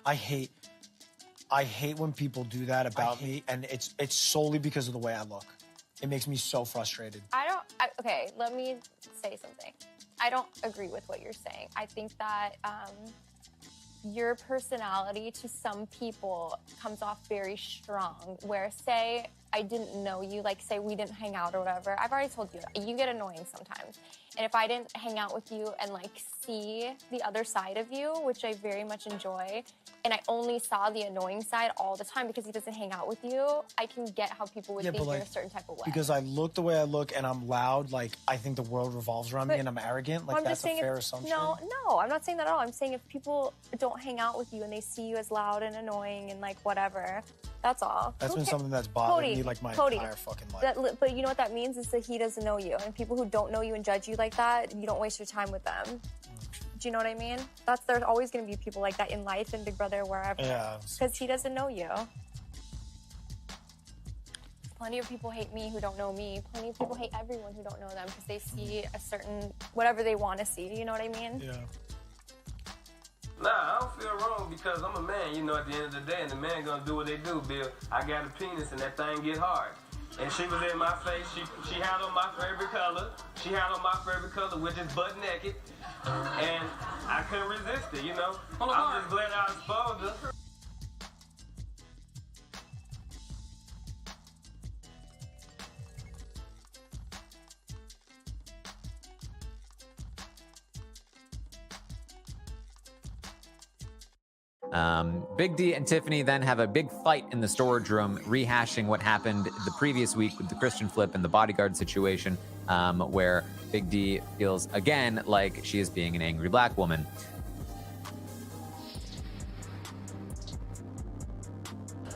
I hate when people do that about me, and it's solely because of the way I look. It makes me so frustrated. Okay, let me say something. I don't agree with what you're saying. I think that your personality to some people comes off very strong, where say I didn't know you, like say we didn't hang out or whatever. I've already told you, you get annoying sometimes. And if I didn't hang out with you and like see the other side of you, which I very much enjoy, and I only saw the annoying side all the time because he doesn't hang out with you, I can get how people would think you're a certain type of way. Because I look the way I look and I'm loud, like I think the world revolves around me and I'm arrogant, like that's a fair assumption. No, I'm not saying that at all. I'm saying if people don't hang out with you and they see you as loud and annoying and like whatever, that's all. That's been something that's bothered me like my entire fucking life. But you know what that means is that he doesn't know you. And people who don't know you and judge you like that, you don't waste your time with them. Do you know what I mean? There's always going to be people like that in life, in Big Brother, wherever. Yeah. Because he doesn't know you. Plenty of people hate me who don't know me. Plenty of people hate everyone who don't know them because they see a certain, whatever they want to see. You know what I mean? Yeah. Nah, I don't feel wrong because I'm a man, you know, at the end of the day, and the man gonna do what they do, Bill. I got a penis and that thing get hard. And she was in my face, she had on my favorite color. She had on my favorite color, which is butt naked. And I couldn't resist it, you know? I'm just glad I exposed her. Big D and Tiffany then have a big fight in the storage room, rehashing what happened the previous week with the Christian flip and the bodyguard situation, where Big D feels again like she is being an angry black woman.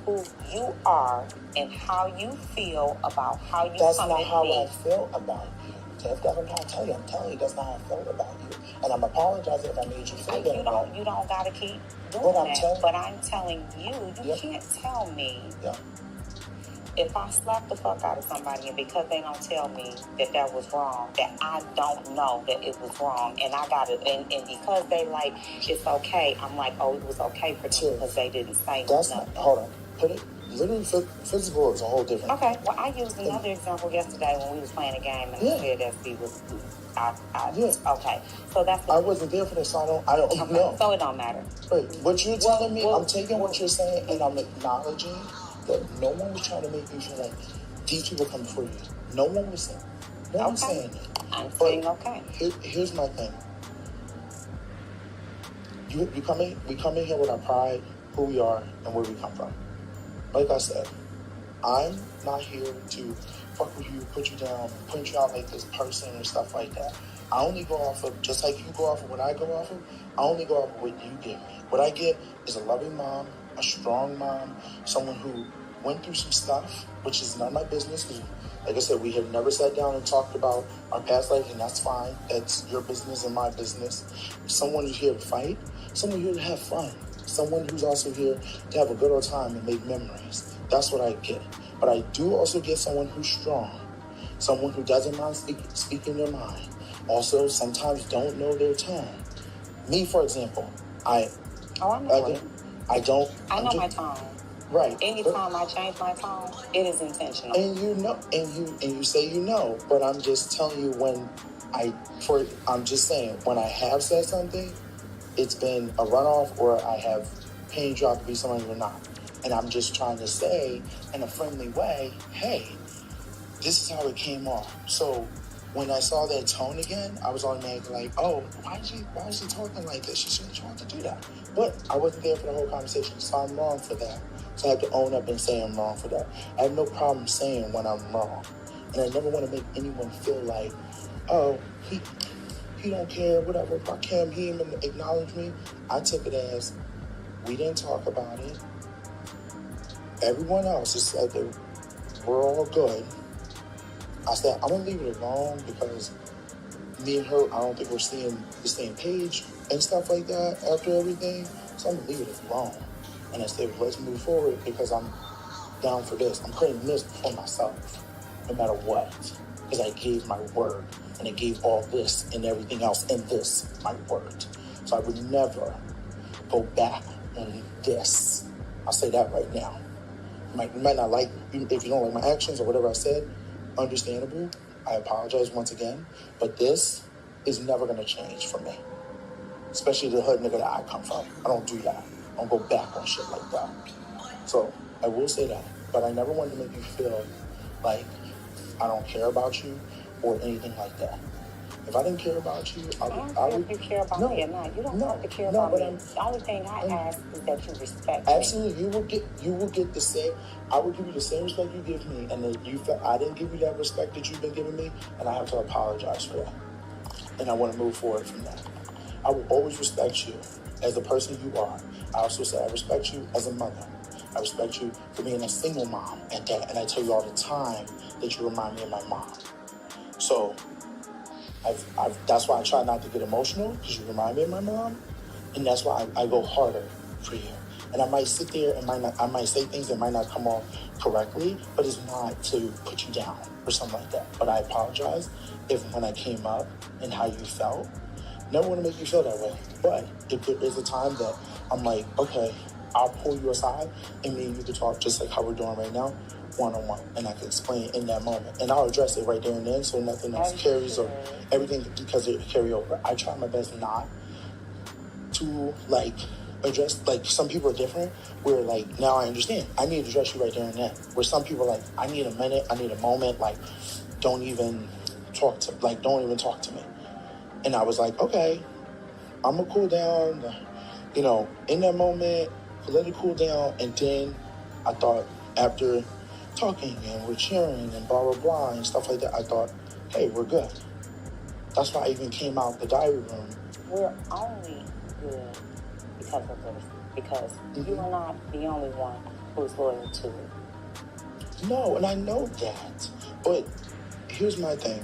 Who you are and how you feel about how you That's come not at how me. I feel about you. Tiff, that's what I'm telling you. I'm telling you that's not how I feel about you. And I'm apologizing if I made you feel that way. You don't gotta keep doing But that. But I'm telling you, you can't tell me if I slap the fuck out of somebody and because they don't tell me that was wrong, that I don't know that it was wrong, and I got it, and because they like it's okay, I'm like, oh, it was okay for them because they didn't say nothing. Hold on, put it. Literally, physical is a whole different. Okay, well, I used another example yesterday when we was playing a game and I said that he was. Okay, so that's. I wasn't there for this, so I don't know. So it don't matter. Wait, what you're telling me, I'm taking what you're saying and I'm acknowledging that no one was trying to make me feel like these people come for you. No one was saying. No one's saying it. I'm saying okay. Here's my thing. We come in here with our pride, who we are, and where we come from. Like I said, I'm not here to fuck with you, put you down, point you out like this person and stuff like that. I only go off of, just like you go off of what I go off of, I only go off of what you give me. What I get is a loving mom, a strong mom, someone who went through some stuff, which is none of my business, because like I said, we have never sat down and talked about our past life, and that's fine. That's your business and my business. Someone who's here to fight, someone here to have fun. Someone who's also here to have a good old time and make memories. That's what I get. But I do also get someone who's strong, someone who doesn't mind speaking their mind. Also, sometimes don't know their tone. Me, for example, I know my tone. Right. Anytime I change my tone, it is intentional. And you know, and you say you know, but I'm just telling you I'm just saying when I have said something, it's been a runoff or I have painted you out to be someone you're not. And I'm just trying to say in a friendly way, hey, this is how it came off. So when I saw that tone again, I was automatically like, oh, why is she talking like this? She shouldn't try to do that. But I wasn't there for the whole conversation, so I'm wrong for that. So I have to own up and say I'm wrong for that. I have no problem saying when I'm wrong. And I never want to make anyone feel like, oh, he don't care, whatever. Fuck him, he didn't even acknowledge me. I took it as, we didn't talk about it. Everyone else has said that we're all good. I said, I'm going to leave it alone because me and her, I don't think we're seeing the same page and stuff like that after everything. So I'm going to leave it alone. And I said, let's move forward because I'm down for this. I'm creating this for myself, no matter what. Because I gave my word. And I gave all this and everything else in this, my word. So I would never go back and this. I'll say that right now. You might not like, if you don't like my actions or whatever I said, understandable. I apologize once again. But this is never going to change for me. Especially the hood nigga that I come from. I don't do that. I don't go back on shit like that. So I will say that. But I never wanted to make you feel like I don't care about you or anything like that. If I didn't care about you, I don't care if you care about me or not. You don't have to care about me. The only thing I ask is that you respect me. Absolutely, you will get the same. I will give you the same respect you give me, and then you felt I didn't give you that respect that you've been giving me, and I have to apologize for that. And I want to move forward from that. I will always respect you as the person you are. I also say I respect you as a mother. I respect you for being a single mom at that, and I tell you all the time that you remind me of my mom. So. That's why I try not to get emotional, because you remind me of my mom, and that's why I go harder for you. And I might sit there and I might say things that might not come off correctly, but it's not to put you down or something like that. But I apologize if when I came up and how you felt, never want to make you feel that way. But if there is a time that I'm like, okay, I'll pull you aside and me and you can talk just like how we're doing right now, one-on-one, and I can explain in that moment. And I'll address it right there and then so nothing else carries or everything because it carry over. I try my best not to address, some people are different where now I understand. I need to address you right there and then. Where some people I need a minute, I need a moment, don't even talk to me. And I was like, okay, I'm gonna cool down, in that moment, let it cool down, and then I thought after talking and we're cheering and blah, blah, blah, and stuff like that, I thought, hey, we're good. That's why I even came out the diary room. We're only good because of this. Because you are not the only one who's loyal to it. No, and I know that. But here's my thing.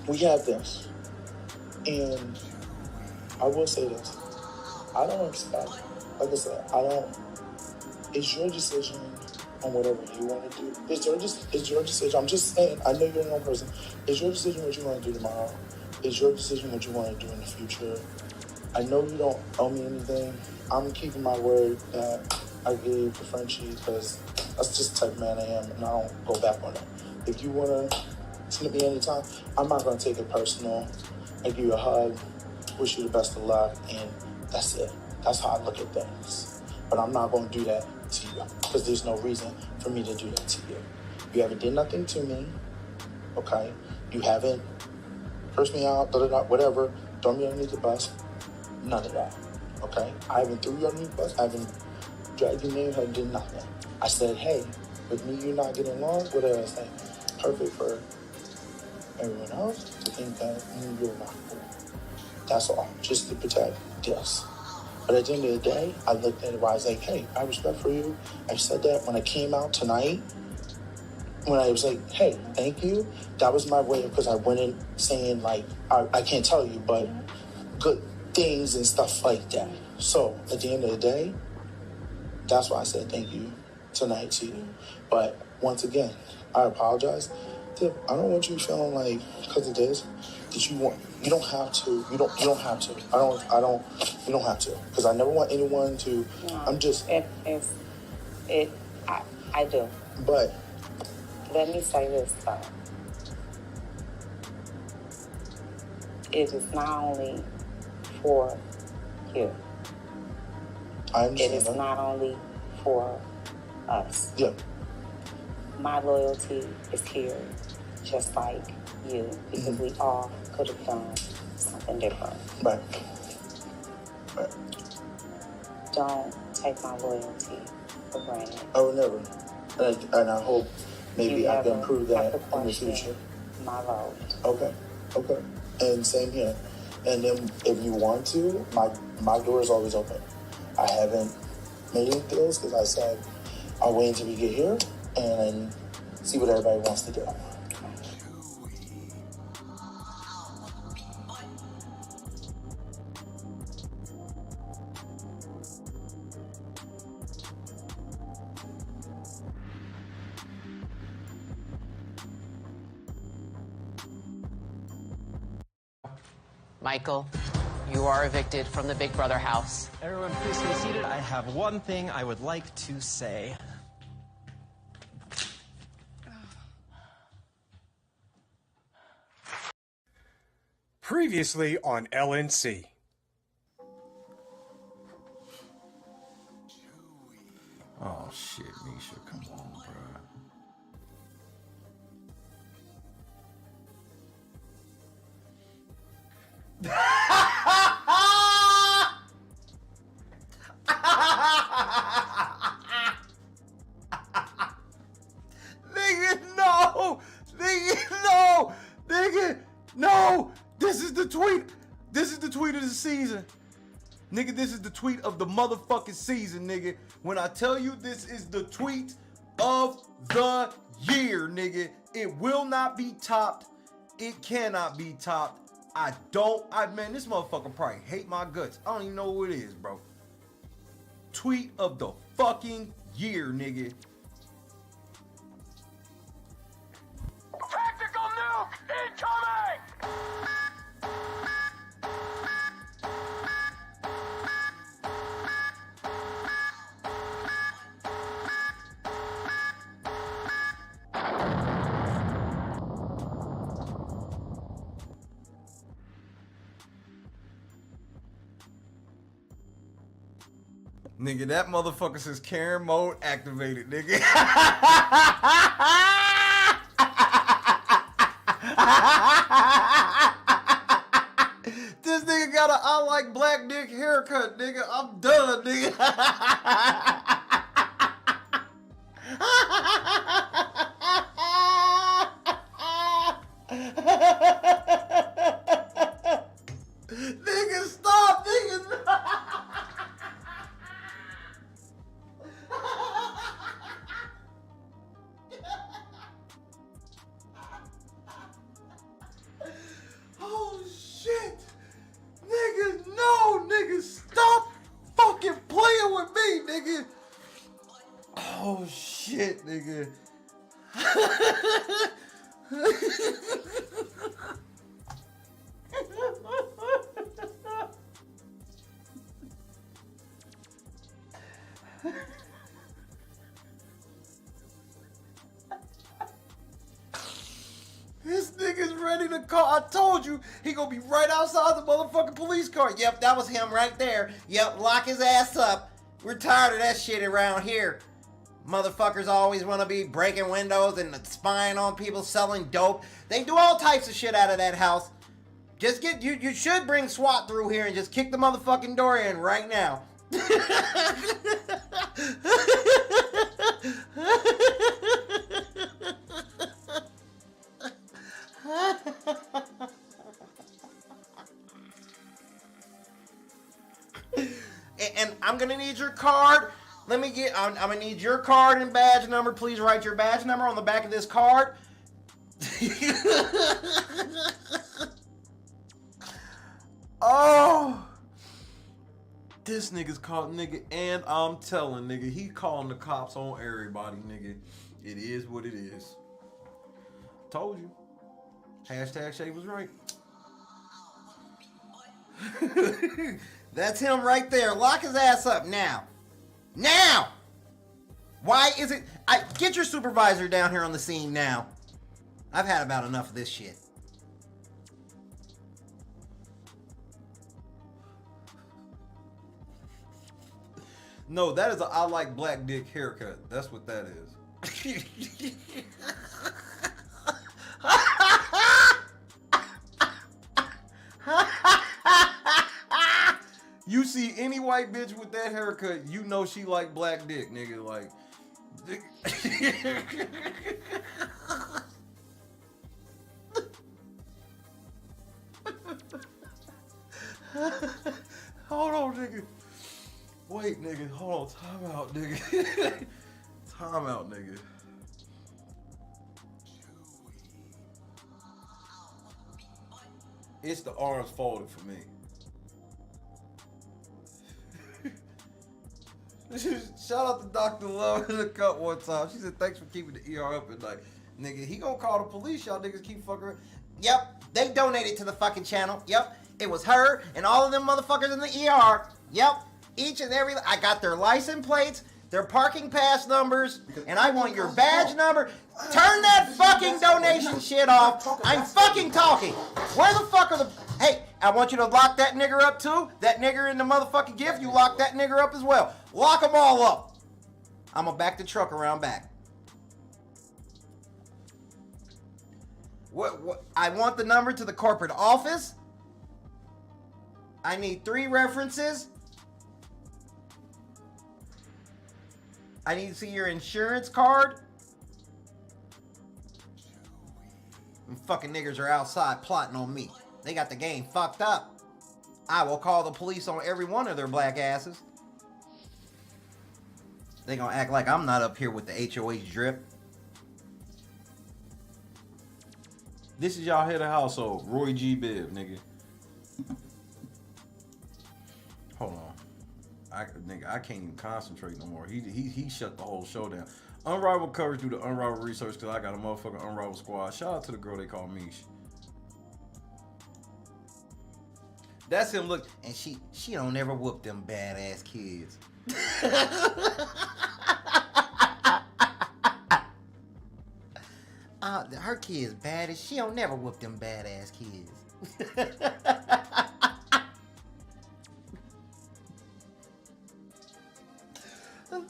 We have this. And I will say this. I don't expect, like I said, it's your decision on whatever you want to do. It's your decision. I'm just saying, I know you're a young person. It's your decision what you want to do tomorrow. It's your decision what you want to do in the future. I know you don't owe me anything. I'm keeping my word that I gave to Frenchie because that's just the type of man I am, and I don't go back on it. If you want to snip me anytime, I'm not going to take it personal. I give you a hug, wish you the best of luck, and that's it. That's how I look at things. But I'm not going to do that to you because there's no reason for me to do that to you. You haven't did nothing to me, okay? You haven't cursed me out, whatever, throw me underneath the bus, none of that, okay? I haven't threw you underneath the bus, I haven't dragged your name, I haven't did nothing. I said, hey, with me, you're not getting along, what did I say? Perfect for everyone else to think that you're not cool. That's all, just to protect this. But at the end of the day, I looked at it where I was like, hey, I have respect for you. I said that when I came out tonight, when I was like, hey, thank you, that was my way, because I went in saying, I can't tell you, but good things and stuff like that. So at the end of the day, that's why I said thank you tonight to you. But once again, I apologize. I don't want you feeling like, because of this, that you don't have to. You don't have to. You don't have to. Because I never want anyone to. No, I'm just. I do. But. Let me say this, though. It is not only for you. I understand. It is not only for us. Yeah. My loyalty is here just like you, because we all could have done something different. Right. Don't take my loyalty for granted. I will never. And I hope maybe I can prove that in the future. My vote. Okay. And same here. And then if you want to, my door is always open. I haven't made any deals because I said I'll wait until we get here and see what everybody wants to do. Michael, You are evicted from the Big Brother house. Everyone, please stay seated. I have one thing I would like to say. Previously on LNC. Oh shit, Misha, come on, bro. Nigga, no! Nigga, no! Nigga, no! This is the tweet. This is the tweet of the season. Nigga, this is the tweet of the motherfucking season, nigga. When I tell you this is the tweet of the year, nigga, it will not be topped. It cannot be topped. Man, this motherfucker probably hate my guts. I don't even know who it is, bro. Tweet of the fucking year, nigga. Tactical nuke incoming! Nigga, that motherfucker says Karen mode activated, nigga. This nigga got a I like black dick haircut, nigga. I'm done, nigga. Nigga, stop, nigga. Oh shit. Nigga, no, nigga, stop fucking playing with me, nigga. Oh shit, nigga. This nigga's ready to call. I told you, he gonna be right outside the motherfucking police car. Yep, that was him right there. Yep, lock his ass up. We're tired of that shit around here. Motherfuckers always want to be breaking windows and spying on people, selling dope. They do all types of shit out of that house. Just get, you should bring SWAT through here and just kick the motherfucking door in right now. And I'm gonna need your card. I'm gonna need your card and badge number. Please write your badge number on the back of this card. Oh, this nigga's caught, nigga, and I'm telling, nigga, he calling the cops on everybody, nigga. It is what it is. Told you. Hashtag Shay was right. That's him right there. Lock his ass up now. Now! Why is it... get your supervisor down here on the scene now. I've had about enough of this shit. No, that is a I like black dick haircut. That's what that is. You see any white bitch with that haircut, you know she like black dick, nigga. Like, hold on, nigga. Wait, nigga. Hold on. Time out, nigga. Time out, nigga. It's the arms folded for me. Shout out to Dr. Love in the cut one time. She said, thanks for keeping the ER up at night. Nigga, he gonna call the police. Y'all niggas keep fucking around. Yep, They donated to the fucking channel. Yep. It was her and all of them motherfuckers in the ER. Yep. Each and every, I got their license plates, their parking pass numbers, and I want your badge number. Turn that fucking donation shit off. I'm fucking talking. Where the fuck are the, hey, I want you to lock that nigger up too. That nigger in the motherfucking gift, you lock that nigger up as well. Lock them all up. I'm gonna back the truck around back. What? I want the number to the corporate office. I need 3 references. I need to see your insurance card. And fucking niggers are outside plotting on me. They got the game fucked up. I will call the police on every one of their black asses. They gonna act like I'm not up here with the HOH drip. This is y'all head of household, Roy G. Biv, nigga. Hold on. I can't even concentrate no more. He shut the whole show down. Unrivaled coverage due to unrivaled research because I got a motherfucking unrivaled squad. Shout out to the girl they call Mish. That's him look, and she don't never whoop them badass kids. Her kid's bad as she don't never whoop them badass kids.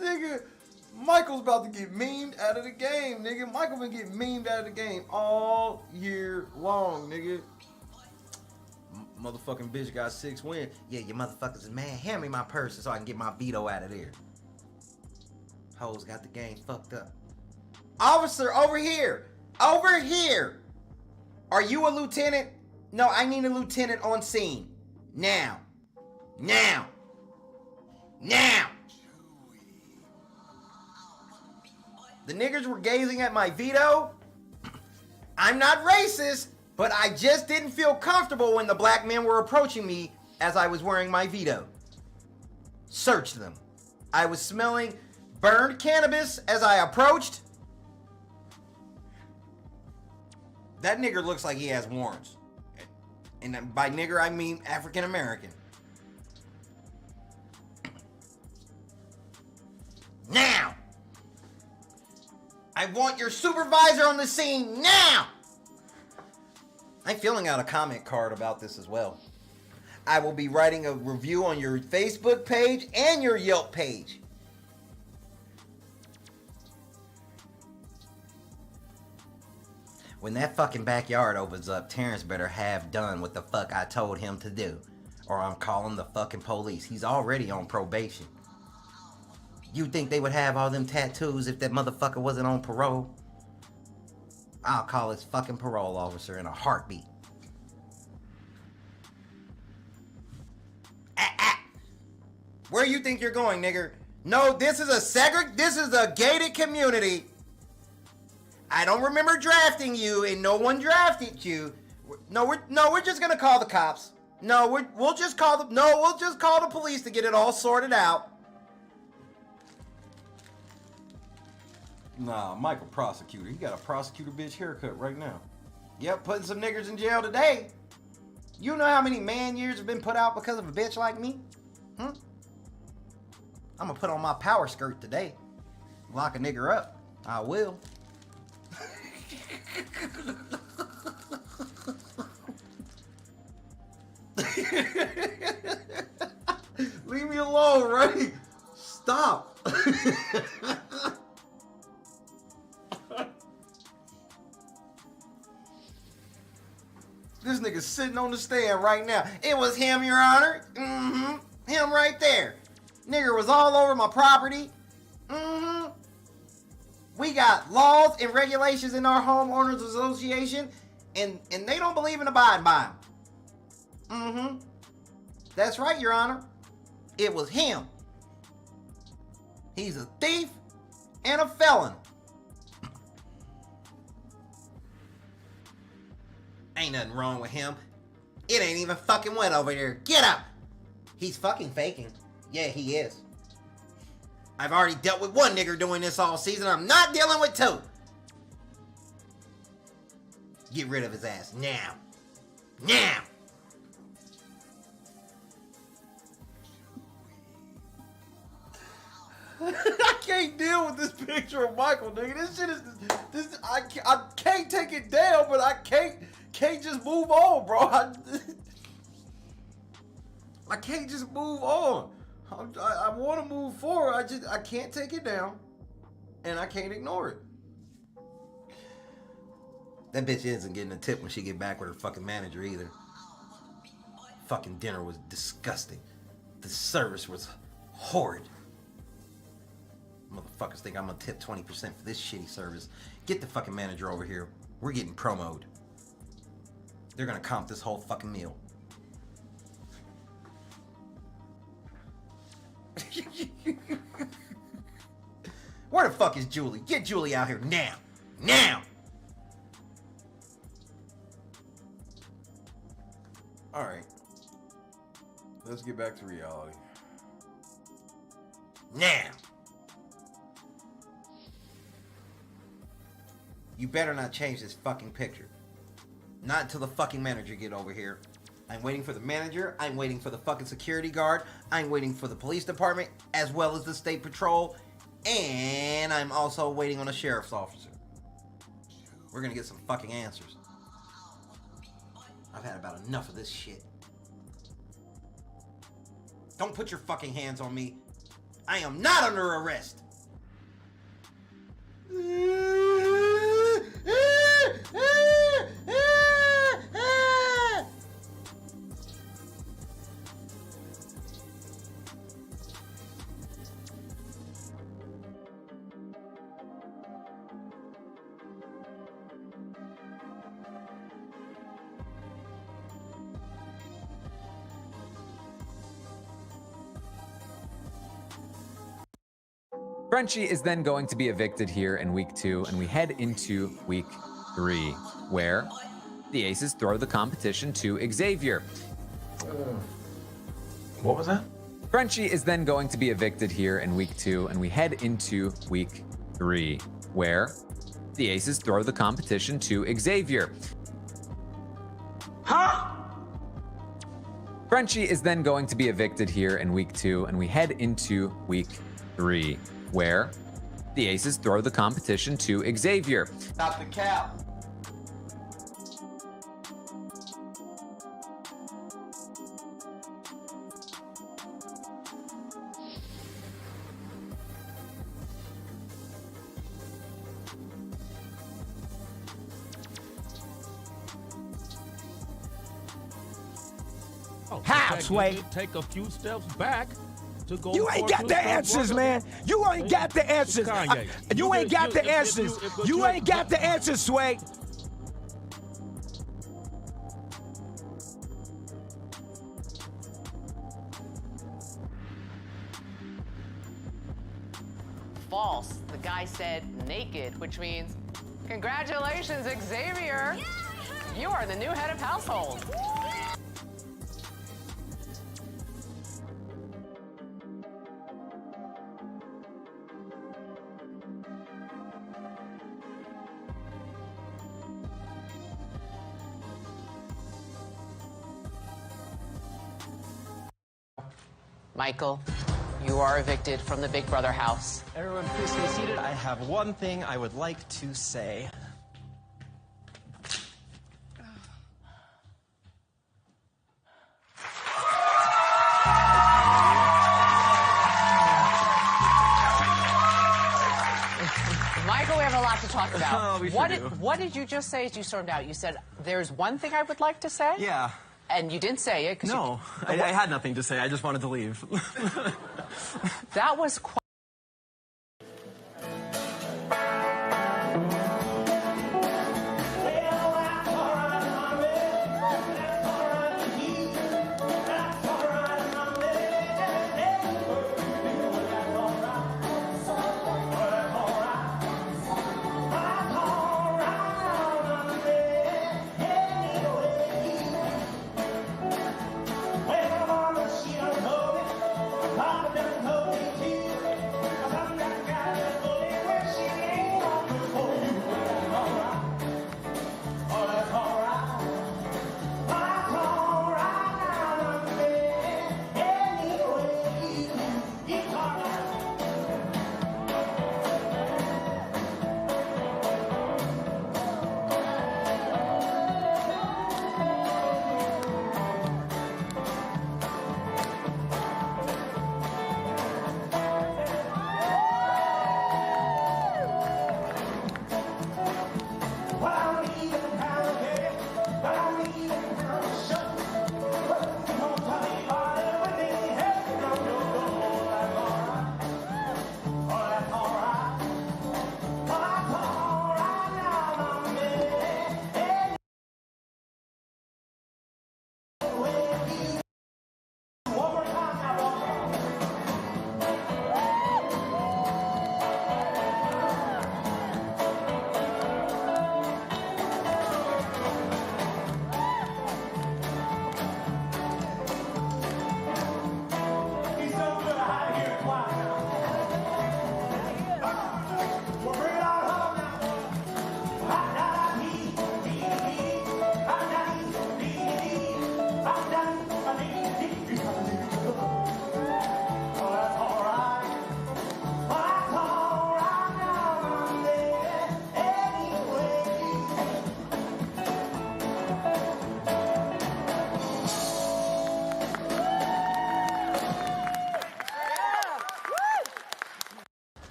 Nigga, Michael's about to get memed out of the game, nigga. Michael been getting memed out of the game all year long, nigga. Motherfucking bitch got 6 wins. Yeah, you motherfuckers is mad. Hand me my purse so I can get my veto out of there. Hoes got the game fucked up. Officer, over here. Over here. Are you a lieutenant? No, I need a lieutenant on scene. Now. Now. Now. The niggers were gazing at my veto. I'm not racist, but I just didn't feel comfortable when the black men were approaching me as I was wearing my veto. Search them. I was smelling burned cannabis as I approached. That nigger looks like he has warrants. And by nigger, I mean African American. Now! I want your supervisor on the scene now! I'm filling out a comment card about this as well. I will be writing a review on your Facebook page and your Yelp page. When that fucking backyard opens up, Terrence better have done what the fuck I told him to do, or I'm calling the fucking police. He's already on probation. You think they would have all them tattoos if that motherfucker wasn't on parole? I'll call his fucking parole officer in a heartbeat. Where you think you're going, nigger? No, this is a gated community. I don't remember drafting you, and no one drafted you. We're just gonna call the cops. We'll just call the police to get it all sorted out. Nah, Michael prosecutor. He got a prosecutor bitch haircut right now. Yep, putting some niggers in jail today. You know how many man years have been put out because of a bitch like me? I'm gonna put on my power skirt today. Lock a nigger up. I will. Leave me alone, Ray. Stop. This nigga sitting on the stand right now. It was him, Your Honor. Him right there. Nigger was all over my property. We got laws and regulations in our homeowners association, and they don't believe in abiding by them. That's right, Your Honor. It was him. He's a thief and a felon. Ain't nothing wrong with him. It ain't even fucking wet over there. Get up! He's fucking faking. Yeah, he is. I've already dealt with one nigger doing this all season. I'm not dealing with 2. Get rid of his ass now. Now! I can't deal with this picture of Michael, nigga. This shit is I can't take it down, but I can't just move on, bro. I can't just move on. I want to move forward. I can't take it down, and I can't ignore it. That bitch isn't getting a tip when she get back with her fucking manager either. Fucking dinner was disgusting. The service was horrid. Motherfuckers think I'm gonna tip 20% for this shitty service. Get the fucking manager over here. We're getting promoed. They're gonna comp this whole fucking meal. Where the fuck is Julie? Get Julie out here now. Now! Alright. Let's get back to reality. Now! You better not change this fucking picture. Not until the fucking manager get over here. I'm waiting for the manager. I'm waiting for the fucking security guard. I'm waiting for the police department, as well as the state patrol. And I'm also waiting on a sheriff's officer. We're gonna get some fucking answers. I've had about enough of this shit. Don't put your fucking hands on me. I am not under arrest. Frenchie is then going to be evicted here in week 2, and we head into week 3, where the Aces throw the competition to Xavier. What was that? Frenchie is then going to be evicted here in week 2, and we head into week 3, where the Aces throw the competition to Xavier. Huh? Frenchie is then going to be evicted here in week 2, and we head into week 3, where the Aces throw the competition to Xavier. Not the cap. How, Sway? Take a few steps back to go. You ain't got the answers, man. You ain't got the answers. You ain't got the answers. You ain't got the answers, Sway. False. The guy said naked, which means congratulations, Xavier. You are the new head of household. Michael, you are evicted from the Big Brother house. Everyone, please stay seated. I have one thing I would like to say. Michael, we have a lot to talk about. We sure do. What did you just say as you stormed out? You said, there's one thing I would like to say? Yeah. And you didn't say it. No, I had nothing to say. I just wanted to leave. That was quite...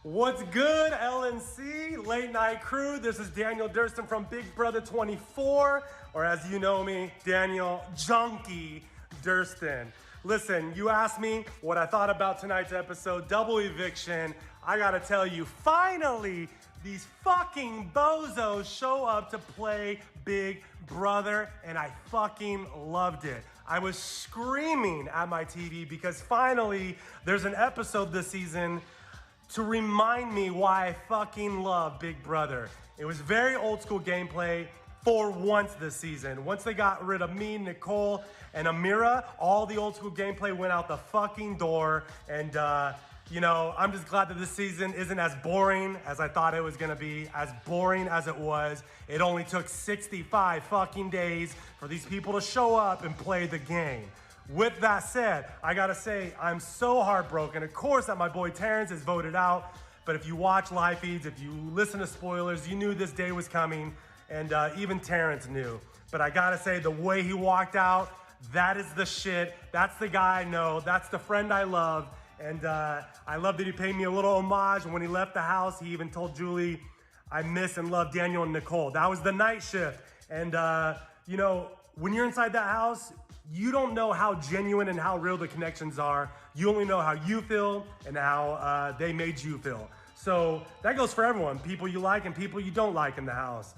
What's good, LNC, Late Night Crew? This is Daniel Durston from Big Brother 24, or as you know me, Daniel Junkie Durston. Listen, you asked me what I thought about tonight's episode, Double Eviction. I gotta tell you, finally, these fucking bozos show up to play Big Brother, and I fucking loved it. I was screaming at my TV because finally, there's an episode this season to remind me why I fucking love Big Brother. It was very old school gameplay for once this season. Once they got rid of me, Nicole, and Amira, all the old school gameplay went out the fucking door. And, you know, I'm just glad that this season isn't as boring as I thought it was gonna be, as boring as it was. It only took 65 fucking days for these people to show up and play the game. With that said, I gotta say, I'm so heartbroken. Of course that my boy Terrence is voted out, but if you watch live feeds, if you listen to spoilers, you knew this day was coming, and even Terrence knew. But I gotta say, the way he walked out, that is the shit. That's the guy I know. That's the friend I love. And I love that he paid me a little homage. And when he left the house, he even told Julie, I miss and love Daniel and Nicole. That was the night shift. And, you know, when you're inside that house, you don't know how genuine and how real the connections are. You only know how you feel and how they made you feel. So that goes for everyone, people you like and people you don't like in the house.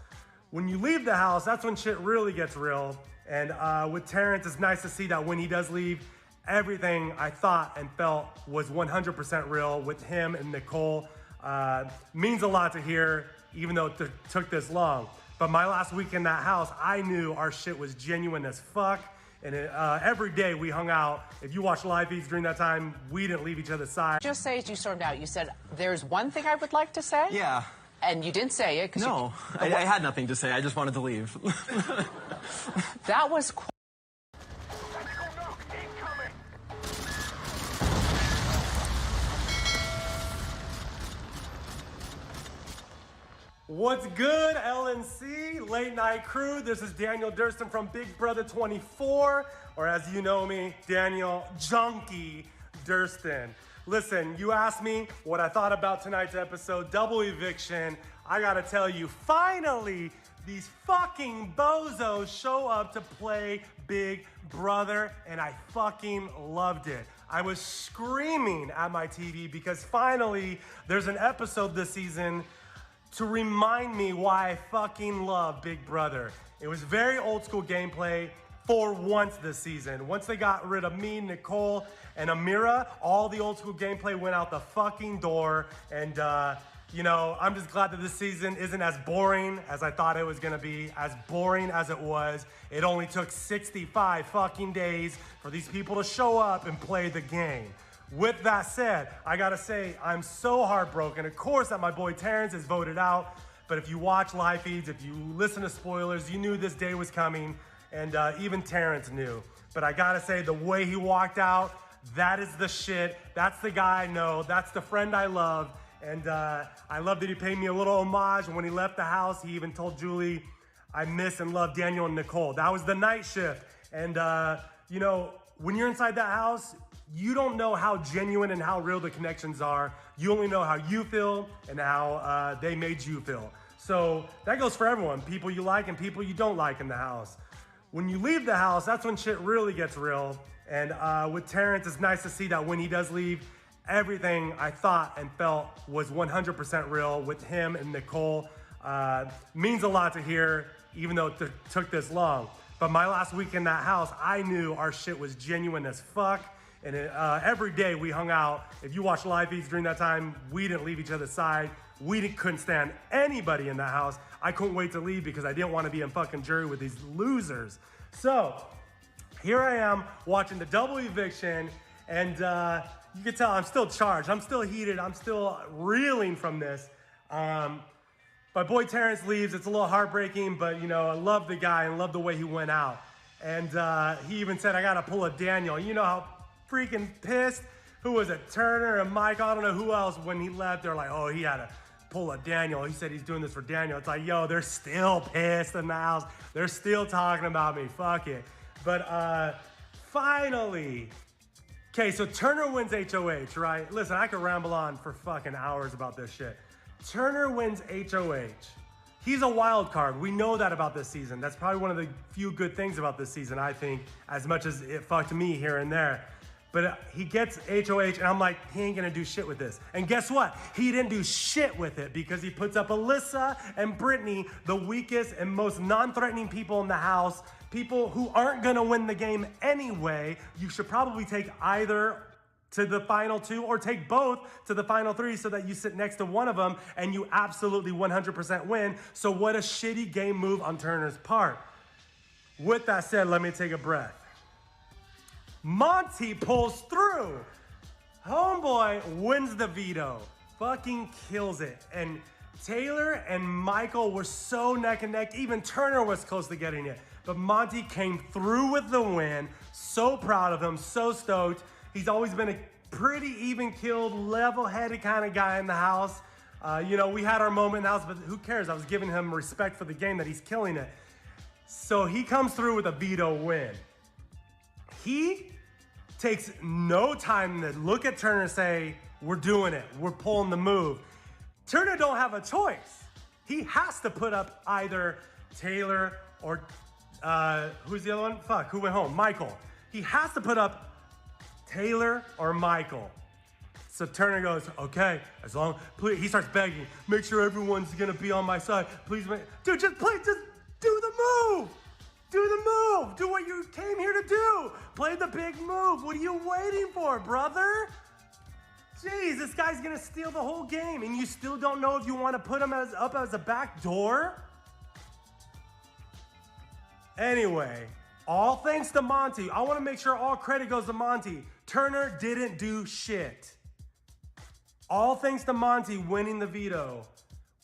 When you leave the house, that's when shit really gets real. And with Terrence, it's nice to see that when he does leave, everything I thought and felt was 100% real with him and Nicole. Means a lot to hear, even though it took this long. But my last week in that house, I knew our shit was genuine as fuck. And every day we hung out. If you watch live feeds during that time, we didn't leave each other's side. Just say as you stormed out, you said, there's one thing I would like to say? Yeah. And you didn't say it. No, I had nothing to say. I just wanted to leave. That was What's good, LNC, Late Night Crew? This is Daniel Durston from Big Brother 24, or as you know me, Daniel Junkie Durston. Listen, you asked me what I thought about tonight's episode, Double Eviction. I gotta tell you, finally, these fucking bozos show up to play Big Brother, and I fucking loved it. I was screaming at my TV because finally, there's an episode this season to remind me why I fucking love Big Brother. It was very old school gameplay for once this season. Once they got rid of me, Nicole, and Amira, all the old school gameplay went out the fucking door. And, you know, I'm just glad that this season isn't as boring as I thought it was gonna be, as boring as it was. It only took 65 fucking days for these people to show up and play the game. With that said, I gotta say, I'm so heartbroken. Of course that my boy Terrence is voted out, but if you watch live feeds, if you listen to spoilers, you knew this day was coming, and even Terrence knew. But I gotta say, the way he walked out, that is the shit. That's the guy I know. That's the friend I love. And I love that he paid me a little homage. And when he left the house, he even told Julie, I miss and love Daniel and Nicole. That was the night shift. And, you know, when you're inside that house, you don't know how genuine and how real the connections are. You only know how you feel and how they made you feel. So that goes for everyone, people you like and people you don't like in the house. When you leave the house, that's when shit really gets real. And with Terrence, it's nice to see that when he does leave, everything I thought and felt was 100% real with him and Nicole. Means a lot to hear, even though it took this long. But my last week in that house, I knew our shit was genuine as fuck. And every day we hung out. If you watch live feeds during that time, we didn't leave each other's side. We couldn't stand anybody in that house. I couldn't wait to leave because I didn't want to be in fucking jury with these losers. So here I am watching the double eviction, and you can tell I'm still charged. I'm still heated. I'm still reeling from this. My boy Terrence leaves. It's a little heartbreaking, but, you know, I love the guy and love the way he went out. And he even said, I got to pull a Daniel. You know how freaking pissed? Who was it? Turner and Mike? I don't know who else. When he left, they're like, oh, he had to pull a Daniel. He said he's doing this for Daniel. It's like, yo, they're still pissed in the house. They're still talking about me. Fuck it. But finally, okay, so Turner wins HOH, right? Listen, I could ramble on for fucking hours about this shit. Turner wins HOH. He's a wild card. We know that about this season. That's probably one of the few good things about this season, I think, as much as it fucked me here and there. But he gets HOH, and I'm like, he ain't gonna do shit with this. And guess what? He didn't do shit with it because he puts up Alyssa and Brittany, the weakest and most non-threatening people in the house, people who aren't gonna win the game anyway. You should probably take either to the final two or take both to the final three so that you sit next to one of them and you absolutely 100% win. So what a shitty game move on Turner's part. With that said, let me take a breath. Monty pulls through. Homeboy wins the veto. Fucking kills it. And Taylor and Michael were so neck and neck. Even Turner was close to getting it. But Monty came through with the win. So proud of him. So stoked. He's always been a pretty even-keeled, level-headed kind of guy in the house. You know, we had our moment in the house, but who cares? I was giving him respect for the game that he's killing it. So he comes through with a veto win. He takes no time to look at Turner and say, we're doing it. We're pulling the move. Turner don't have a choice. He has to put up either Taylor or, who's the other one? Fuck, who went home? Michael. He has to put up Taylor or Michael. So Turner goes, okay, as long, please, he starts begging, make sure everyone's gonna be on my side. Please, dude, just do the move. Do the move. Do what you came here to do. Play the big move. What are you waiting for, brother? Jeez, this guy's gonna steal the whole game and you still don't know if you want to put him up as a back door? Anyway, all thanks to Monty. I want to make sure all credit goes to Monty. Turner didn't do shit. All thanks to Monty winning the veto.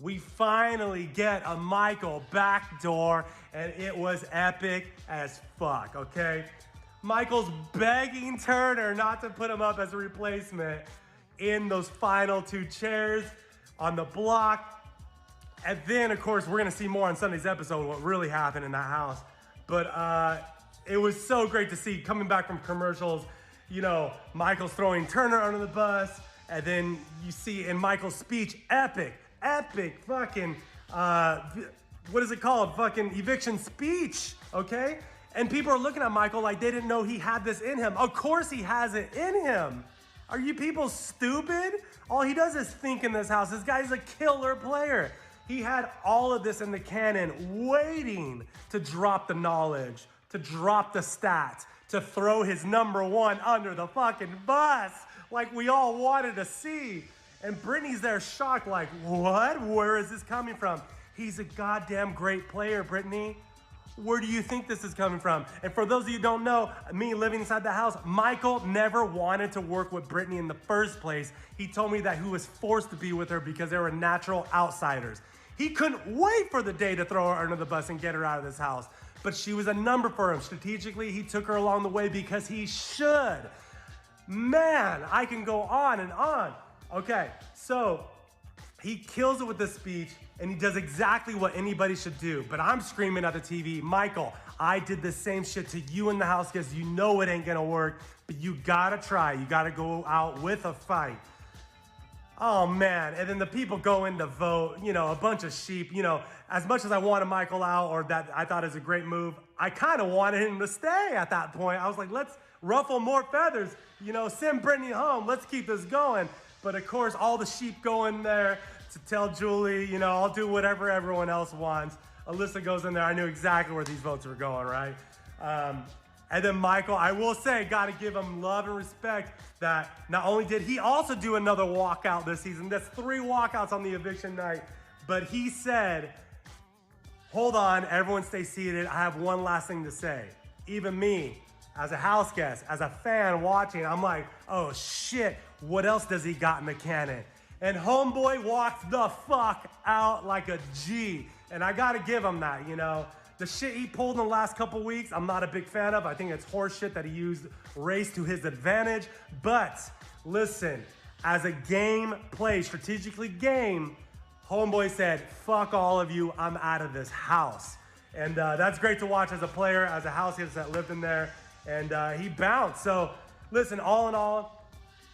We finally get a Michael backdoor, and it was epic as fuck, okay? Michael's begging Turner not to put him up as a replacement in those final two chairs on the block. And then, of course, we're gonna see more on Sunday's episode what really happened in that house. But it was so great to see coming back from commercials, you know, Michael's throwing Turner under the bus, and then you see in Michael's speech, epic fucking, what is it called? Fucking eviction speech, okay? And people are looking at Michael like they didn't know he had this in him. Of course he has it in him. Are you people stupid? All he does is think in this house. This guy's a killer player. He had all of this in the cannon waiting to drop the knowledge, to drop the stats, to throw his number one under the fucking bus like we all wanted to see. And Brittany's there shocked like, what? Where is this coming from? He's a goddamn great player, Brittany. Where do you think this is coming from? And for those of you who don't know, me living inside the house, Michael never wanted to work with Brittany in the first place. He told me that he was forced to be with her because they were natural outsiders. He couldn't wait for the day to throw her under the bus and get her out of this house. But she was a number for him. Strategically, he took her along the way because he should. Man, I can go on and on. Okay, so he kills it with the speech and he does exactly what anybody should do. But I'm screaming at the TV, Michael, I did the same shit to you in the house because you know it ain't gonna work, but you gotta try. You gotta go out with a fight. Oh man, and then the people go in to vote, you know, a bunch of sheep, you know, as much as I wanted Michael out or that I thought it was a great move, I kind of wanted him to stay at that point. I was like, let's ruffle more feathers, you know, send Brittany home, let's keep this going. But of course, all the sheep go in there to tell Julie, you know, I'll do whatever everyone else wants. Alyssa goes in there, I knew exactly where these votes were going, right? And then Michael, I will say, got to give him love and respect that not only did he also do another walkout this season, that's 3 walkouts on the eviction night, but he said, hold on, everyone stay seated. I have one last thing to say. Even me, as a house guest, as a fan watching, I'm like, oh shit, what else does he got in the cannon? And homeboy walked the fuck out like a G. And I gotta give him that, you know. The shit he pulled in the last couple weeks, I'm not a big fan of. I think it's horse shit that he used race to his advantage. But listen, as a game play, strategically game, homeboy said, fuck all of you, I'm out of this house. And that's great to watch as a player, as a house guest that lived in there. And he bounced. So listen, all in all,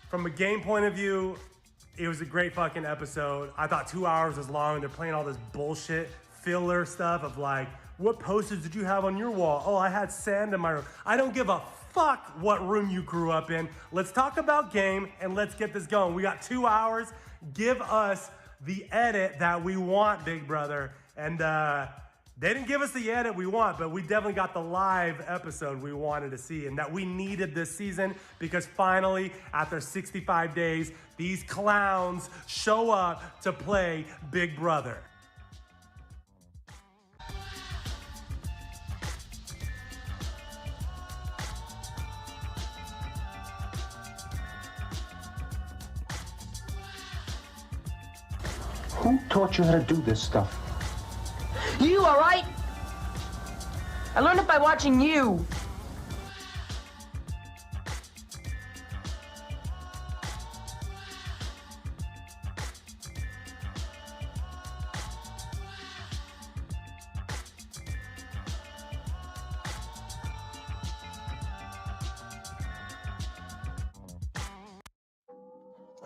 from a game point of view, it was a great fucking episode. I thought 2 hours was long. They're playing all this bullshit filler stuff of like, what posters did you have on your wall? Oh, I had sand in my room. I don't give a fuck what room you grew up in. Let's talk about game and let's get this going. We got 2 hours. Give us the edit that we want, big brother. And they didn't give us the edit we want, but we definitely got the live episode we wanted to see and that we needed this season because finally, after 65 days, these clowns show up to play Big Brother. Who taught you how to do this stuff? You, all right? I learned it by watching you.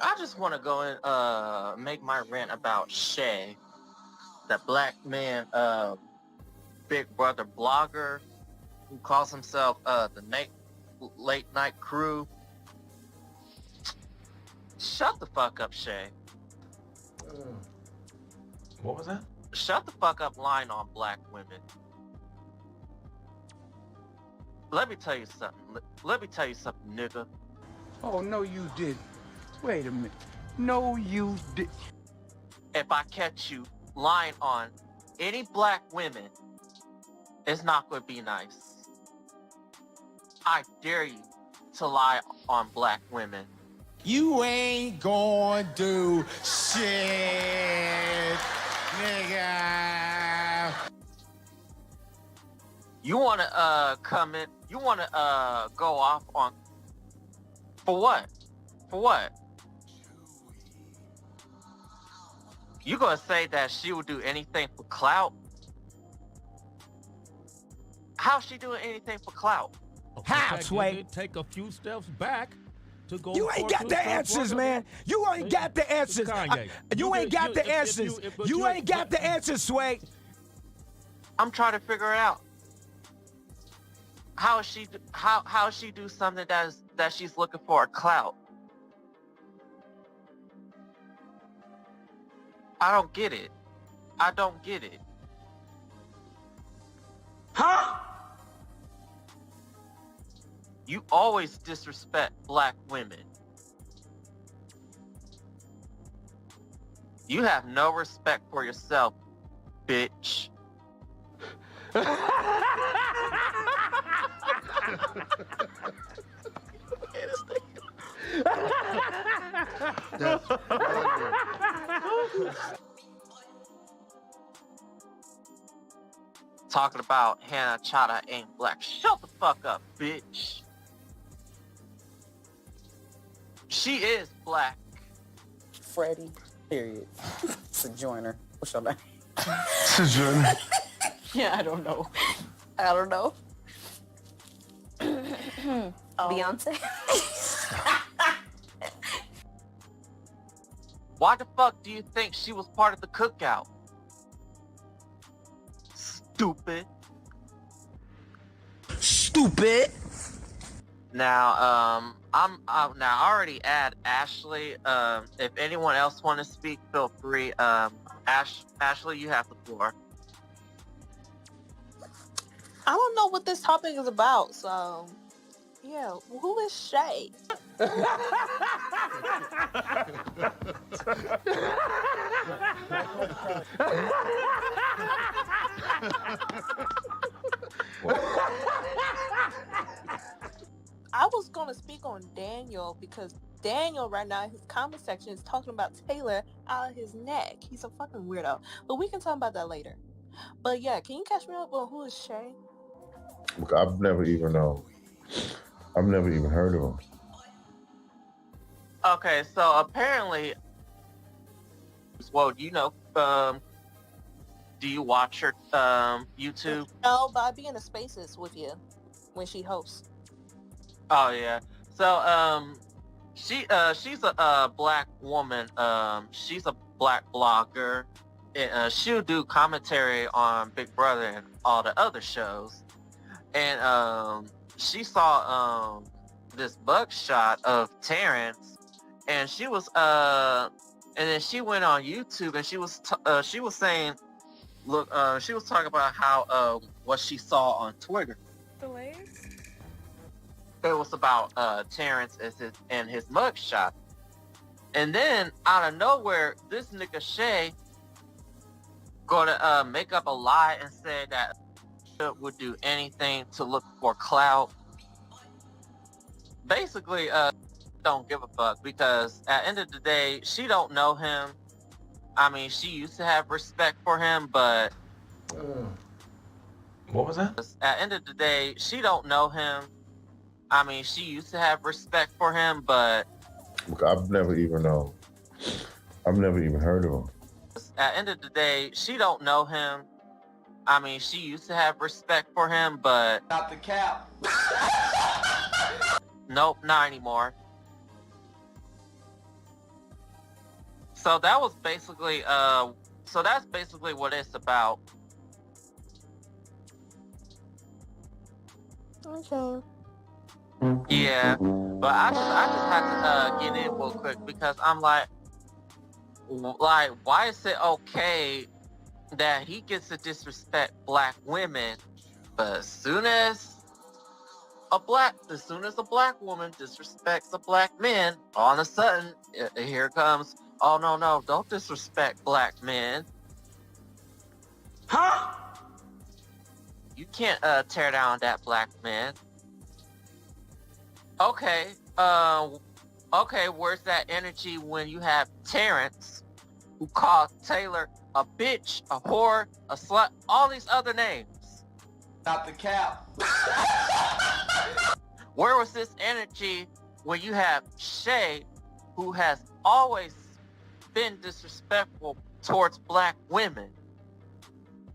I just want to go and make my rant about Shay, the black man, Big Brother blogger who calls himself the late night crew. Shut the fuck up, Shay. What was that? Shut the fuck up lying on black women. Let me tell you something. Let me tell you something, nigga. Oh, no, you didn't. Wait a minute. No, you did. If I catch you lying on any black women, it's not going to be nice. I dare you to lie on black women. You ain't gonna do shit, nigga. You want to come in, you want to go off on, for what? For what? You gonna say that she will do anything for clout? How's she doing anything for clout? How, Sway? Take a few steps back to go. You ain't got the answers, man. You ain't got the answers. You ain't got the answers. You ain't got the answers, Sway. I'm trying to figure it out. How she do something that she's looking for a clout? I don't get it. I don't get it. Huh? You always disrespect black women. You have no respect for yourself, bitch. Talking about Hannah Chata ain't black. Shut the fuck up, bitch. She is black. Freddie, period. Sojourner. What's your name? Sojourner. Yeah, I don't know. I don't know. Beyonce? Why the fuck do you think she was part of the cookout? Stupid. Stupid. Now, I already add Ashley. If anyone else want to speak, feel free. Ashley, you have the floor. I don't know what this topic is about, so yeah. Who is Shay? want to speak on Daniel because Daniel right now in his comment section is talking about Taylor out of his neck. He's a fucking weirdo. But we can talk about that later. But yeah, can you catch me up on who is Shay? I've never even heard of him. Okay, so apparently, well, you know, do you watch her YouTube? No, but I be in the spaces with you when she hosts. Oh yeah. So she's a black woman. She's a black blogger. And, she'll do commentary on Big Brother and all the other shows. And she saw this mugshot of Terrence, and she was and then she went on YouTube and she was saying, look, she was talking about how what she saw on Twitter. Delays? It was about Terrence and his mugshot. And then out of nowhere, this nigga Shay gonna make up a lie and say that would do anything to look for clout. Basically, don't give a fuck, because at the end of the day, she don't know him. I mean, she used to have respect for him, but what was that? At the end of the day, she don't know him. I mean, she used to have respect for him, but I've never even heard of him. At the end of the day, she don't know him. I mean, she used to have respect for him, but Not the cap. nope, not anymore. So that was basically so that's basically what it's about. Okay. Yeah, but I just had to get in real quick because I'm like, why is it okay that he gets to disrespect black women, but as soon as a black woman disrespects a black man, all of a sudden here comes, oh no, don't disrespect black men. Huh? You can't tear down that black man. Okay, where's that energy when you have Terrence, who called Taylor a bitch, a whore, a slut, all these other names? Not the cap. Where was this energy when you have Shay, who has always been disrespectful towards black women?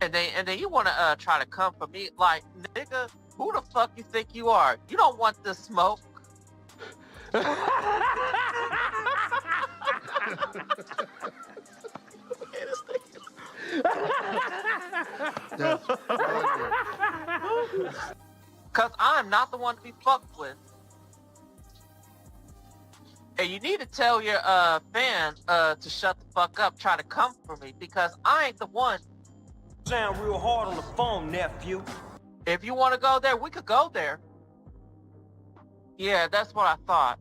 And then you want to try to come for me, like, nigga, who the fuck you think you are? You don't want this smoke. Cause I'm not the one to be fucked with. And you need to tell your fan to shut the fuck up, try to come for me, because I ain't the one. Sound real hard on the phone, nephew. If you want to go there, we could go there. Yeah, that's what I thought.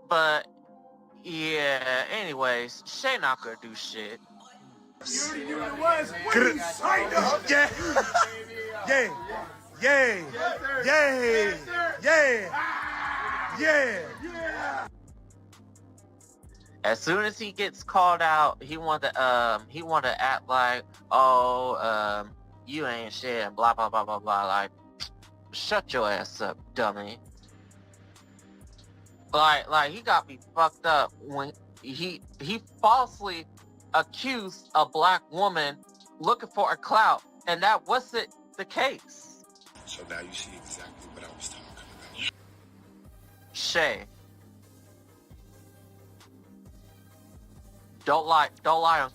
But yeah, anyways, Shay not gonna do shit. As soon as he gets called out, he want to act like, oh, you ain't shit and blah blah blah blah blah. Like, shut your ass up, dummy. Like he got me fucked up when he falsely accused a black woman looking for a clout, and that wasn't the case. So now you see exactly what I was talking about. Shay, don't lie on.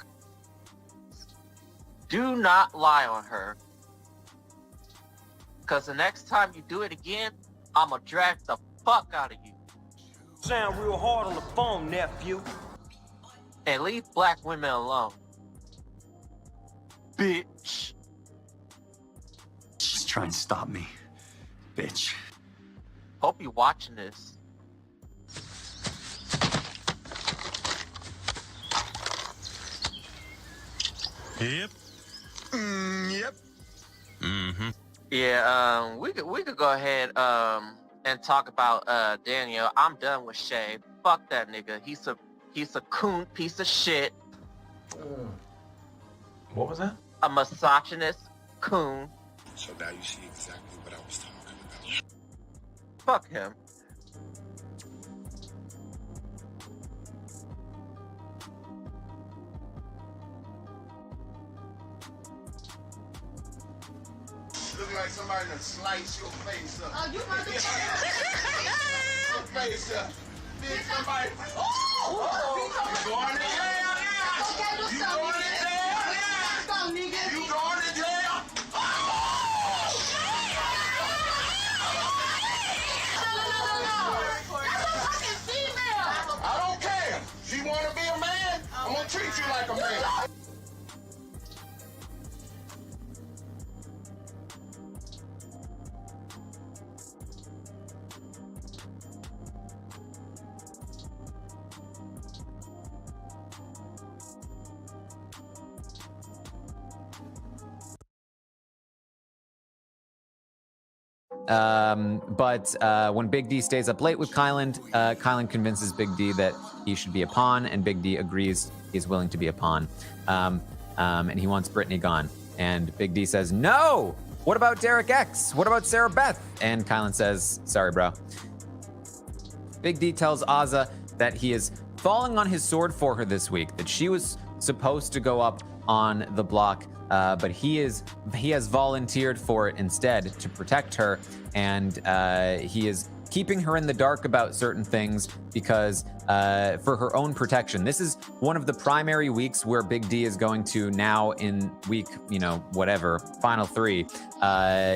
Do not lie on her, cause the next time you do it again, I'ma drag the fuck out of you. Sound real hard on the phone, nephew. And leave black women alone. Bitch. Just try and stop me, bitch. Hope you're watching this. Yep. Yep. Mm-hmm. Yeah, we could go ahead and talk about Daniel. I'm done with Shay. Fuck that nigga. He's a coon piece of shit. What was that? A misogynist coon. So now you see exactly what I was talking about. Fuck him. Look like somebody done slice your face up. Oh, you motherfucker. Your face up. Did somebody... Oh! You going to jail now? Okay, what's You up, going to nigga? jail now? What's up, nigga? You going to jail? No. That's a fucking female. I don't care. She want to be a man? I'm going to treat you like a man. But when Big D stays up late with Kylan, Kylan convinces Big D that he should be a pawn, and Big D agrees he's willing to be a pawn. And he wants Brittany gone. And Big D says, no! What about Derek X? What about Sarah Beth? And Kylan says, sorry, bro. Big D tells Azza that he is falling on his sword for her this week, that she was supposed to go up on the block, but he has volunteered for it instead to protect her, and he is keeping her in the dark about certain things because for her own protection. This is one of the primary weeks where Big D is going to now in week, whatever, final 3,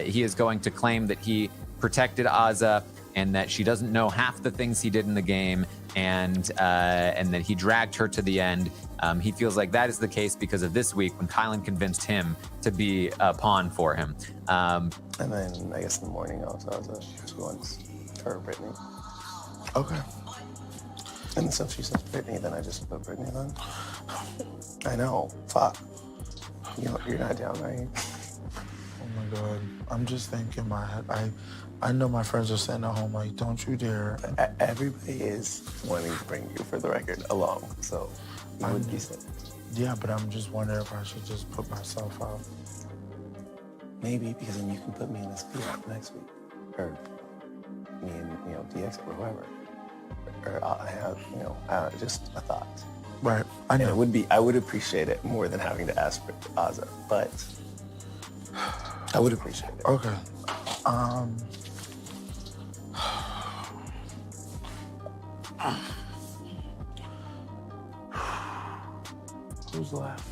he is going to claim that he protected Azza and that she doesn't know half the things he did in the game, and that he dragged her to the end. He feels like that is the case because of this week when Kylan convinced him to be a pawn for him. And then I guess in the morning also she wants her Brittany. Okay. And so she says Brittany, then I just put Brittany on. I know. Fuck. You're not down, are you? Oh my God. I'm just thinking in my head. I know my friends are sitting at home like, don't you dare. Everybody is wanting to bring you, for the record, along. So you would be safe. Yeah, but I'm just wondering if I should just put myself out. Maybe, because then you can put me in a spot next week. Or me and, DX or whoever. Or I have, just a thought. Right, I know. I would appreciate it more than having to ask for Azza, but I would appreciate it. Okay. Who's left?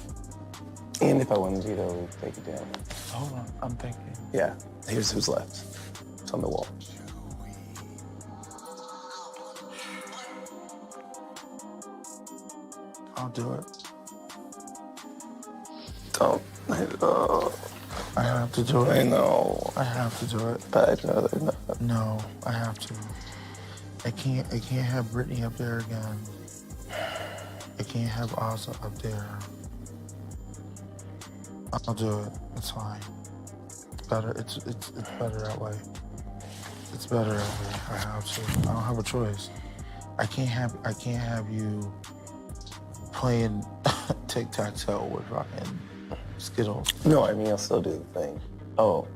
And if I wanted you to take it down. Hold on, I'm thinking. Yeah, here's who's left. It's on the wall. I'll do it. Don't. I have to do it. I know. I have to do it. But I'd rather not. No, I have to. I can't have Brittany up there again. I can't have Azza up there. I'll do it. It's fine. It's better. It's better that way. It's better that way. I have to. I don't have a choice. I can't have you playing tic-tac-toe with fucking Skittles. No, I mean, I'll still do the thing. Oh.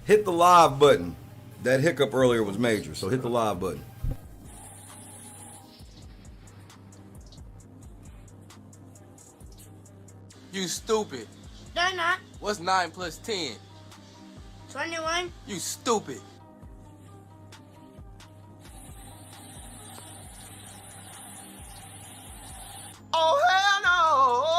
Hit the live button. That hiccup earlier was major, so hit the live button. You stupid. They're not. What's 9 plus 10? 21. You stupid. Oh, hell no!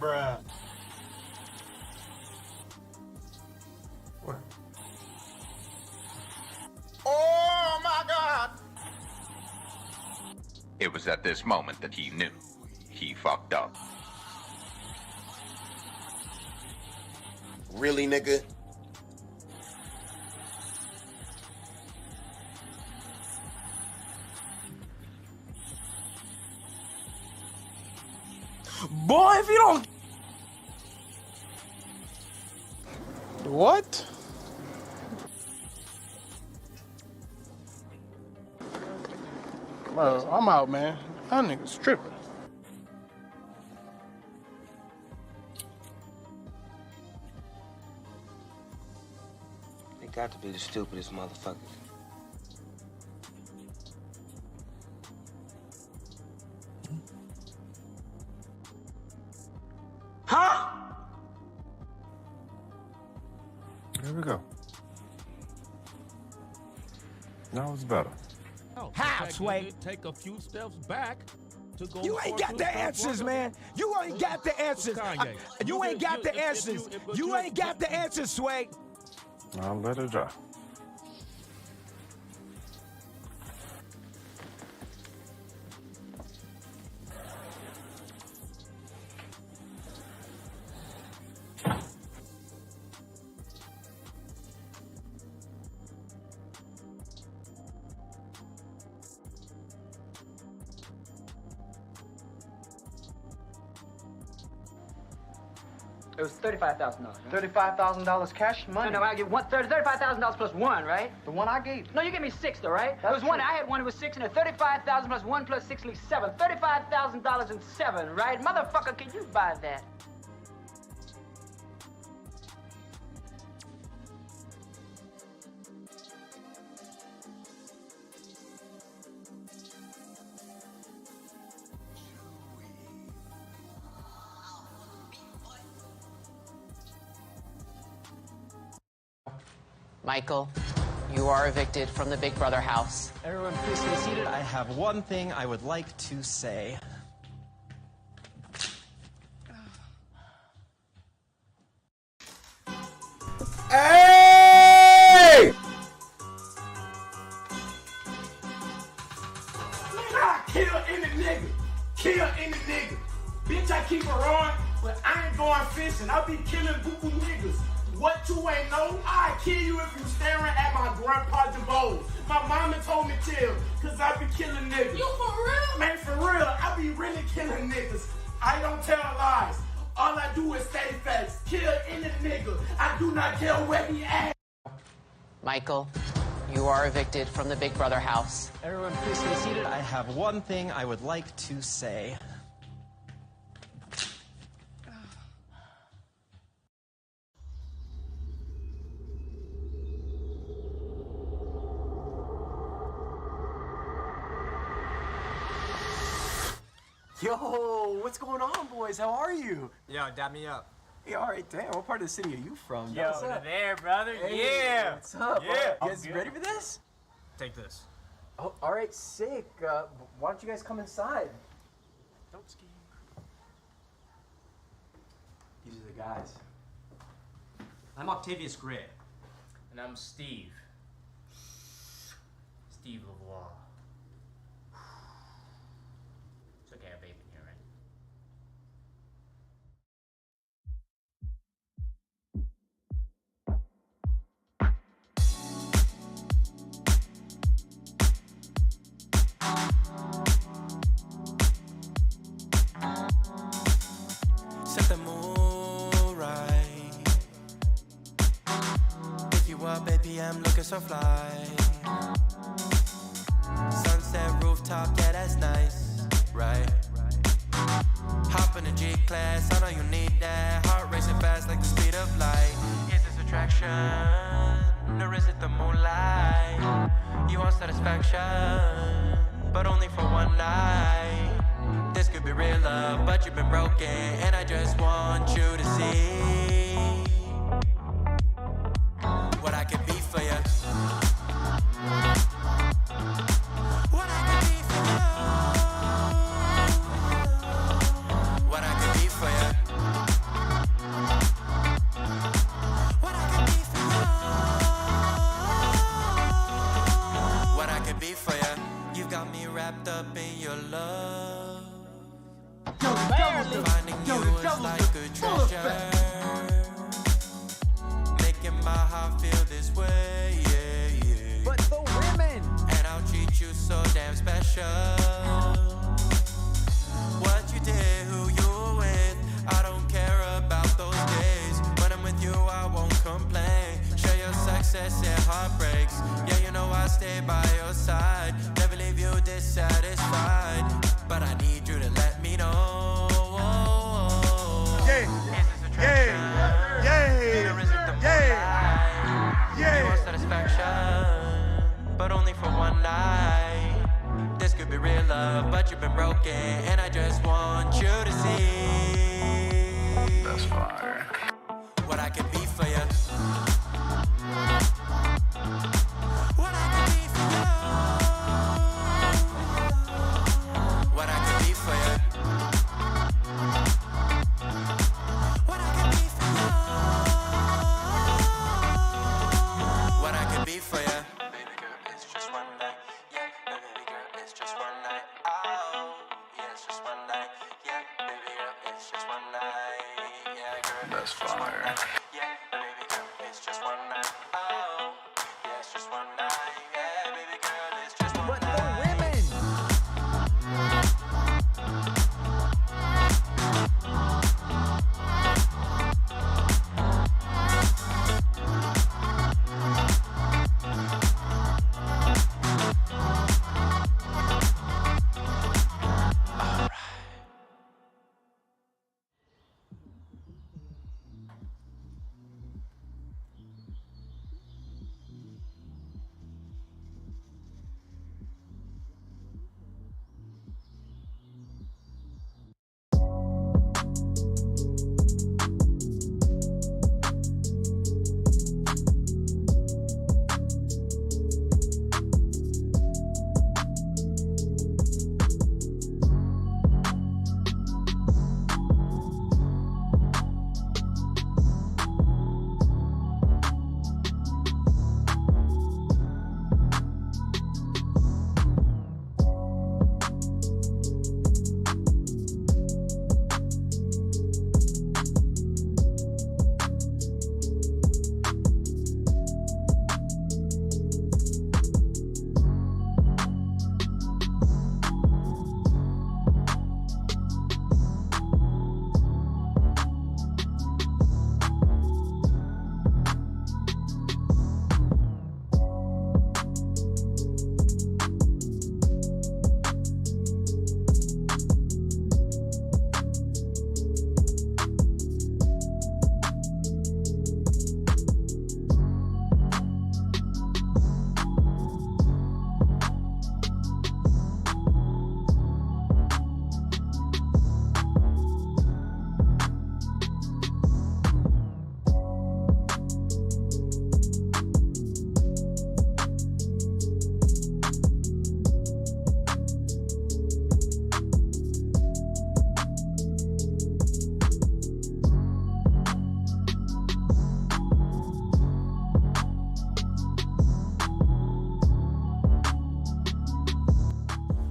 Bruh. What? Oh my God! It was at this moment that he knew he fucked up. Really, nigga? Boy, if you don't... What? Bro, I'm out, man. That nigga's tripping. They got to be the stupidest motherfuckers. Huh? There we go. Now it's better. How, Sway? Take a few steps back to go. You ain't got the answers, man. You ain't got the answers. You ain't got the answers. You ain't got the answers, Sway. I'll let it dry. It was $35,000. $35,000 cash money? No, I give $35,000 plus one, right? The one I gave. No, you gave me six, though, right? That's It was one. true. I had one. It was six, and then 35,000 plus one plus six leaves seven. $35,000 and seven, right? Motherfucker, can you buy that? Michael, you are evicted from the Big Brother house. Everyone, please stay seated. I have one thing I would like to say. Hey! I kill any nigga. Kill any nigga. Bitch, I keep it on, but I ain't going fishing. I be killing boo-boo niggas. What you ain't know? I kill you if you staring at my grandpa DeBose. My mama told me chill, cause I be killing niggas. You for real? Man, for real. I be really killing niggas. I don't tell lies. All I do is say facts. Kill any nigga. I do not care where he at. Michael, you are evicted from the Big Brother house. Everyone, please stay seated. I have one thing I would like to say. Yo, what's going on, boys? How are you? Yo, dab me up. Hey, all right, damn. What part of the city are you from? Yo, What's up? there, brother. Hey, Yeah. What's up? Yeah. You guys ready for this? Take this. Oh, all right, sick. Why don't you guys come inside? Don't ski. These are the guys. I'm Octavius Gray. And I'm Steve. Steve LeVoir. It's okay, I have vape in here, right? Set the mood right. If you are, baby, I'm looking so fly. Sunset rooftop, yeah, that's nice, right? Hop in the G-Class, I know you need that. Heart racing fast like the speed of light. Is this attraction, or is it the moonlight? You want satisfaction, but only for one night. This could be real love, but you've been broken, and I just want you to see what I can be for you. What I can be for you. What I can be for you. excess and heartbreaks. Yeah, you know I stay by your side. Never leave you dissatisfied. But I need you to let me know. Yeah, yeah, yeah, You want satisfaction, but only for one night. This could be real love, but you've been broken, and I just want you to see. That's fire. What I can be for you. What I can be for you. What I can be for you. What I can be for you. What I can be for you. Baby girl, it's just one night. Yeah, baby girl, it's just one night. Oh, yeah, it's just one night. Yeah, baby girl, it's just one night. Yeah, girl, That's fire. yeah, baby girl, it's just one night. Oh, yeah, it's just one night. Yeah, baby girl, it's just one night. But for women.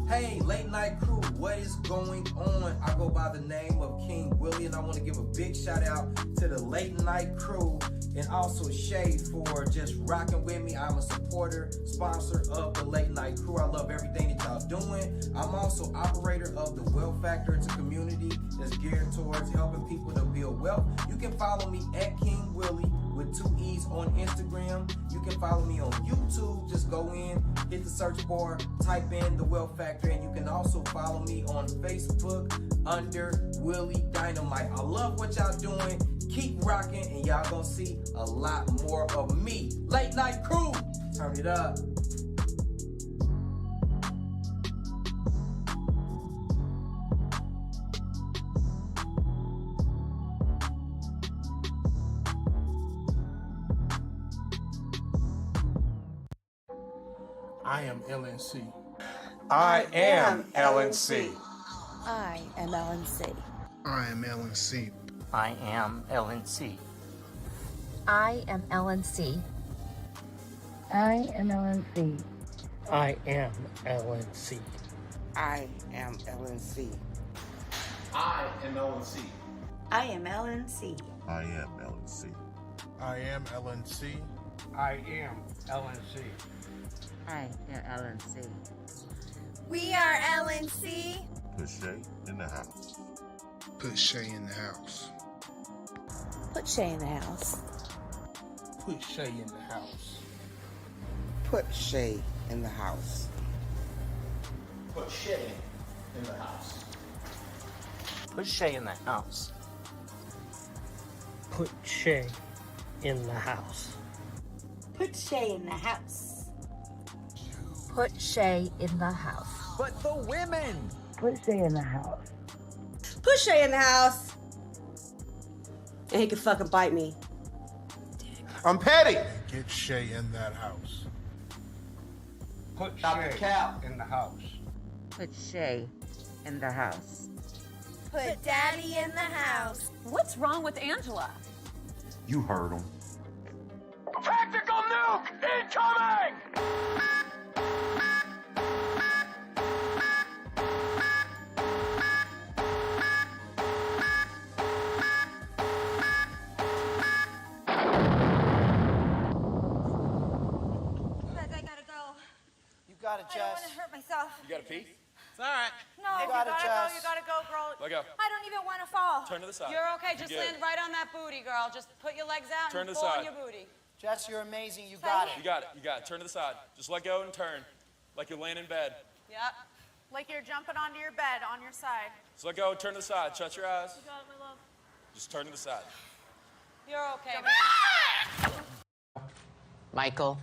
Hey, late night crew, what is going on? I go by the name of King Willie, and I want to give a big shout out to the late night crew and also Shay for just rocking with me. I'm a supporter, sponsor of the late night crew. I love everything that y'all doing. I'm also operator of the Wealth Factor. It's a community that's geared towards helping people to build wealth. You can follow me at King Willie with 2 E's on Instagram. You can follow me on YouTube. Just go in, hit the search bar, type in the Wealth Factor, and you can also follow me on Facebook under Willie Dynamite. I love what y'all doing. Keep rocking, and y'all gonna see a lot more of me. Late night crew, turn it up. I am LNC. I am LNC. I am LNC. I am LNC. I am LNC. I am LNC. I am LNC. I am LNC. I am LNC. I am LNC. I am LNC. I am LNC. I am LNC. I am LNC. I am LNC. We are LNC. Put Shay in the house. Put Shay in the house. Put Shay in the house. Put Shay in the house. Put Shay in the house. Put Shay in the house. Put Shay in the house. Put Shay in the house. Put Shay in the house. Put Shay in the house. But the women. Put Shay in the house. Put Shay in the house. And he could fucking bite me. I'm petty. Get Shay in that house. Put Dr. Shay Cal. in the house. Put Shay in the house. Put Daddy in the house. What's wrong with Angela? You heard him. Tactical nuke incoming! I gotta go. You got it, I don't Jess. want to hurt myself. You got a pee? It's all right. No, You you got gotta it, go. Jess. You gotta go, girl. Let go. I don't even want to fall. Turn to the side. You're okay. Just You're good. land right on that booty, girl. Just put your legs out Turn and to the pull side. on your booty. Jess, you're amazing. You got it. You got it. You got it. Turn to the side. Just let go and turn. Like you're laying in bed. Yep. Like you're jumping onto your bed on your side. Just let go and turn to the side. Shut your eyes. You got it, my love. Just turn to the side. You're okay. Michael,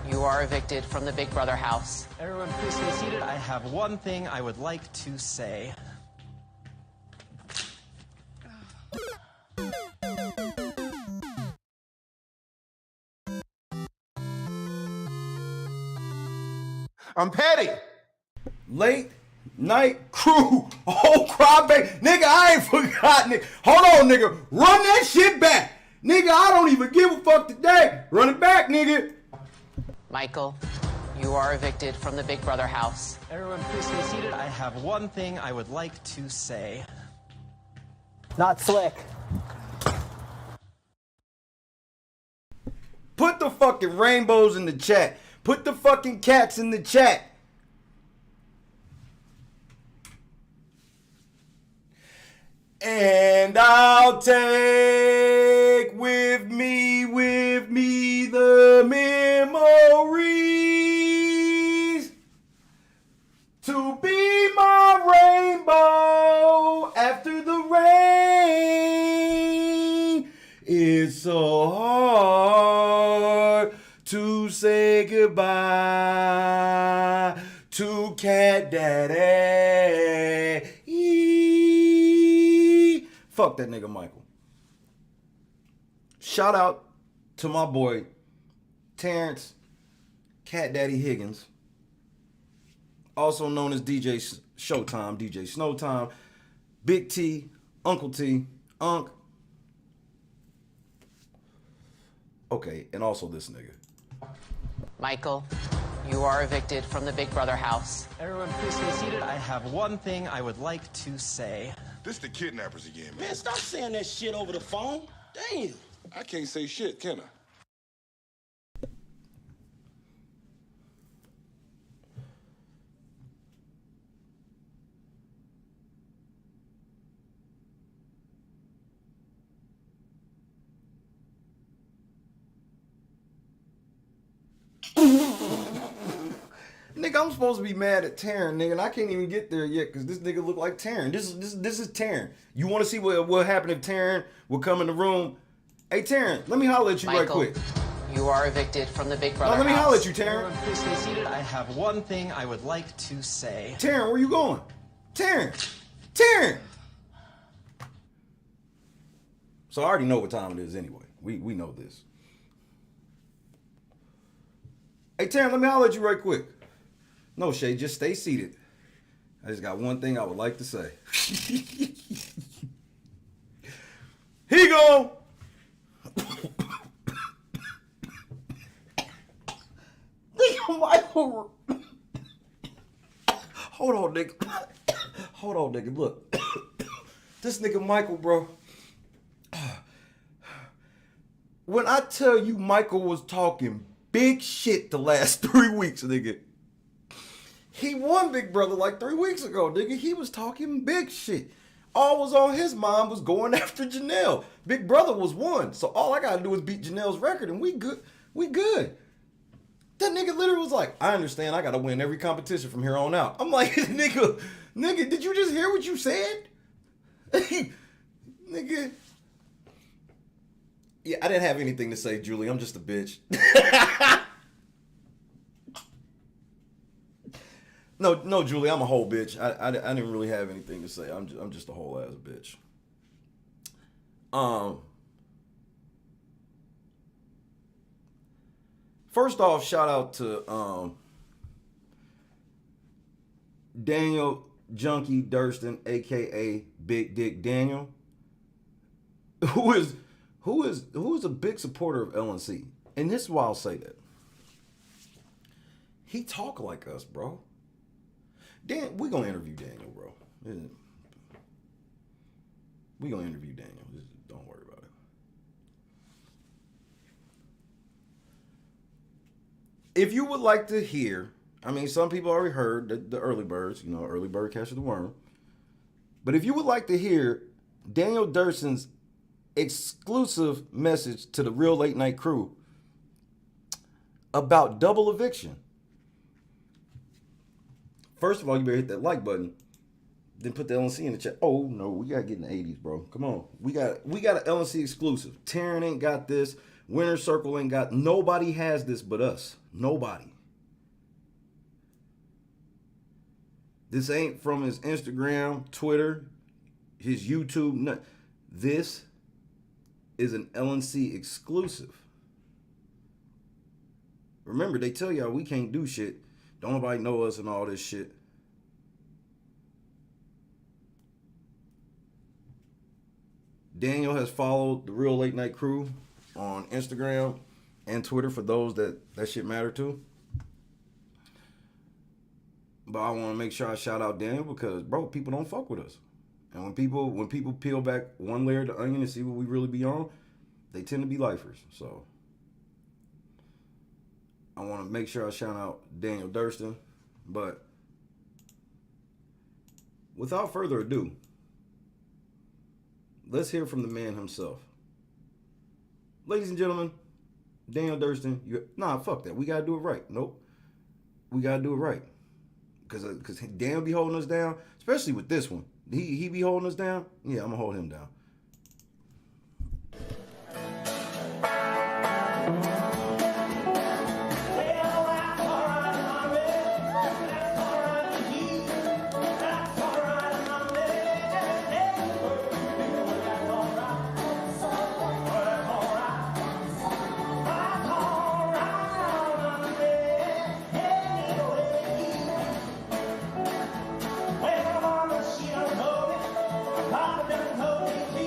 you are evicted from the Big Brother house. Everyone, please stay seated. I have one thing I would like to say. I'm petty. Late night crew. Oh, crybaby. Nigga, I ain't forgot, nigga. Hold on, nigga. Run that shit back. Nigga, I don't even give a fuck today. Run it back, nigga. Michael, you are evicted from the Big Brother house. Everyone, please stay seated. I have one thing I would like to say. Not slick. Put the fucking rainbows in the chat. Put the fucking cats in the chat. And I'll take with me the memories to be my rainbow after the rain. It's so hard to say goodbye to Cat Daddy. Fuck that nigga Michael. Shout out to my boy Terrence Cat Daddy Higgins, also known as DJ Showtime, DJ Snowtime, Big T, Uncle T, Unc. Okay, and also this nigga. Michael, you are evicted from the Big Brother house. Everyone, please stay seated. I have one thing I would like to say. This the kidnappers again, man. Man, stop saying that shit over the phone. Damn. I can't say shit, can I? Nigga, I'm supposed to be mad at Taran, nigga, and I can't even get there yet because this nigga look like Taran. This is Taran. You want to see what happened if Taran would come in the room? Hey, Taran, let me holler at you Michael, right quick. You are evicted from the Big Brother Let me house. holler at you, Taran. Everyone, please stay seated. I have one thing I would like to say. Taran, where you going? Taran! Taran! So I already know what time it is anyway. We know this. Hey, Taran, let me holler at you right quick. No, Shay, just stay seated. I just got one thing I would like to say. Here you go. Nigga, Michael. Hold on, nigga. Hold on, nigga. Look. This nigga Michael, bro. When I tell you Michael was talking big shit the last 3 weeks, nigga. He won Big Brother like 3 weeks ago, nigga. He was talking big shit. all was on his mind was going after Janelle. Big Brother was one, so all I gotta do is beat Janelle's record, and we good. We good. That nigga literally was like, I understand. I gotta win every competition from here on out. I'm like, nigga, did you just hear what you said? Nigga. Yeah, I didn't have anything to say, Julie. I'm just a bitch. No, Julie, I'm a whole bitch. I didn't really have anything to say. I'm just a whole ass bitch. First off, shout out to Daniel Junkie Durston, aka Big Dick Daniel, who is a big supporter of LNC. And this is why I'll say that. He talk like us, bro. We gonna interview Daniel, bro. We gonna interview Daniel. Just don't worry about it. If you would like to hear, I mean, some people already heard the early birds, early bird catches the worm. But if you would like to hear Daniel Durston's exclusive message to the Real Late Night Crew about double eviction, first of all, you better hit that like button. Then put the LNC in the chat. Oh no, we gotta get in the 80s, bro. Come on. We got an LNC exclusive. Taran ain't got this. Winner Circle ain't got. Nobody has this but us. Nobody. This ain't from his Instagram, Twitter, his YouTube. This is an LNC exclusive. Remember, they tell y'all we can't do shit. Don't nobody know us and all this shit. Daniel has followed the Real Late Night Crew on Instagram and Twitter for those that shit matter to. But I want to make sure I shout out Daniel because, bro, people don't fuck with us. And when people peel back one layer of the onion and see what we really be on, they tend to be lifers. So I want to make sure I shout out Daniel Durston. But without further ado, let's hear from the man himself. Ladies and gentlemen, Daniel Durston. Fuck that. We got to do it right. Nope. We got to do it right. Because Daniel be holding us down, especially with this one. He be holding us down. Yeah, I'm going to hold him down. She don't know me.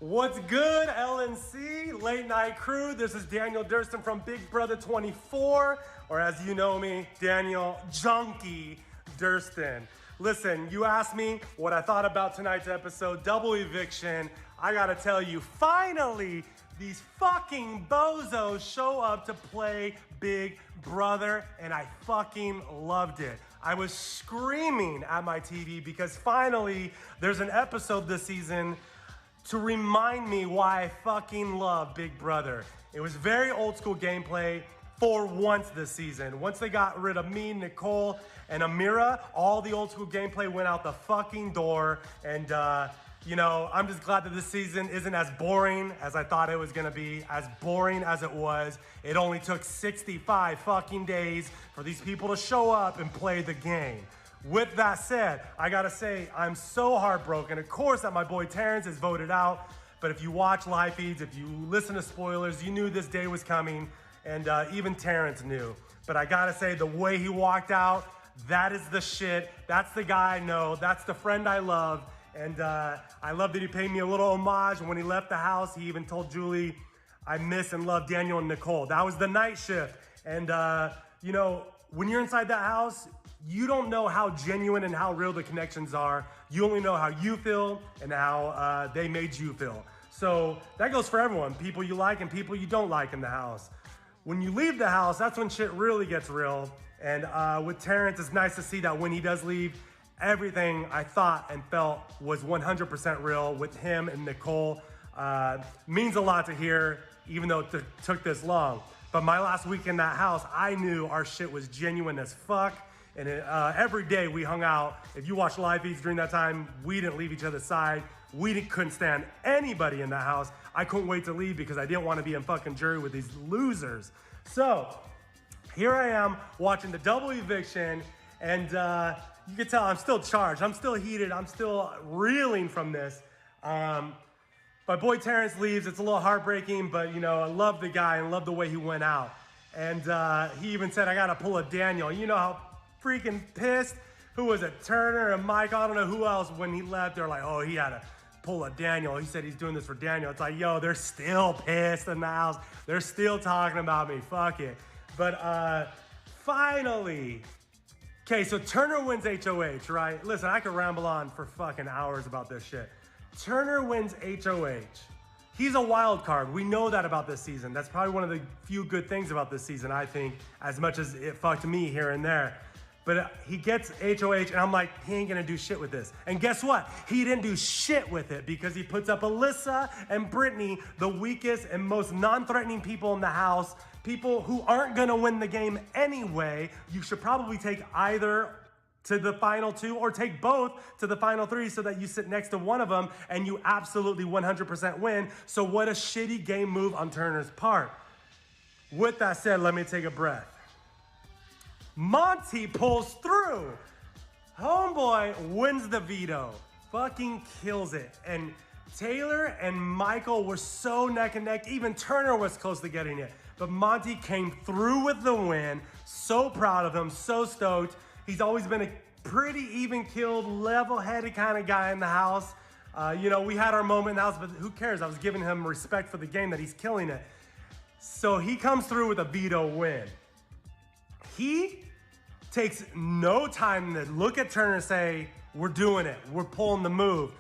What's good, LNC, Late Night Crew? This is Daniel Durston from Big Brother 24, or as you know me, Daniel Junkie Durston. Listen, you asked me what I thought about tonight's episode, double eviction. I gotta tell you, finally, these fucking bozos show up to play Big Brother, and I fucking loved it. I was screaming at my TV because finally, there's an episode this season to remind me why I fucking love Big Brother. It was very old school gameplay for once this season. Once they got rid of me, Nicole, and Amira, all the old school gameplay went out the fucking door. And you know, I'm just glad that this season isn't as boring as I thought it was gonna be, as boring as it was. It only took 65 fucking days for these people to show up and play the game. With that said, I gotta say, I'm so heartbroken. Of course that my boy Terrence is voted out, but if you watch live feeds, if you listen to spoilers, you knew this day was coming, and even Terrence knew. But I gotta say, the way he walked out, that is the shit. That's the guy I know. That's the friend I love. And I love that he paid me a little homage. When he left the house, he even told Julie, I miss and love Daniel and Nicole. That was the night shift. And you know, when you're inside that house, you don't know how genuine and how real the connections are. You only know how you feel and how they made you feel. So that goes for everyone, people you like and people you don't like in the house. When you leave the house, that's when shit really gets real. And with Terrence, it's nice to see that when he does leave, everything I thought and felt was 100% real with him and Nicole. Means a lot to hear, even though it took this long. But my last week in that house, I knew our shit was genuine as fuck. And every day we hung out. If you watch live feeds during that time, we didn't leave each other's side. We couldn't stand anybody in that house. I couldn't wait to leave because I didn't want to be in fucking jury with these losers. So here I am watching the double eviction, and you can tell I'm still charged. I'm still heated. I'm still reeling from this. My boy Terrence leaves. It's a little heartbreaking, but you know, I love the guy and love the way he went out. And he even said, I gotta pull a Daniel. You know how freaking pissed? Who was it? Turner and Mike? I don't know who else. When he left, they're like, oh, he had to pull a Daniel. He said he's doing this for Daniel. It's like, yo, they're still pissed in the house. They're still talking about me. Fuck it. But finally, okay, so Turner wins HOH, right? Listen, I could ramble on for fucking hours about this shit. Turner wins HOH. He's a wild card. We know that about this season. That's probably one of the few good things about this season, I think, as much as it fucked me here and there. But he gets HOH, and I'm like, he ain't gonna do shit with this. And guess what? He didn't do shit with it because he puts up Alyssa and Brittany, the weakest and most non-threatening people in the house, people who aren't gonna win the game anyway. You should probably take either to the final two or take both to the final three so that you sit next to one of them and you absolutely 100% win. So what a shitty game move on Turner's part. With that said, let me take a breath. Monty pulls through. Homeboy wins the veto. Fucking kills it. And Taylor and Michael were so neck and neck. Even Turner was close to getting it. But Monty came through with the win. So proud of him. So stoked. He's always been a pretty even-keeled, level-headed kind of guy in the house. You know, we had our moment in the house, but who cares? I was giving him respect for the game that he's killing it. So he comes through with a veto win. He takes no time to look at Turner and say, we're doing it. We're pulling the move.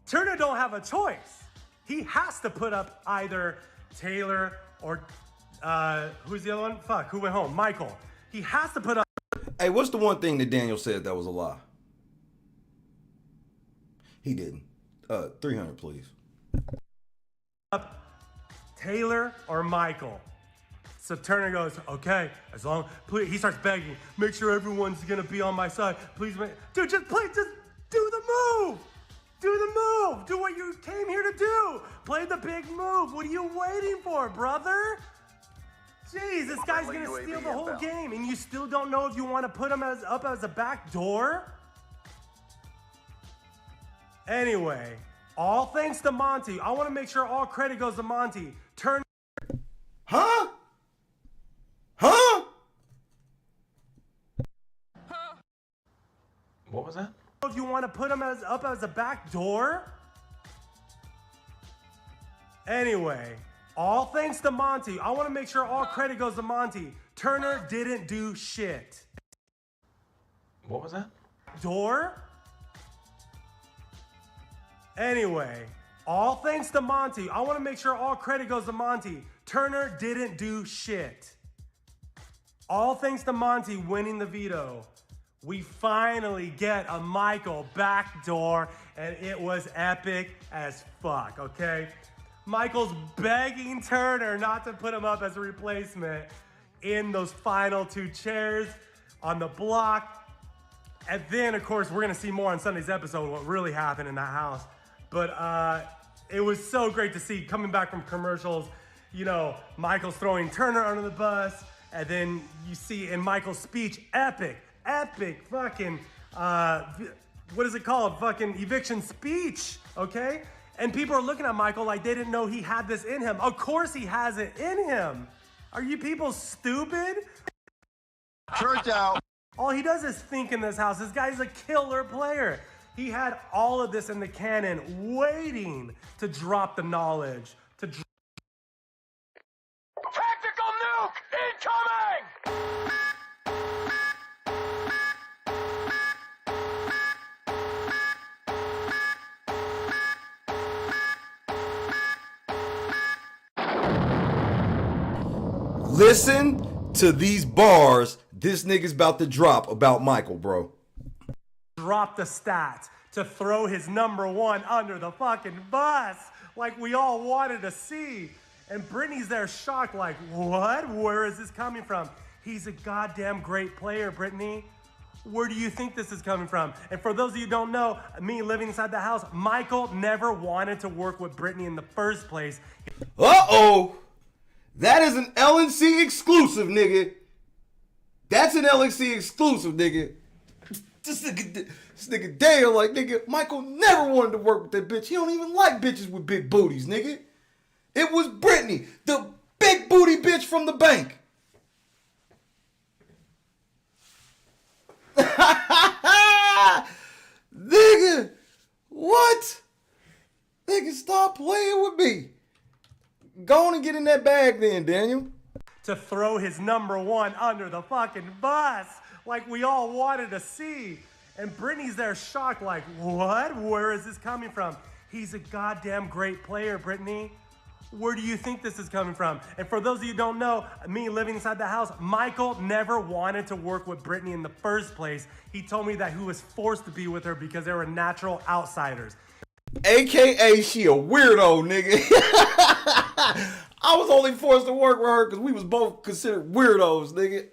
Turner don't have a choice. He has to put up either Taylor or, who's the other one? Fuck, who went home? Michael. He has to put up. Hey, what's the one thing that Daniel said that was a lie? He didn't. 300, please. Up Taylor or Michael. So Turner goes, okay, as long, please, he starts begging, make sure everyone's gonna be on my side. Please, dude, just do the move. Do the move. Do what you came here to do. Play the big move. What are you waiting for, brother? Jeez, this guy's gonna steal the whole game, and you still don't know if you want to put him up as a back door? Anyway, all thanks to Monty. I want to make sure all credit goes to Monty. Turn. Huh? Huh? What was that? If you want to put him up as a back door? Anyway, all thanks to Monty. I want to make sure all credit goes to Monty. Turner didn't do shit. What was that? Door? Anyway, all thanks to Monty. I want to make sure all credit goes to Monty. Turner didn't do shit. All thanks to Monty winning the veto. We finally get a Michael backdoor, and it was epic as fuck, okay? Michael's begging Turner not to put him up as a replacement in those final 2 chairs on the block. And then, of course, we're gonna see more on Sunday's episode what really happened in that house. But it was so great to see coming back from commercials, you know, Michael's throwing Turner under the bus, and then you see in Michael's speech, epic fucking, what is it called? Fucking eviction speech, okay? And people are looking at Michael like they didn't know he had this in him. Of course he has it in him. Are you people stupid? Church out. All he does is think in this house. This guy's a killer player. He had all of this in the cannon waiting to drop the knowledge. Tactical nuke incoming! Listen to these bars this nigga's about to drop about Michael, bro. Drop the stats to throw his #1 under the fucking bus like we all wanted to see. And Brittany's there shocked like, what? Where is this coming from? He's a goddamn great player, Brittany. Where do you think this is coming from? And for those of you who don't know, me living inside the house, Michael never wanted to work with Brittany in the first place. Uh-oh. That is an LNC exclusive, nigga. That's an LNC exclusive, nigga. This nigga Dale, like, nigga, Michael never wanted to work with that bitch. He don't even like bitches with big booties, nigga. It was Brittany, the big booty bitch from the bank. Nigga, what? Nigga, stop playing with me. Go on and get in that bag then, Daniel. To throw his #1 under the fucking bus like we all wanted to see. And Brittany's there shocked like, what? Where is this coming from? He's a goddamn great player, Brittany. Where do you think this is coming from? And for those of you who don't know, me living inside the house, Michael never wanted to work with Brittany in the first place. He told me that he was forced to be with her because they were natural outsiders. AKA she a weirdo, nigga. I was only forced to work with her because we was both considered weirdos, nigga.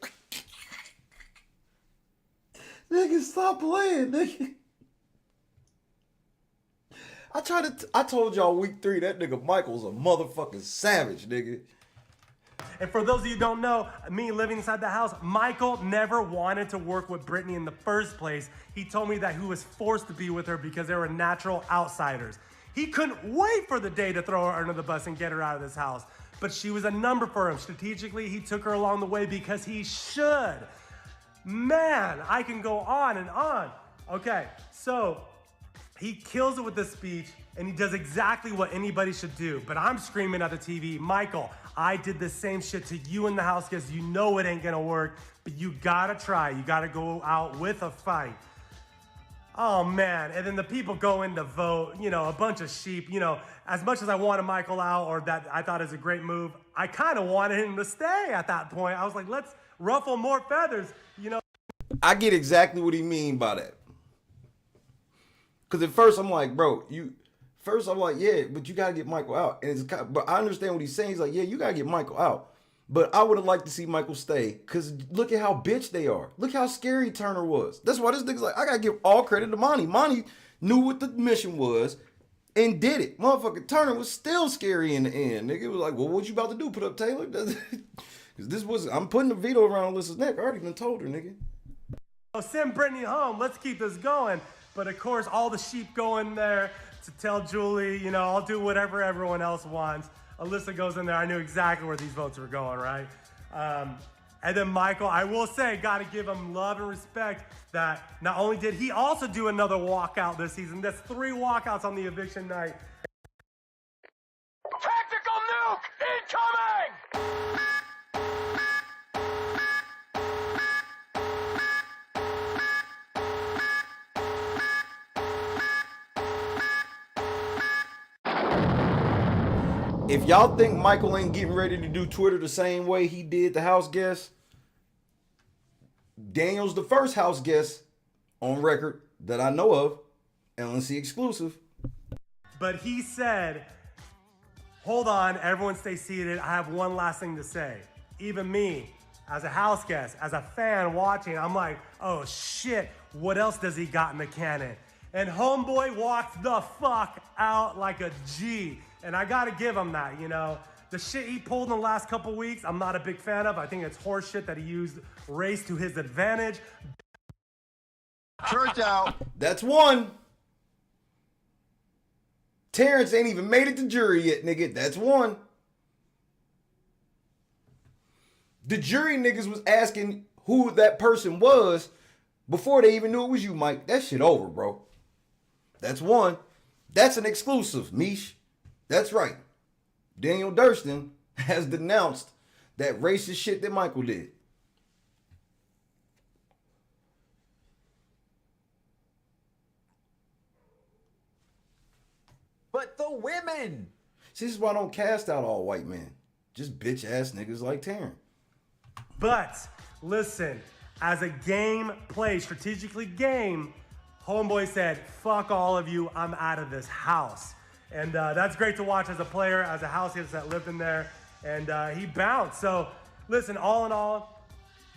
Nigga, stop playing, nigga. I told y'all week 3 that nigga Michael's a motherfucking savage, nigga. And for those of you who don't know, me living inside the house, Michael never wanted to work with Brittany in the first place. He told me that he was forced to be with her because they were natural outsiders. He couldn't wait for the day to throw her under the bus and get her out of this house. But she was a number for him. Strategically, he took her along the way because he should. Man, I can go on and on. Okay, so he kills it with this speech and he does exactly what anybody should do. But I'm screaming at the TV, Michael, I did the same shit to you in the house because you know it ain't gonna work, but you gotta try. You gotta go out with a fight. Oh man, and then the people go in to vote, you know, a bunch of sheep, you know, as much as I wanted Michael out or that I thought is a great move, I kind of wanted him to stay at that point. I was like, let's ruffle more feathers, you know. I get exactly what he mean by that. Cause at first I'm like, bro, yeah, but you gotta get Michael out. And but I understand what he's saying. He's like, yeah, you gotta get Michael out. But I would have liked to see Michael stay. Cause look at how bitch they are. Look how scary Turner was. That's why this nigga's like, I gotta give all credit to Monty. Monty knew what the mission was and did it. Motherfucking Turner was still scary in the end. Nigga was like, well, what you about to do? Put up Taylor? Cause I'm putting the veto around Alyssa's neck. I already been told her, nigga. Send Brittany home. Let's keep this going. But of course, all the sheep go in there to tell Julie, you know, I'll do whatever everyone else wants. Alyssa goes in there. I knew exactly where these votes were going, right? And then Michael, I will say, got to give him love and respect that not only did he also do another walkout this season, that's 3 walkouts on the eviction night. If y'all think Michael ain't getting ready to do Twitter the same way he did the house guest, Daniel's the first house guest on record that I know of, LNC exclusive. But he said, hold on, everyone stay seated. I have one last thing to say. Even me, as a house guest, as a fan watching, I'm like, oh shit, what else does he got in the cannon? And homeboy walked the fuck out like a G. And I gotta give him that, you know. The shit he pulled in the last couple weeks, I'm not a big fan of. I think it's horse shit that he used race to his advantage. Church out. That's one. Terrence ain't even made it to jury yet, nigga. That's one. The jury niggas was asking who that person was before they even knew it was you, Mike. That shit over, bro. That's one. That's an exclusive, Mish. That's right. Daniel Durston has denounced that racist shit that Michael did. But the women. See, this is why I don't cast out all white men. Just bitch ass niggas like Taran. But listen, as a game play, strategically game, homeboy said, fuck all of you, I'm out of this house. And that's great to watch as a player, as a house guest that lived in there. And he bounced. So listen, all in all,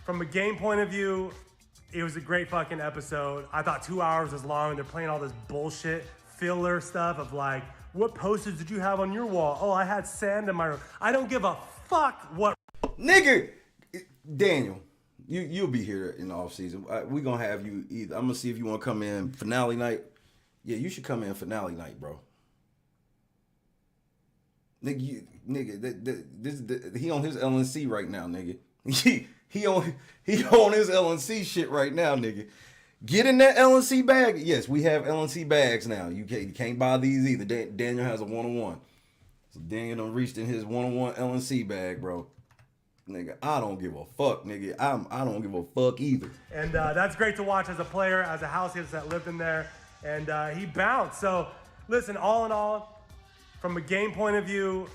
from a game point of view, it was a great fucking episode. I thought 2 hours was long. They're playing all this bullshit filler stuff of like, what posters did you have on your wall? Oh, I had sand in my room. I don't give a fuck what. Nigga, Daniel, you'll be here in the off season. We gonna have you either. I'm gonna see if you want to come in finale night. Yeah, you should come in finale night, bro. Nigga, he on his LNC right now, nigga. He on his LNC shit right now, nigga. Get in that LNC bag. Yes, we have LNC bags now. You can't buy these either. Daniel has a one-on-one. So Daniel done reached in his one-on-one LNC bag, bro. Nigga, I don't give a fuck, nigga. I don't give a fuck either. And that's great to watch as a player, as a house guest that lived in there. And he bounced. So listen, all in all, from a game point of view,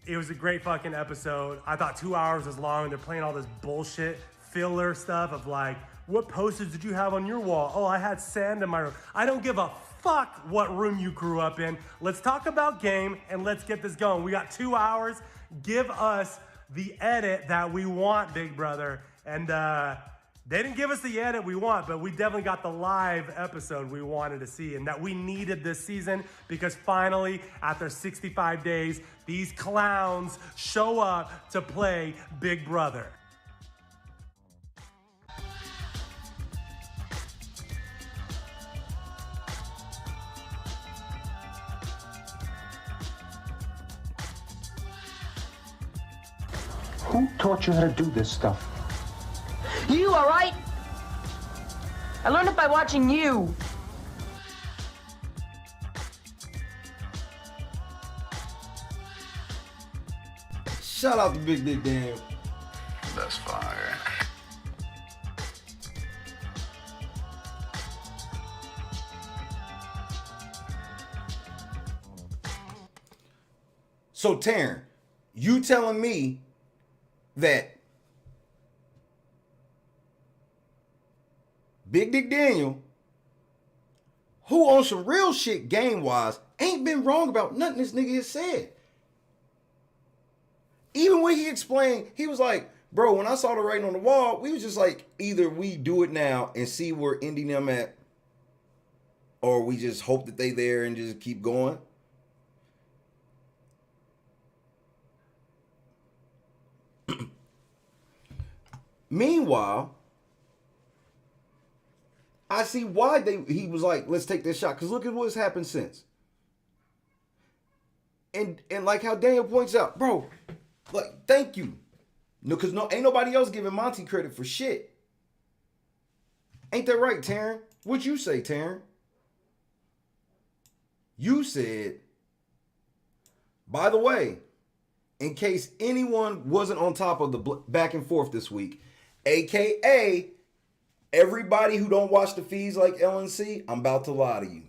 it was a great fucking episode. I thought 2 hours was long. They're playing all this bullshit filler stuff of like, what posters did you have on your wall? Oh, I had sand in my room. I don't give a fuck what room you grew up in. Let's talk about game and let's get this going. We got 2 hours. Give us the edit that we want, big brother. And they didn't give us the edit we want, but we definitely got the live episode we wanted to see and that we needed this season because finally, after 65 days, these clowns show up to play Big Brother. Who taught you how to do this stuff? You, all right? I learned it by watching you. Shout out to Big Dick Daniel. That's fire. So Taran, you telling me that Big Dick Daniel, who on some real shit game-wise, ain't been wrong about nothing this nigga has said. Even when he explained, he was like, bro, when I saw the writing on the wall, we was just like, either we do it now and see where ending them at, or we just hope that they there and just keep going. Meanwhile, I see why he was like, let's take this shot. Because look at what's happened since. And like how Daniel points out, bro, like, thank you. No, because ain't nobody else giving Monty credit for shit. Ain't that right, Taran? What'd you say, Taran? You said, by the way, in case anyone wasn't on top of the back and forth this week, AKA everybody who don't watch the feeds like LNC, I'm about to lie to you.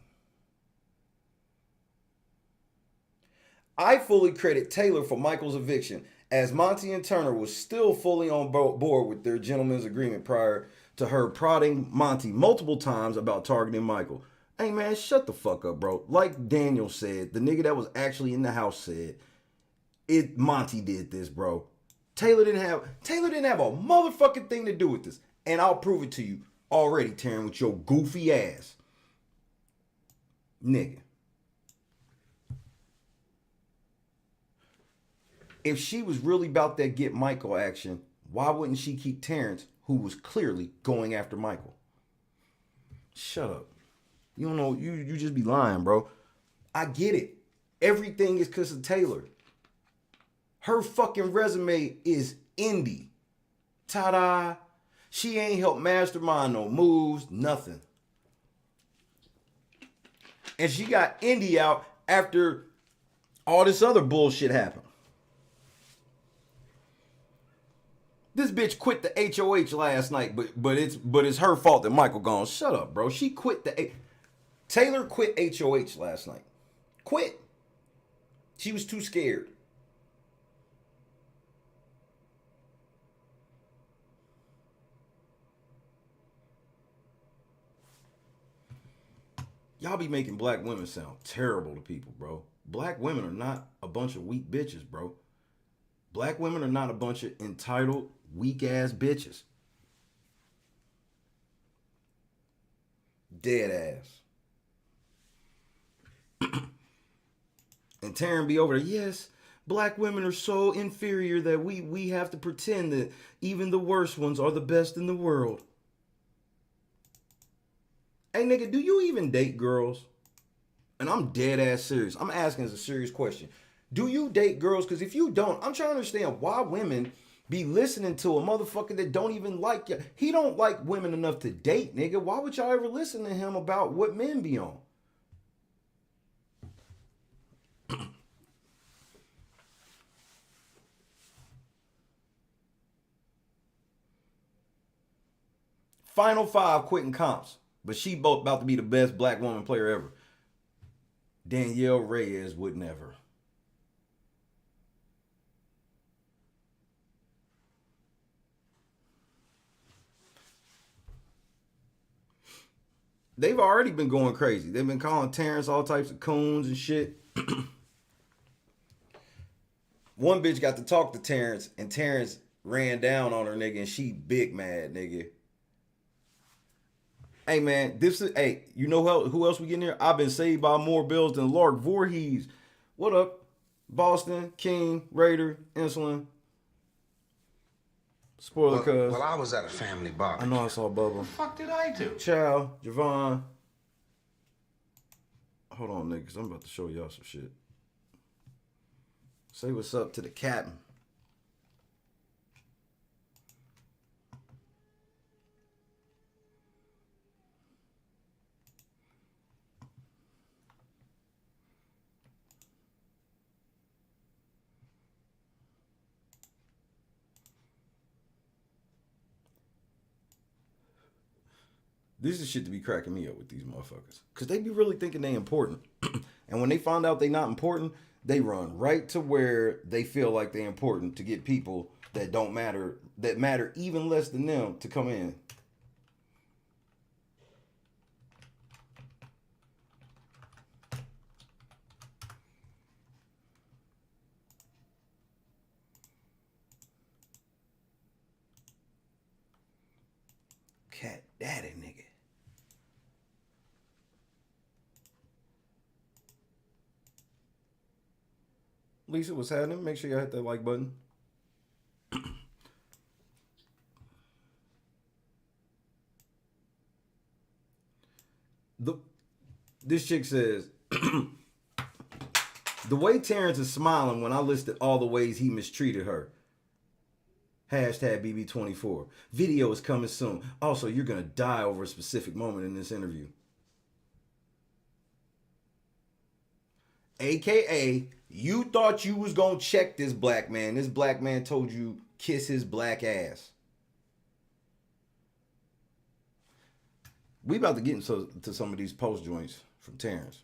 I fully credit Taylor for Michael's eviction, as Monty and Turner was still fully on board with their gentleman's agreement prior to her prodding Monty multiple times about targeting Michael. Hey man, shut the fuck up, bro. Like Daniel said, the nigga that was actually in the house said, Monty did this, bro. Taylor didn't have a motherfucking thing to do with this. And I'll prove it to you already, Taran, with your goofy ass. Nigga. If she was really about that get Michael action, why wouldn't she keep Terrence, who was clearly going after Michael? Shut up. You don't know, you just be lying, bro. I get it. Everything is because of Taylor. Her fucking resume is indie. Ta-da. She ain't helped mastermind no moves, nothing. And she got Indy out after all this other bullshit happened. This bitch quit the HOH last night, but it's her fault that Michael gone. Shut up, bro. She quit Taylor quit HOH last night. Quit. She was too scared. Y'all be making black women sound terrible to people, bro. Black women are not a bunch of weak bitches, bro. Black women are not a bunch of entitled, weak-ass bitches. Dead ass. And Taran be over there, yes, black women are so inferior that we have to pretend that even the worst ones are the best in the world. Hey, nigga, do you even date girls? And I'm dead ass serious. I'm asking as a serious question. Do you date girls? Because if you don't, I'm trying to understand why women be listening to a motherfucker that don't even like you. He don't like women enough to date, nigga. Why would y'all ever listen to him about what men be on? Final 5 quitting comps. But she both about to be the best black woman player ever. Danielle Reyes would never. They've already been going crazy. They've been calling Terrence all types of coons and shit. One bitch got to talk to Terrence, and Terrence ran down on her, nigga, and she big mad, nigga. Hey, man, you know who else we getting here? I've been saved by more bills than Lark Voorhees. What up? Boston, King, Raider, Insulin. Spoiler, cuz. Well, I was at a family barbecue. I know I saw Bubba. What the fuck did I do? Chow, Javon. Hold on, nigga, because I'm about to show y'all some shit. Say what's up to the captain. This is shit to be cracking me up with these motherfuckers. Because they be really thinking they important. And when they find out they not important, they run right to where they feel like they important to get people that don't matter, that matter even less than them to come in. Cat daddy nigga. Lisa, what's happening? Make sure you hit that like button. This chick says, the way Terrence is smiling when I listed all the ways he mistreated her. Hashtag BB24. Video is coming soon. Also, you're going to die over a specific moment in this interview. AKA, you thought you was going to check this black man. This black man told you kiss his black ass. We about to get into some of these post joints from Terrence.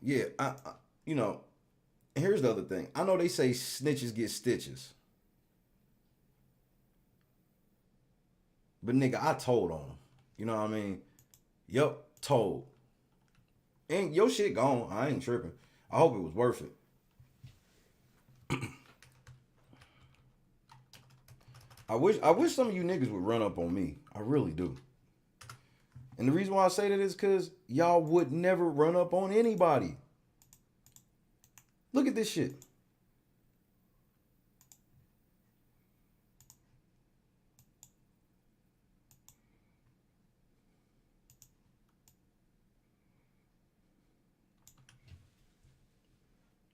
Yeah, you know, and here's the other thing. I know they say snitches get stitches. But nigga, I told on them. You know what I mean? Yup, told. And your shit gone. I ain't tripping. I hope it was worth it. I wish some of you niggas would run up on me. I really do. And the reason why I say that is because y'all would never run up on anybody. Look at this shit.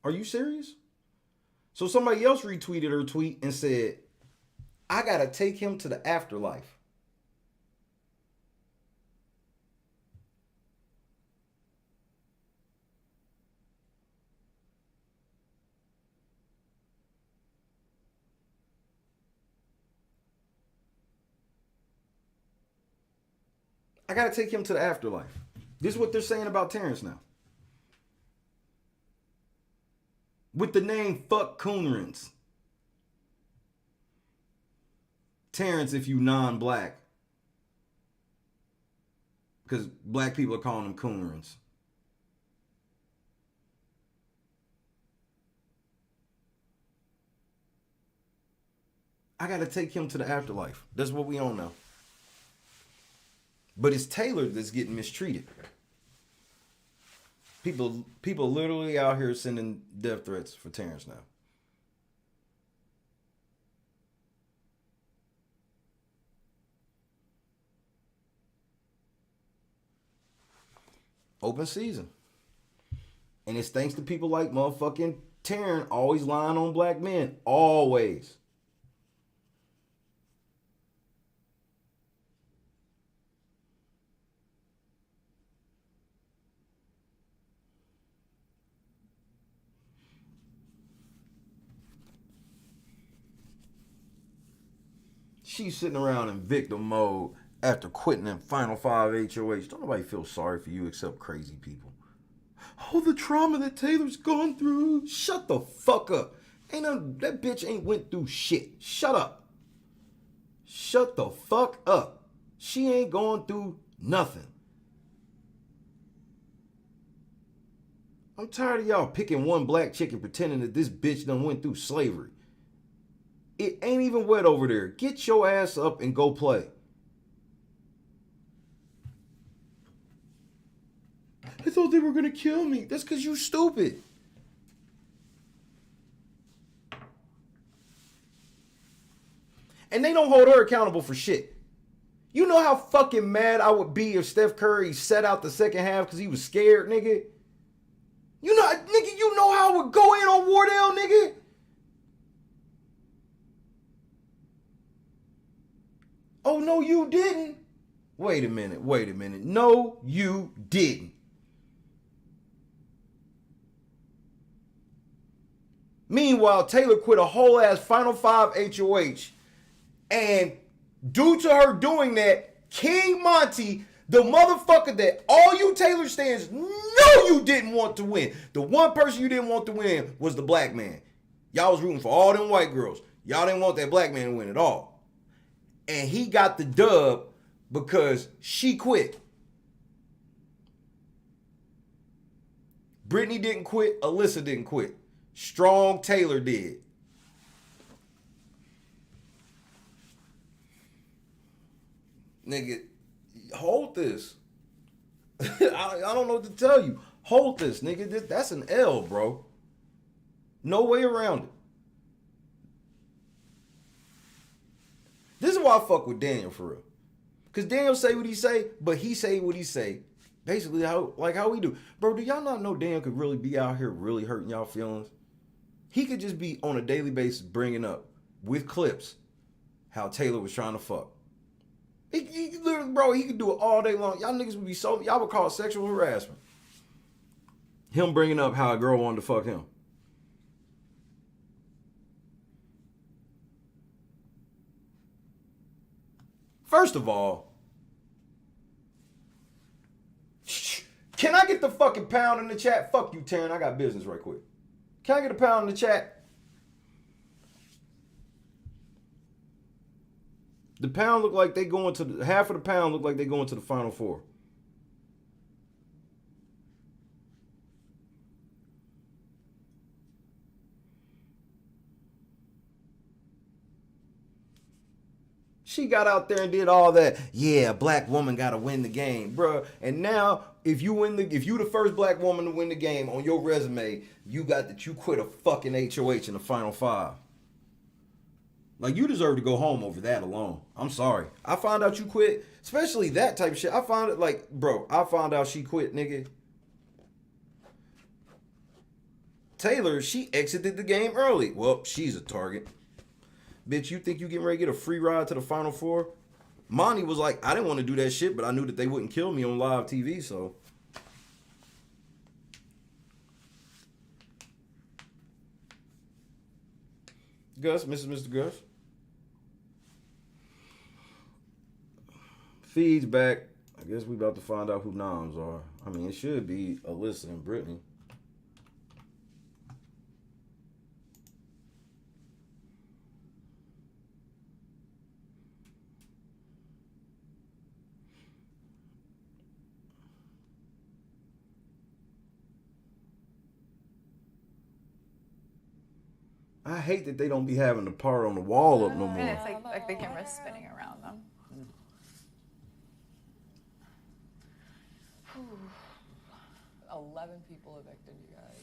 Are you serious? So somebody else retweeted her tweet and said, I gotta take him to the afterlife. I gotta take him to the afterlife. This is what they're saying about Terrence now. With the name Fuck Coonrins. Terrence if you non-black. Because black people are calling them Coonrins. I gotta take him to the afterlife. That's what we on now. But it's Taylor that's getting mistreated. People literally out here sending death threats for Terrence now. Open season. And it's thanks to people like motherfucking Taran always lying on black men. Always. She's sitting around in victim mode after quitting in Final 5 HOH. Don't nobody feel sorry for you except crazy people. Oh, the trauma that Taylor's gone through. Shut the fuck up. That bitch ain't went through shit. Shut up. Shut the fuck up. She ain't going through nothing. I'm tired of y'all picking one black chick and pretending that this bitch done went through slavery. It ain't even wet over there. Get your ass up and go play. I thought they were gonna kill me. That's because you stupid. And they don't hold her accountable for shit. You know how fucking mad I would be if Steph Curry sat out the second half because he was scared, nigga? You know how I would go in on Wardell, nigga? Oh, no, you didn't. Wait a minute. No, you didn't. Meanwhile, Taylor quit a whole ass Final 5 HOH. And due to her doing that, King Monty, the motherfucker that all you Taylor stands know you didn't want to win. The one person you didn't want to win was the black man. Y'all was rooting for all them white girls. Y'all didn't want that black man to win at all. And he got the dub because she quit. Brittany didn't quit. Alyssa didn't quit. Strong Taylor did. Nigga, hold this. I don't know what to tell you. Hold this, nigga. That's an L, bro. No way around it. This is why I fuck with Daniel for real. Because Daniel say what he say, but he say what he say. Basically, how we do. Bro, do y'all not know Daniel could really be out here really hurting y'all feelings? He could just be on a daily basis bringing up, with clips, how Taylor was trying to fuck. He literally, bro, he could do it all day long. Y'all niggas would be so, y'all would call it sexual harassment. Him bringing up how a girl wanted to fuck him. First of all, can I get the fuck fucking pound in the chat? Fuck you, Taran. I got business right quick. Can I get a pound in the chat? The pound look like they going to half of the pound look like they going to the Final Four. She got out there and did all that. Yeah, a black woman got to win the game, bruh. And now, if you the first black woman to win the game on your resume, you got that you quit a fucking HOH in the Final Five. Like, you deserve to go home over that alone. I'm sorry. I found out you quit, especially that type of shit. I found it like, bro, I found out she quit, nigga. Taylor, she exited the game early. Well, she's a target. Bitch, you think you getting ready to get a free ride to the Final Four? Monty was like, I didn't want to do that shit, but I knew that they wouldn't kill me on live TV, so. Gus, Mr. Gus. Feed's back. I guess we about to find out who noms are. I mean, it should be Alyssa and Brittany. I hate that they don't be having the part on the wall up no more. And it's like the camera's spinning around them. 11 people evicted, you guys.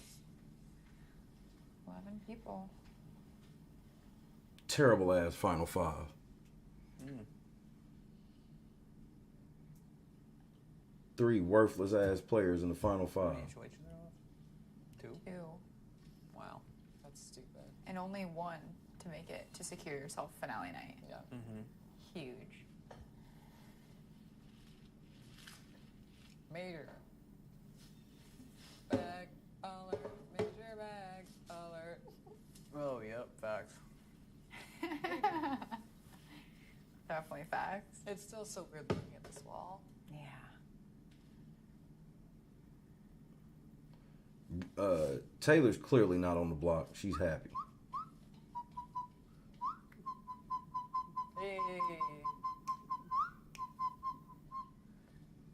11 people. Terrible ass Final Five. Three worthless ass players in the Final Five. Two? Wow, that's stupid. And only one to make it to secure yourself finale night. Yeah. Huge. Major. Bag alert. Major bag alert. Oh, yep, facts. Definitely facts. It's still so weird looking at this wall. Yeah. Taylor's clearly not on the block. She's happy. Hey.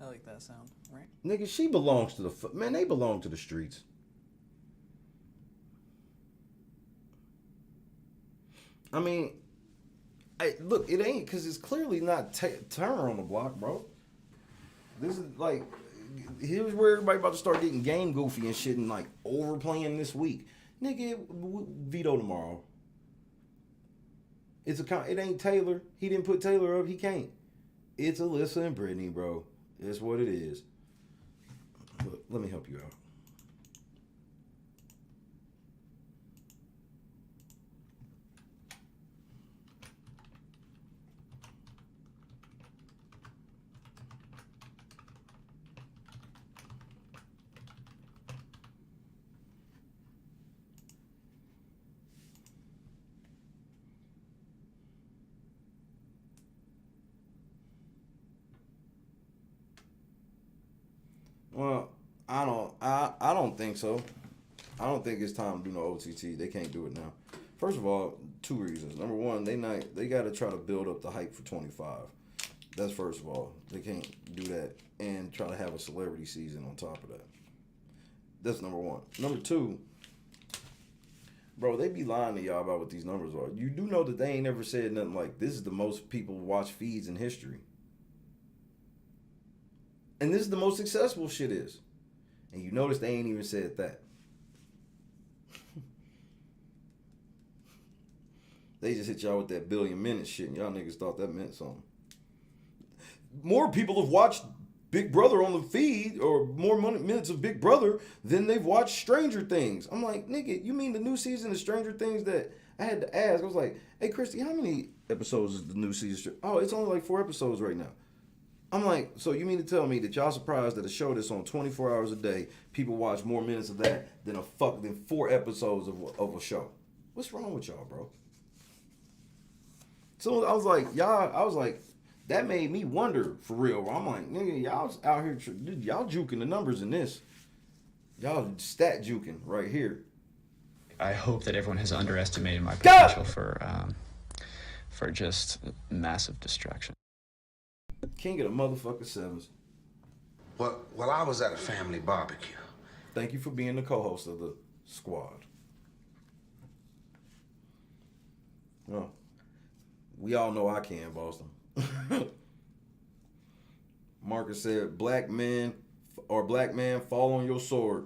I like that sound, right? Nigga, she belongs to the... Man, they belong to the streets. I mean... look, it ain't... Because it's clearly not Turner on the block, bro. This is like... Here's where everybody about to start getting game goofy and shit and like overplaying this week. Nigga, veto tomorrow. It ain't Taylor. He didn't put Taylor up. He can't. It's Alyssa and Brittany, bro. That's what it is. Look, let me help you out. Well, I don't think so. I don't think it's time to do no OTT. They can't do it now. First of all, two reasons. Number one, they got to try to build up the hype for 25. That's first of all. They can't do that and try to have a celebrity season on top of that. That's number one. Number two, bro, they be lying to y'all about what these numbers are. You do know that they ain't never said nothing like this is the most people watch feeds in history. And this is the most successful shit is. And you notice they ain't even said that. They just hit y'all with that billion minutes shit and y'all niggas thought that meant something. More people have watched Big Brother on the feed or more minutes of Big Brother than they've watched Stranger Things. I'm like, nigga, you mean the new season of Stranger Things that I had to ask? I was like, hey, Christy, how many episodes is the new season? Oh, it's only like 4 episodes right now. I'm like, so you mean to tell me that y'all surprised that a show that's on 24 hours a day, people watch more minutes of that than 4 episodes of a show? What's wrong with y'all, bro? So I was like, that made me wonder for real. I'm like, nigga, y'all out here, y'all juking the numbers in this. Y'all stat juking right here. I hope that everyone has underestimated my potential for just massive destruction. King of the motherfucking sevens. Well, I was at a family barbecue. Thank you for being the co-host of the squad. Well, we all know I can, Boston. Marcus said, black man, fall on your sword.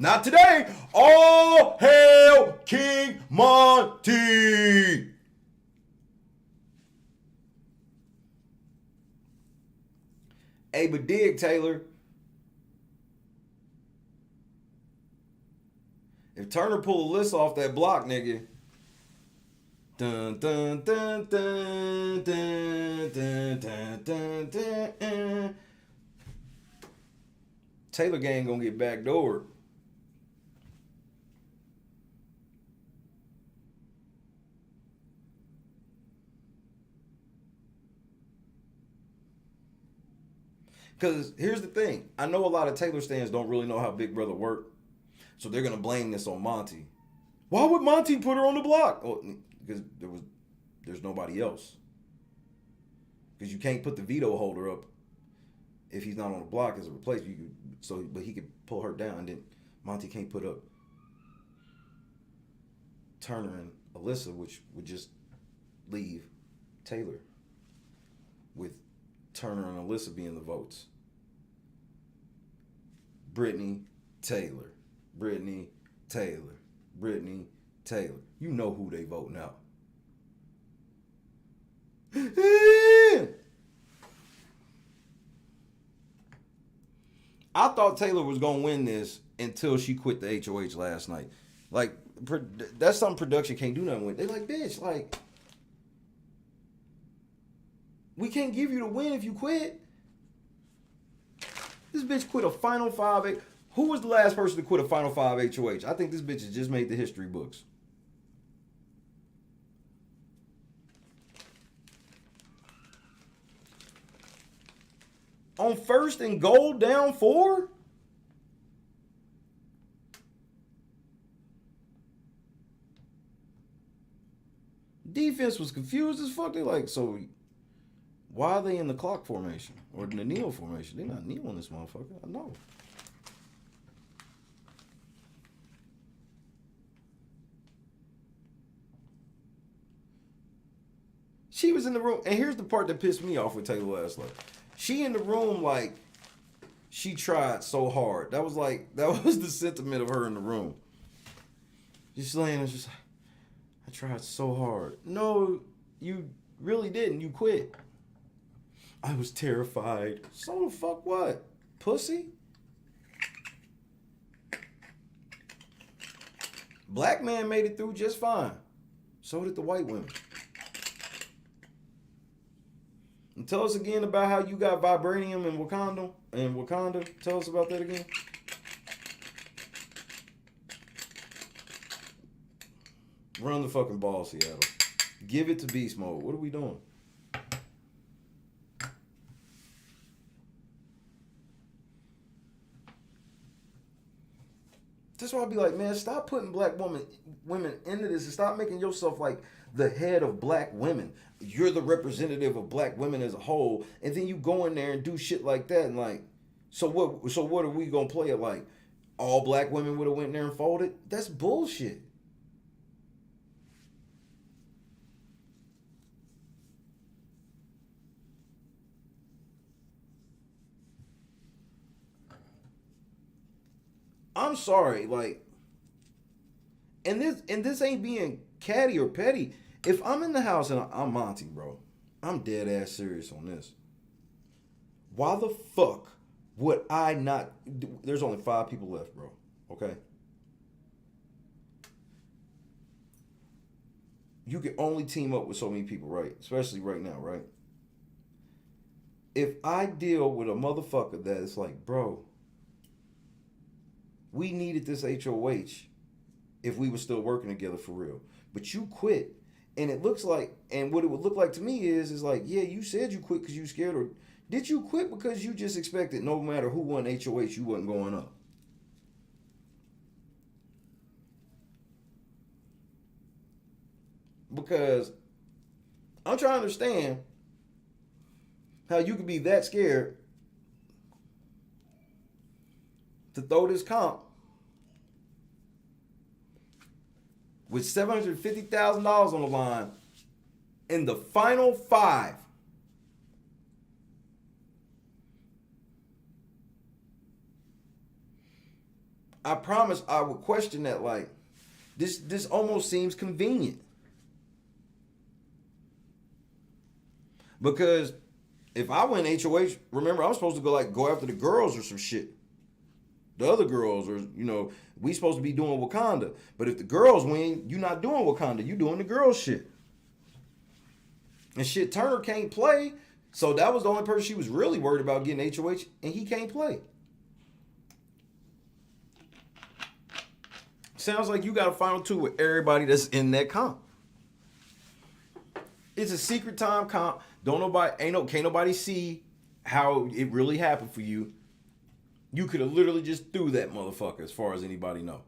Not today. All hail King Monty. Hey, but dig, Taylor. If Turner pull a list off that block, nigga. Dun dun dun dun dun dun dun dun dun. Taylor gang gonna get backdoored. Because here's the thing. I know a lot of Taylor stands don't really know how Big Brother worked. So they're going to blame this on Monty. Why would Monty put her on the block? Well, because there's nobody else. Because you can't put the veto holder up if he's not on the block as a replacement. But he could pull her down. And then Monty can't put up Turner and Alyssa, which would just leave Taylor with Turner and Alyssa being the votes. Brittany Taylor. Brittany Taylor. Brittany Taylor. You know who they voting out. I thought Taylor was going to win this until she quit the HOH last night. Like, that's something production can't do nothing with. They like, bitch, like, we can't give you the win if you quit. This bitch quit a Final Five. Who was the last person to quit a Final Five HOH? I think this bitch has just made the history books. On first and goal, down 4? Defense was confused as fuck. They like, so why are they in the clock formation or the kneel formation? They're not kneeling this motherfucker. I know. She was in the room, and here's the part that pissed me off with Taylor last night. She in the room like she tried so hard. That was the sentiment of her in the room. Just laying there, just like, I tried so hard. No, you really didn't. You quit. I was terrified. So the fuck what? Pussy? Black man made it through just fine. So did the white women. And tell us again about how you got vibranium in Wakanda. Tell us about that again. Run the fucking ball, Seattle. Give it to beast mode. What are we doing? That's why I'd be like, man, stop putting black women into this and stop making yourself like the head of black women. You're the representative of black women as a whole, and then you go in there and do shit like that, and like, so what are we gonna play it like? All black women would have went in there and folded? That's bullshit. I'm sorry, like, and this ain't being catty or petty. If I'm in the house and I'm Monty, bro, I'm dead ass serious on this. Why the fuck would I not? There's only 5 people left, bro. Okay. You can only team up with so many people, right? Especially right now, right? If I deal with a motherfucker that is like, bro, we needed this HOH if we were still working together for real. But you quit And it looks like, and what it would look like to me is like, yeah, you said you quit because you scared, or did you quit because you just expected no matter who won HOH, you wasn't going up? Because I'm trying to understand how you could be that scared to throw this comp with $750,000 on the line in the final 5. I promise I would question that. Like, this almost seems convenient. Because if I win HOH, remember, I'm supposed to go after the girls or some shit. The other girls, or, we supposed to be doing Wakanda. But if the girls win, you're not doing Wakanda. You doing the girls shit. And shit, Turner can't play. So that was the only person she was really worried about getting HOH, and he can't play. Sounds like you got a final 2 with everybody that's in that comp. It's a secret time comp. Can't nobody see how it really happened for you. You could have literally just threw that motherfucker, as far as anybody know.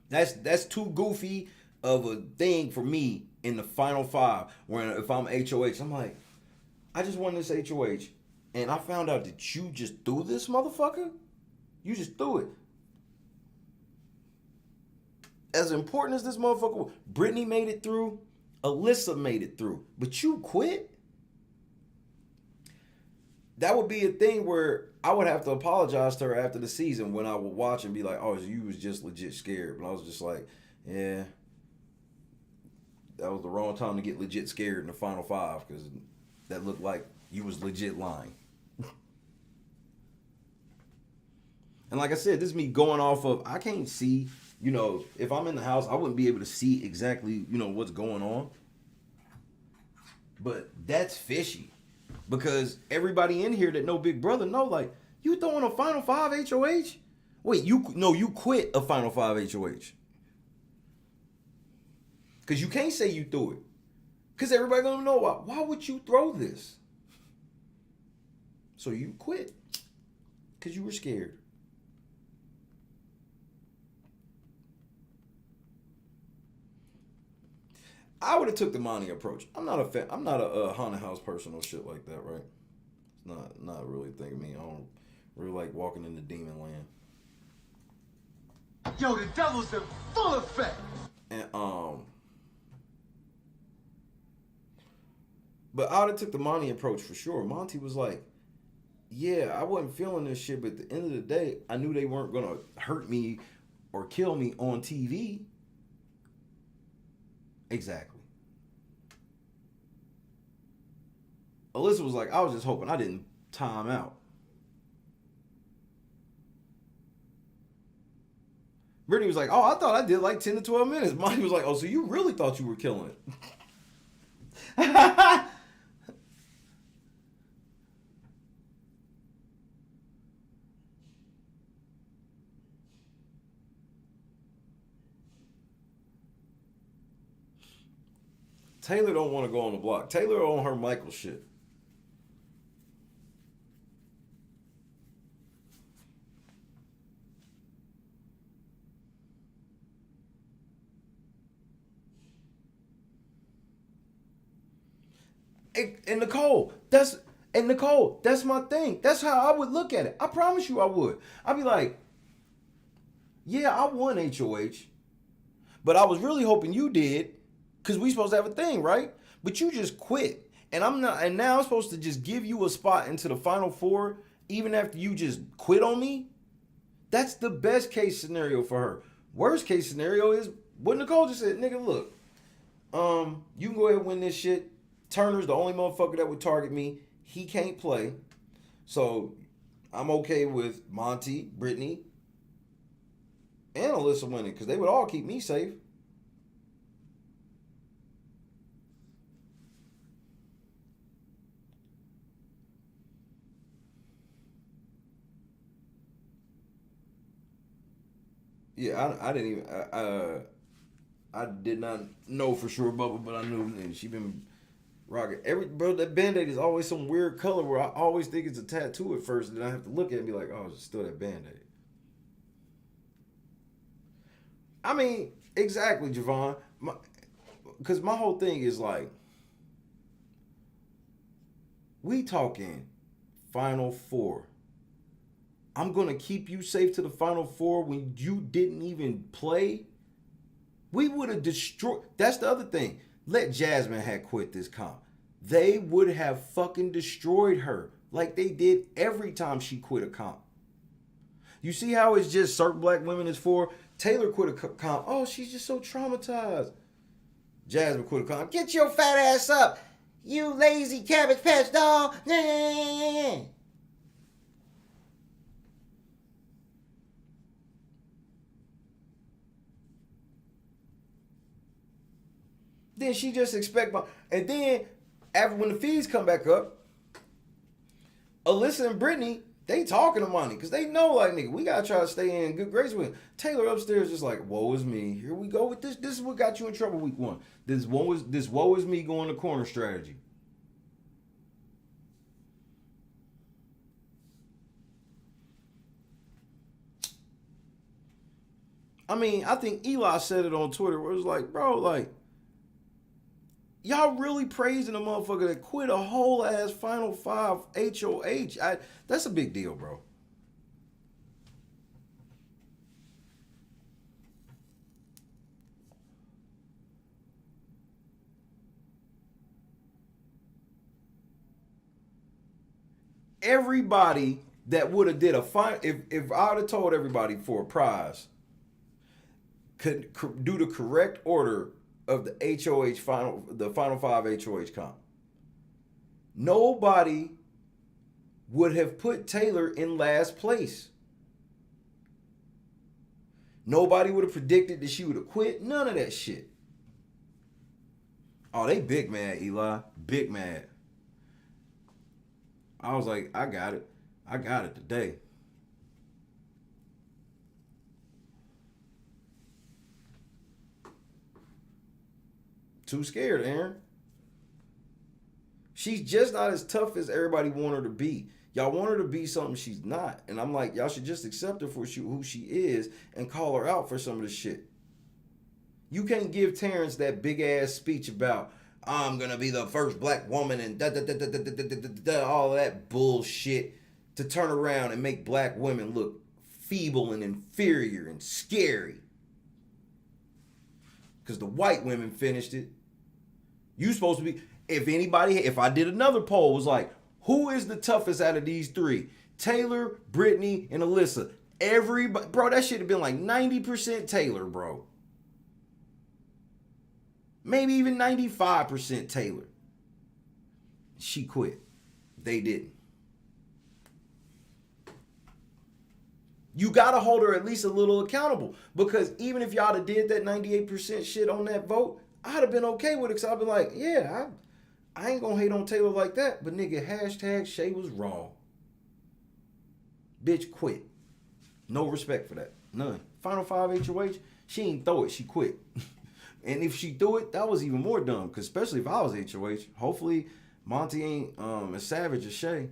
That's too goofy of a thing for me in the final 5. Where if I'm HOH, I'm like, I just won this HOH, and I found out that you just threw this motherfucker. You just threw it. As important as this motherfucker was, Brittany made it through, Alyssa made it through, but you quit? That would be a thing where I would have to apologize to her after the season when I would watch and be like, oh, you was just legit scared. But I was just like, yeah, that was the wrong time to get legit scared in the final 5, because that looked like you was legit lying. And like I said, this is me going off of, I can't see, if I'm in the house, I wouldn't be able to see exactly, what's going on. But that's fishy. Because everybody in here that know Big Brother know, like, you throwing a Final 5 HOH? Wait, you quit a Final 5 HOH. Because you can't say you threw it. Because everybody gonna know why would you throw this? So you quit. Because you were scared. I would have took the Monty approach. I'm not a haunted house person or shit like that, right? It's not really a thing of me. I don't really like walking into demon land. Yo, the devil's in full effect. And but I would have took the Monty approach for sure. Monty was like, yeah, I wasn't feeling this shit, but at the end of the day, I knew they weren't gonna hurt me or kill me on TV. Exactly. Alyssa was like, I was just hoping I didn't time out. Brittany was like, oh, I thought I did like 10 to 12 minutes. Monty was like, oh, so you really thought you were killing it. Taylor don't want to go on the block. Taylor on her Michael shit. And Nicole, that's my thing. That's how I would look at it. I promise you I would. I'd be like, yeah, I won HOH, but I was really hoping you did. Because we supposed to have a thing, right? But you just quit. And now I'm supposed to just give you a spot into the Final 4, even after you just quit on me? That's the best case scenario for her. Worst case scenario is what Nicole just said. Nigga, look. You can go ahead and win this shit. Turner's the only motherfucker that would target me. He can't play. So I'm okay with Monty, Brittany, and Alyssa winning. Because they would all keep me safe. Yeah, I didn't even. I did not know for sure, Bubba, but I knew she been rocking. Bro, that Band-Aid is always some weird color where I always think it's a tattoo at first, and then I have to look at it and be like, oh, it's still that Band-Aid. I mean, exactly, Javon. Because my whole thing is like, we talking Final Four. I'm going to keep you safe to the Final Four when you didn't even play. We would have destroyed. That's the other thing. Let Jasmine have quit this comp. They would have fucking destroyed her like they did every time she quit a comp. You see how it's just certain black women is for? Taylor quit a comp. Oh, she's just so traumatized. Jasmine quit a comp. Get your fat ass up, you lazy Cabbage Patch doll. Then she just expect and then after when the fees come back up, Alyssa and Brittany, they talking to money because they know like nigga, we gotta try to stay in good grace with him. Taylor upstairs just like, woe is me. Here we go with this. This is what got you in trouble week 1. This woe is me going to corner strategy. I mean, I think Eli said it on Twitter where it was like, bro, like, y'all really praising a motherfucker that quit a whole ass Final 5 HOH. That's a big deal, bro. Everybody that would have did a final, if I would have told everybody for a prize, could do the correct order of the HOH final, the Final 5 HOH comp, nobody would have put Taylor in last place. Nobody would have predicted that she would have quit. None of that shit. Oh, they big mad, Eli. Big mad. I was like, I got it. I got it today. Too scared, Aaron. She's just not as tough as everybody want her to be. Y'all want her to be something she's not. And I'm like, y'all should just accept her for who she is and call her out for some of the shit. You can't give Terrence that big ass speech about, I'm gonna be the first black woman and all that bullshit to turn around and make black women look feeble and inferior and scary. Because the white women finished it. You supposed to be, if I did another poll, was like, who is the toughest out of these three? Taylor, Brittany, and Alyssa. Everybody, bro, that should have been like 90% Taylor, bro. Maybe even 95% Taylor. She quit. They didn't. You got to hold her at least a little accountable. Because even if y'all have did that 98% shit on that vote, I'd have been okay with it. Because I'd be like, yeah, I ain't going to hate on Taylor like that. But nigga, hashtag Shay was wrong. Bitch quit. No respect for that. None. Final 5 HOH, she ain't throw it. She quit. And if she threw it, that was even more dumb. Because especially if I was HOH, hopefully Monty ain't as savage as Shay.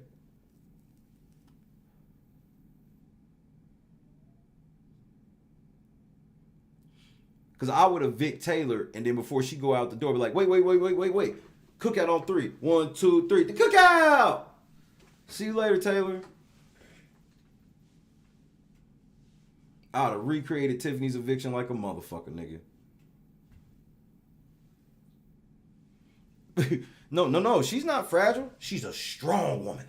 Because I would have Vic Taylor, and then before she go out the door, be like, wait. Cookout on 3. 1, 2, 3. The cookout! See you later, Taylor. I would have recreated Tiffany's eviction like a motherfucker, nigga. No. She's not fragile. She's a strong woman.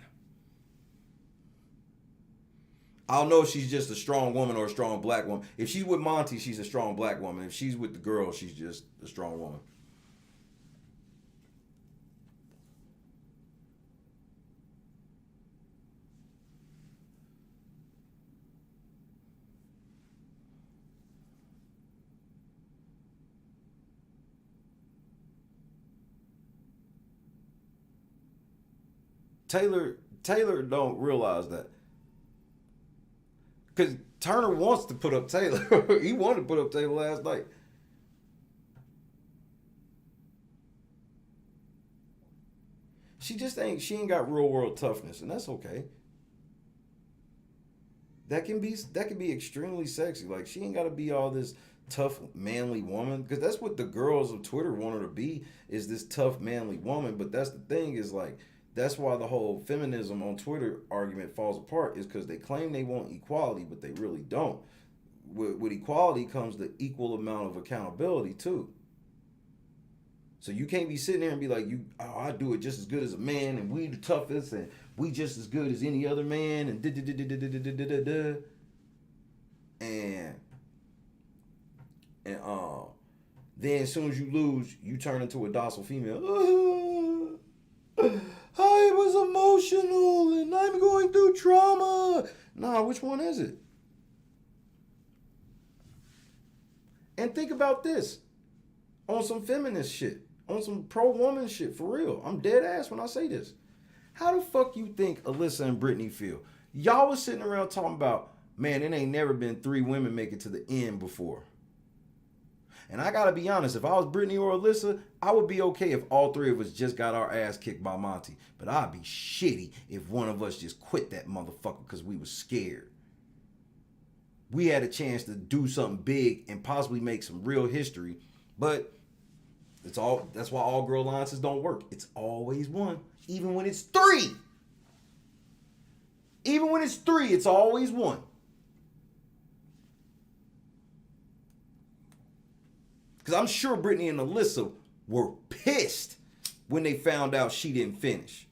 I don't know if she's just a strong woman or a strong black woman. If she's with Monty, she's a strong black woman. If she's with the girl, she's just a strong woman. Taylor don't realize that. Because Turner wants to put up Taylor. He wanted to put up Taylor last night. She ain't got real world toughness, and that's okay. That can be extremely sexy. Like, she ain't gotta be all this tough, manly woman. Because that's what the girls of Twitter want her to be, is this tough, manly woman. But that's the thing, is like, that's why the whole feminism on Twitter argument falls apart, is because they claim they want equality, but they really don't. With equality comes the equal amount of accountability too. So you can't be sitting there and be like, I do it just as good as a man, and we the toughest, and we just as good as any other man, and then as soon as you lose, you turn into a docile female. I was emotional and I'm going through trauma. Nah, which one is it? And think about this. On some feminist shit. On some pro-woman shit, for real. I'm dead ass when I say this. How the fuck you think Alyssa and Brittany feel? Y'all was sitting around talking about, man, it ain't never been 3 women make it to the end before. And I gotta be honest, if I was Brittany or Alyssa, I would be okay if all 3 of us just got our ass kicked by Monty. But I'd be shitty if one of us just quit that motherfucker because we was scared. We had a chance to do something big and possibly make some real history, but that's why all girl alliances don't work. It's always one, even when it's 3. Even when it's 3, it's always one. Because I'm sure Brittany and Alyssa were pissed when they found out she didn't finish.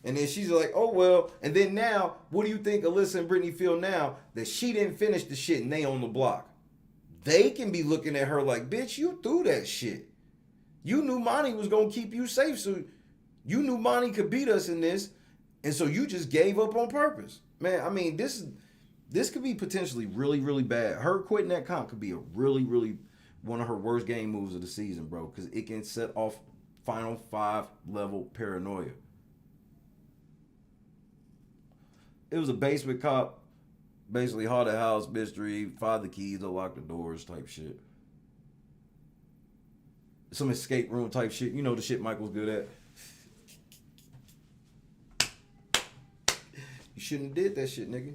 And then she's like, oh, well. And then now, what do you think Alyssa and Brittany feel now that she didn't finish the shit and they on the block? They can be looking at her like, bitch, you threw that shit. You knew Monty was going to keep you safe. So you knew Monty could beat us in this. And so you just gave up on purpose. Man, I mean, this could be potentially really, really bad. Her quitting that comp could be a really, really one of her worst game moves of the season, bro. Because it can set off Final 5 level paranoia. It was a basement cop, basically haunted house mystery, find the keys, unlock the doors type shit. Some escape room type shit. You know the shit Michael's good at. You shouldn't have did that shit, nigga.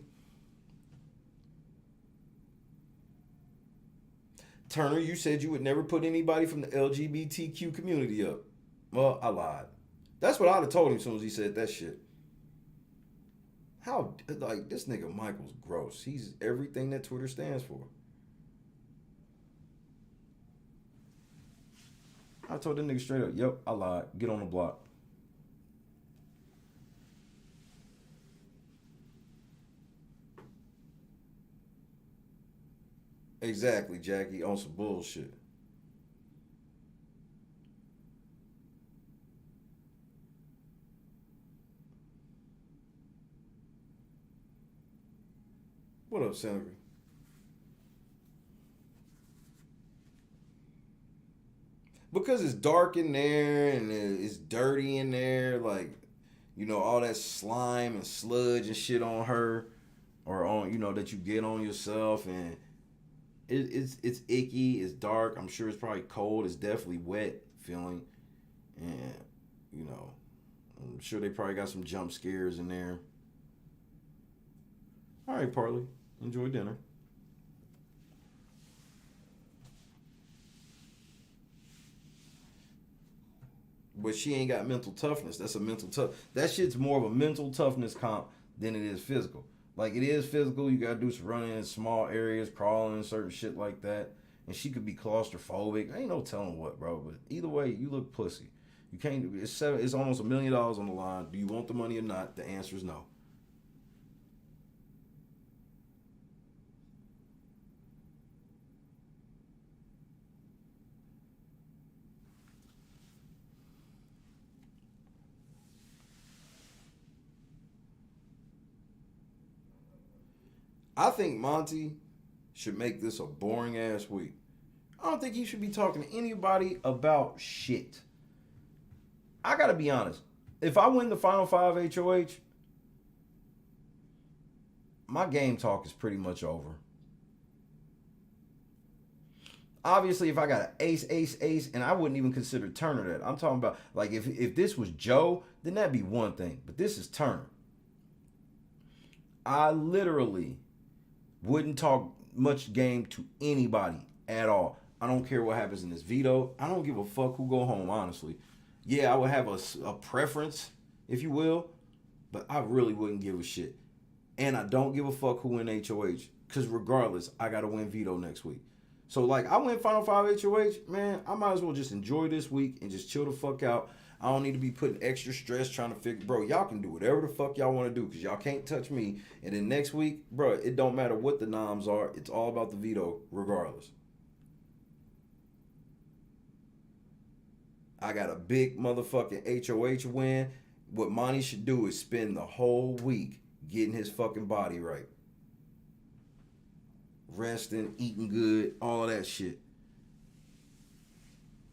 Turner, you said you would never put anybody from the LGBTQ community up. Well, I lied. That's what I'd have told him as soon as he said that shit. How, like, this nigga Michael's gross. He's everything that Twitter stands for. I told that nigga straight up, yep, I lied. Get on the block. Exactly, Jackie, on some bullshit. What up, Senator? Because it's dark in there and it's dirty in there, like, you know, all that slime and sludge and shit on her, or on, you know, that you get on yourself, and it's icky, it's dark. I'm sure it's probably cold. It's definitely wet feeling, and, you know, I'm sure they probably got some jump scares in there. All right, Parley. Enjoy dinner. But she ain't got mental toughness. That's a mental tough. That shit's more of a mental toughness comp than it is physical. Like, it is physical. You gotta do some running in small areas, crawling and certain shit like that. And she could be claustrophobic. Ain't no telling what, bro. But either way, you look pussy. You can't. It's almost $1 million on the line. Do you want the money or not? The answer is no. I think Monty should make this a boring ass week. I don't think he should be talking to anybody about shit. I gotta be honest. If I win the Final 5 HOH, my game talk is pretty much over. Obviously, if I got an ace, and I wouldn't even consider Turner that. I'm talking about, like, if this was Joe, then that'd be one thing. But this is Turner. I literally wouldn't talk much game to anybody at all. I don't care what happens in this veto. I don't give a fuck who go home, honestly. Yeah, I would have a preference, if you will, but I really wouldn't give a shit. And I don't give a fuck who win HOH, because regardless, I got to win veto next week. So, like, I win Final 5 HOH, man, I might as well just enjoy this week and just chill the fuck out. I don't need to be putting extra stress trying to figure, bro, y'all can do whatever the fuck y'all want to do because y'all can't touch me. And then next week, bro, it don't matter what the noms are. It's all about the veto regardless. I got a big motherfucking HOH win. What Monty should do is spend the whole week getting his fucking body right. Resting, eating good, all that shit.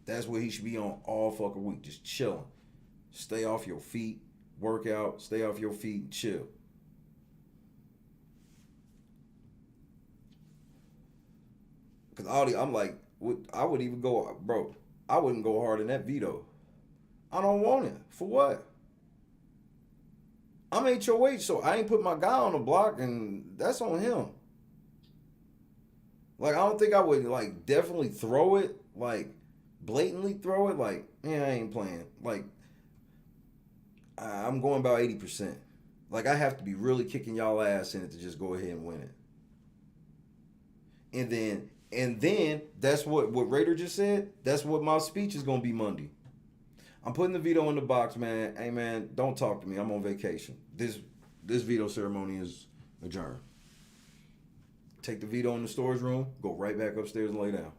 That's what he should be on all fucking week. Just chilling. Stay off your feet. Work out. Stay off your feet. Chill. Because I'm like, I would even go, bro, I wouldn't go hard in that veto. I don't want it. For what? I'm HOH, so I ain't put my guy on the block, and that's on him. Like, I don't think I would, like, definitely throw it, like, blatantly throw it, like, yeah, I ain't playing. Like, I'm going about 80%. Like, I have to be really kicking y'all ass in it to just go ahead and win it. And then that's what Raider just said. That's what my speech is going to be Monday. I'm putting the veto in the box, man. Hey, man, don't talk to me. I'm on vacation. This veto ceremony is adjourned. Take the veto in the storage room, go right back upstairs and lay down.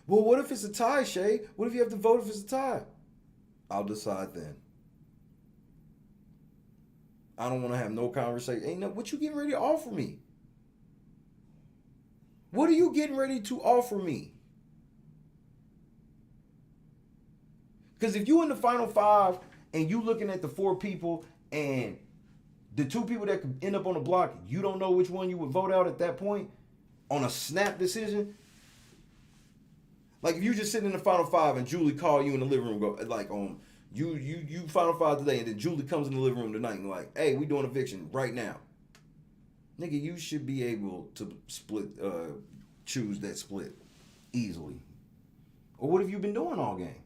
Well, what if it's a tie, Shay? What if you have to vote if it's a tie? I'll decide then. I don't want to have no conversation. Ain't no, what you getting ready to offer me? What are you getting ready to offer me? Because if you in the Final 5 and you looking at the 4 people and the 2 people that could end up on the block, you don't know which one you would vote out at that point on a snap decision. Like if you just sitting in the Final 5 and Julie call you in the living room, go like you Final 5 today, and then Julie comes in the living room tonight and like, hey, we doing eviction right now. Nigga, you should be able to choose that split easily. Or what have you been doing all game?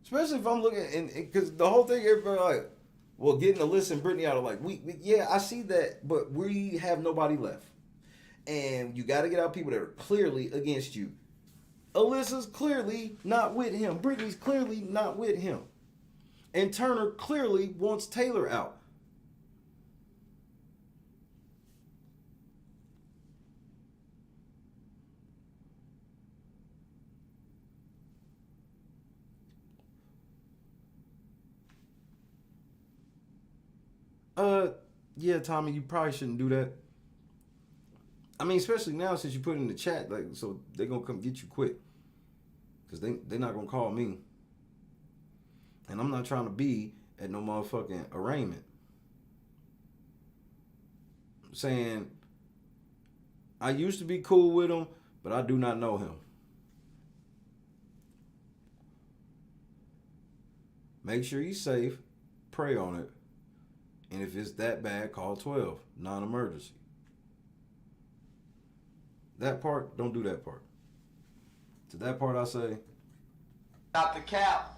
Especially if I'm looking, and because the whole thing, everybody like, well, getting Alyssa and Brittany out of like, yeah, I see that, but we have nobody left. And you got to get out people that are clearly against you. Alyssa's clearly not with him. Brittany's clearly not with him. And Turner clearly wants Taylor out. Yeah, Tommy, you probably shouldn't do that. I mean, especially now since you put it in the chat, like, so they're gonna come get you quick. Because they're not gonna call me. And I'm not trying to be at no motherfucking arraignment. I'm saying, I used to be cool with him, but I do not know him. Make sure he's safe. Pray on it. And if it's that bad, call 12. Non-emergency. That part, don't do that part. To that part, I say, Stop the cap.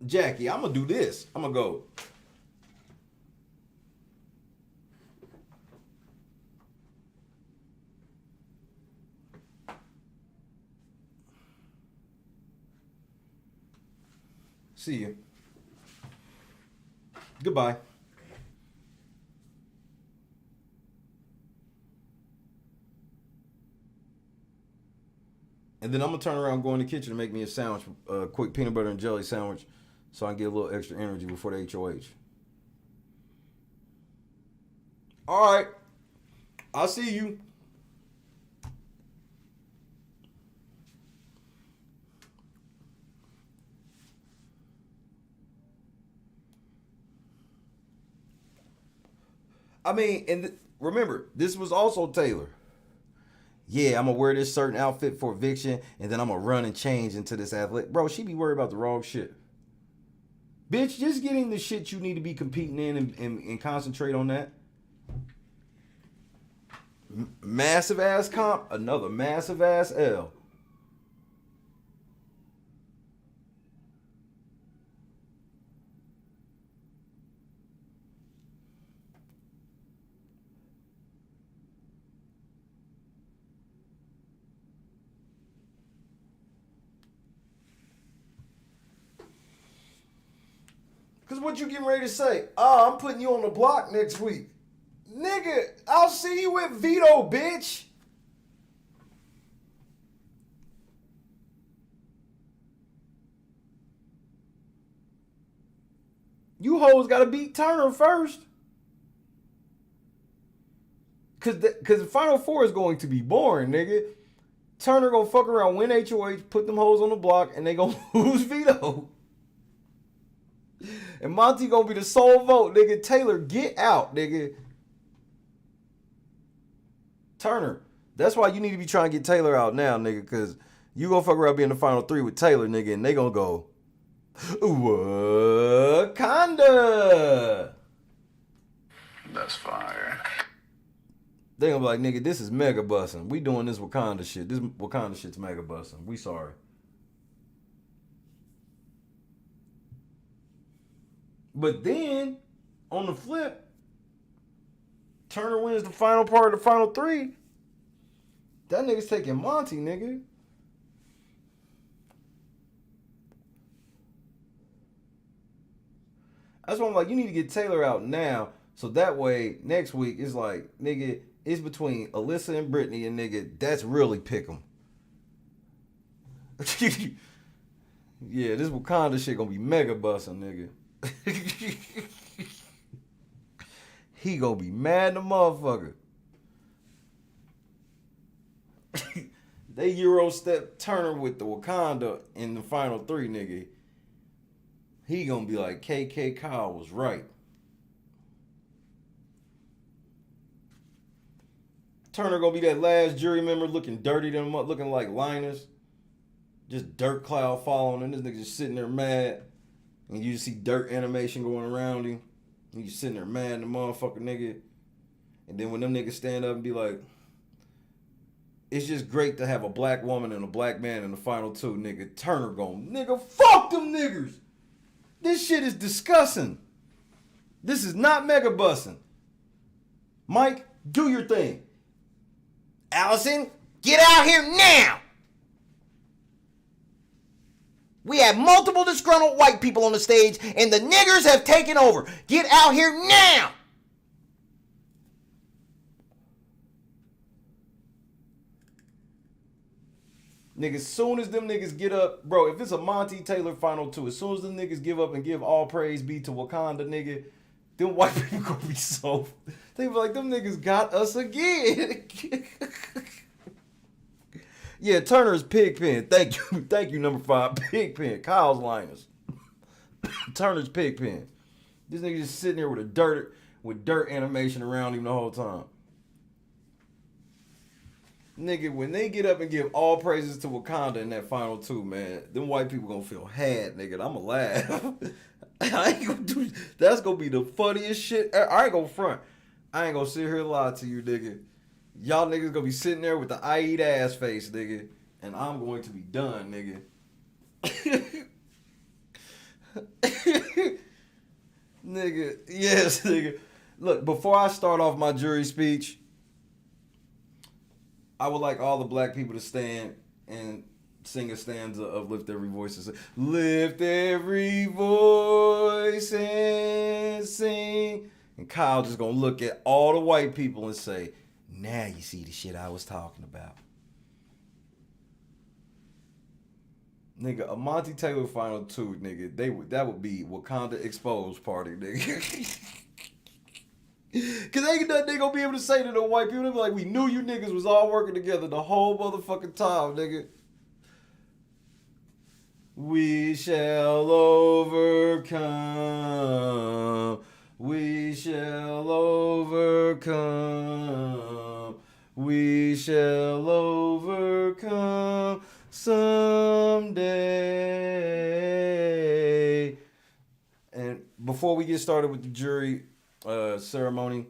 Jackie, I'm going to do this. I'm going to go. See you. Goodbye. And then I'm gonna turn around and go in the kitchen and make me a sandwich, a quick peanut butter and jelly sandwich, so I can get a little extra energy before the HOH. All right, I'll see you. I mean, and remember, this was also Taylor. Yeah, I'm gonna wear this certain outfit for eviction, and then I'm gonna run and change into this athletic. Bro, she be worried about the wrong shit. Bitch, just getting the shit you need to be competing in and concentrate on that. Massive ass comp, another massive ass L. Because what you getting ready to say? Oh, I'm putting you on the block next week. Nigga, I'll see you at Vito, bitch. You hoes gotta beat Turner first. Cause the Final Four is going to be boring, nigga. Turner gonna fuck around, win HOH, put them hoes on the block, and they gonna lose Vito. And Monty gonna be the sole vote, nigga. Taylor, get out, nigga. Turner, that's why you need to be trying to get Taylor out now, nigga, because you gonna fuck around being the final three with Taylor, nigga, and they gonna go, Wakanda. That's fire. They gonna be like, nigga, this is mega bussin'. We doing this Wakanda shit. This Wakanda shit's mega bussin'. We sorry. But then, on the flip, Turner wins the final part of the final three. That nigga's taking Monty, nigga. That's why I'm like, you need to get Taylor out now. So that way, next week, it's like, nigga, it's between Alyssa and Brittany, and nigga, that's really pick 'em. Yeah, this Wakanda shit gonna be mega bussin', nigga. He gonna be mad the motherfucker. They Euro step Turner with the Wakanda in the final three, nigga. He gonna be like, KK Kyle was right. Turner gonna be that last jury member looking dirty to him up, looking like Linus. Just dirt cloud following him. This nigga just sitting there mad. And you just see dirt animation going around him. And you sitting there mad in the motherfucker, nigga. And then when them niggas stand up and be like, it's just great to have a black woman and a black man in the final two, nigga. Turner going, nigga, fuck them niggers. This shit is disgusting. This is not mega bussin'. Mike, do your thing. Allison, get out here now! We have multiple disgruntled white people on the stage, and the niggers have taken over. Get out here now! Nigga, as soon as them niggas get up, bro, if it's a Monty Taylor final two, as soon as them niggas give up and give all praise be to Wakanda, nigga, them white people gonna be so... They be like, them niggas got us again. Yeah, Turner's Pigpen. Thank you. Thank you, number 5. Pigpen. Kyle's Linus. Turner's Pigpen. This nigga just sitting there with dirt animation around him the whole time. Nigga, when they get up and give all praises to Wakanda in that final two, man, them white people gonna feel had, nigga. I'ma laugh. I ain't gonna do... That's gonna be the funniest shit. I ain't gonna front. I ain't gonna sit here and lie to you, nigga. Y'all niggas gonna be sitting there with the I eat ass face, nigga. And I'm going to be done, nigga. Nigga, yes, nigga. Look, before I start off my jury speech, I would like all the black people to stand and sing a stanza of Lift Every Voice and say, lift every voice and sing. And Kyle just gonna look at all the white people and say, now you see the shit I was talking about. Nigga, a Monty Taylor Final 2, nigga, that would be Wakanda Exposed party, nigga. Cause ain't nothing they gonna be able to say to the white people. They be like, we knew you niggas was all working together the whole motherfucking time, nigga. We shall overcome. We shall overcome. We shall overcome someday. And before we get started with the jury ceremony,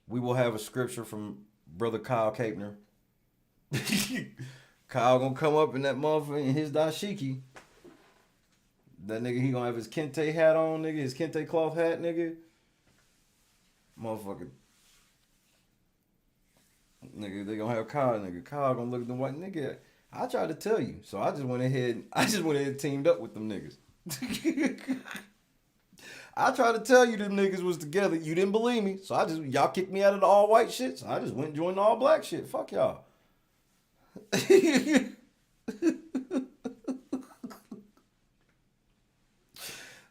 we will have a scripture from Brother Kyle Capner. Kyle gonna come up in that motherfucker in his dashiki. That nigga, he gonna have his kente hat on, nigga, his kente cloth hat, nigga. Motherfucker. Nigga, they gonna have Kyle, nigga. Kyle gonna look at the white nigga. I tried to tell you, so I just went ahead and teamed up with them niggas. I tried to tell you them niggas was together. You didn't believe me, so y'all kicked me out of the all white shit, so I just went and joined the all black shit. Fuck y'all.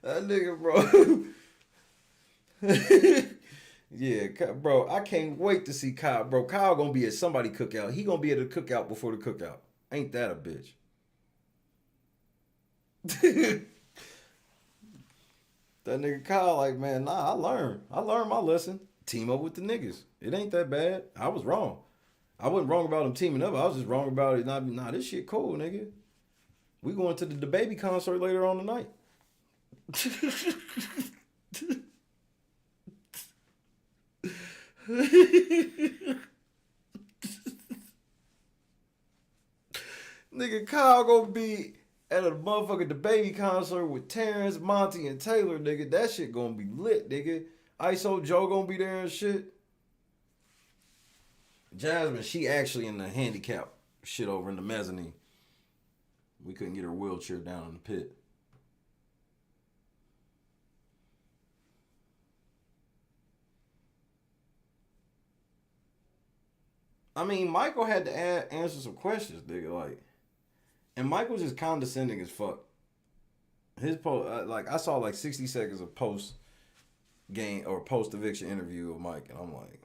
That nigga, bro. Yeah, bro, I can't wait to see Kyle. Bro, Kyle gonna be at somebody cookout. He gonna be at a cookout before the cookout. Ain't that a bitch? That nigga Kyle like, man, nah, I learned my lesson. Team up with the niggas. It ain't that bad. I was wrong. I wasn't wrong about him teaming up. I was just wrong about it. Nah, this shit cool, nigga. We going to the baby concert later on tonight. Nigga, Kyle gonna be at a motherfucking the baby concert with Terrence, Monty, and Taylor, nigga. That shit gonna be lit, nigga. ISO Joe gonna be there and shit. Jasmine, she actually in the handicap shit over in the mezzanine. We couldn't get her wheelchair down in the pit. I mean, Michael had to answer some questions, nigga, like, and Michael's just condescending as fuck. His post, like, I saw like 60 seconds of post game or post eviction interview of Mike, and I'm like,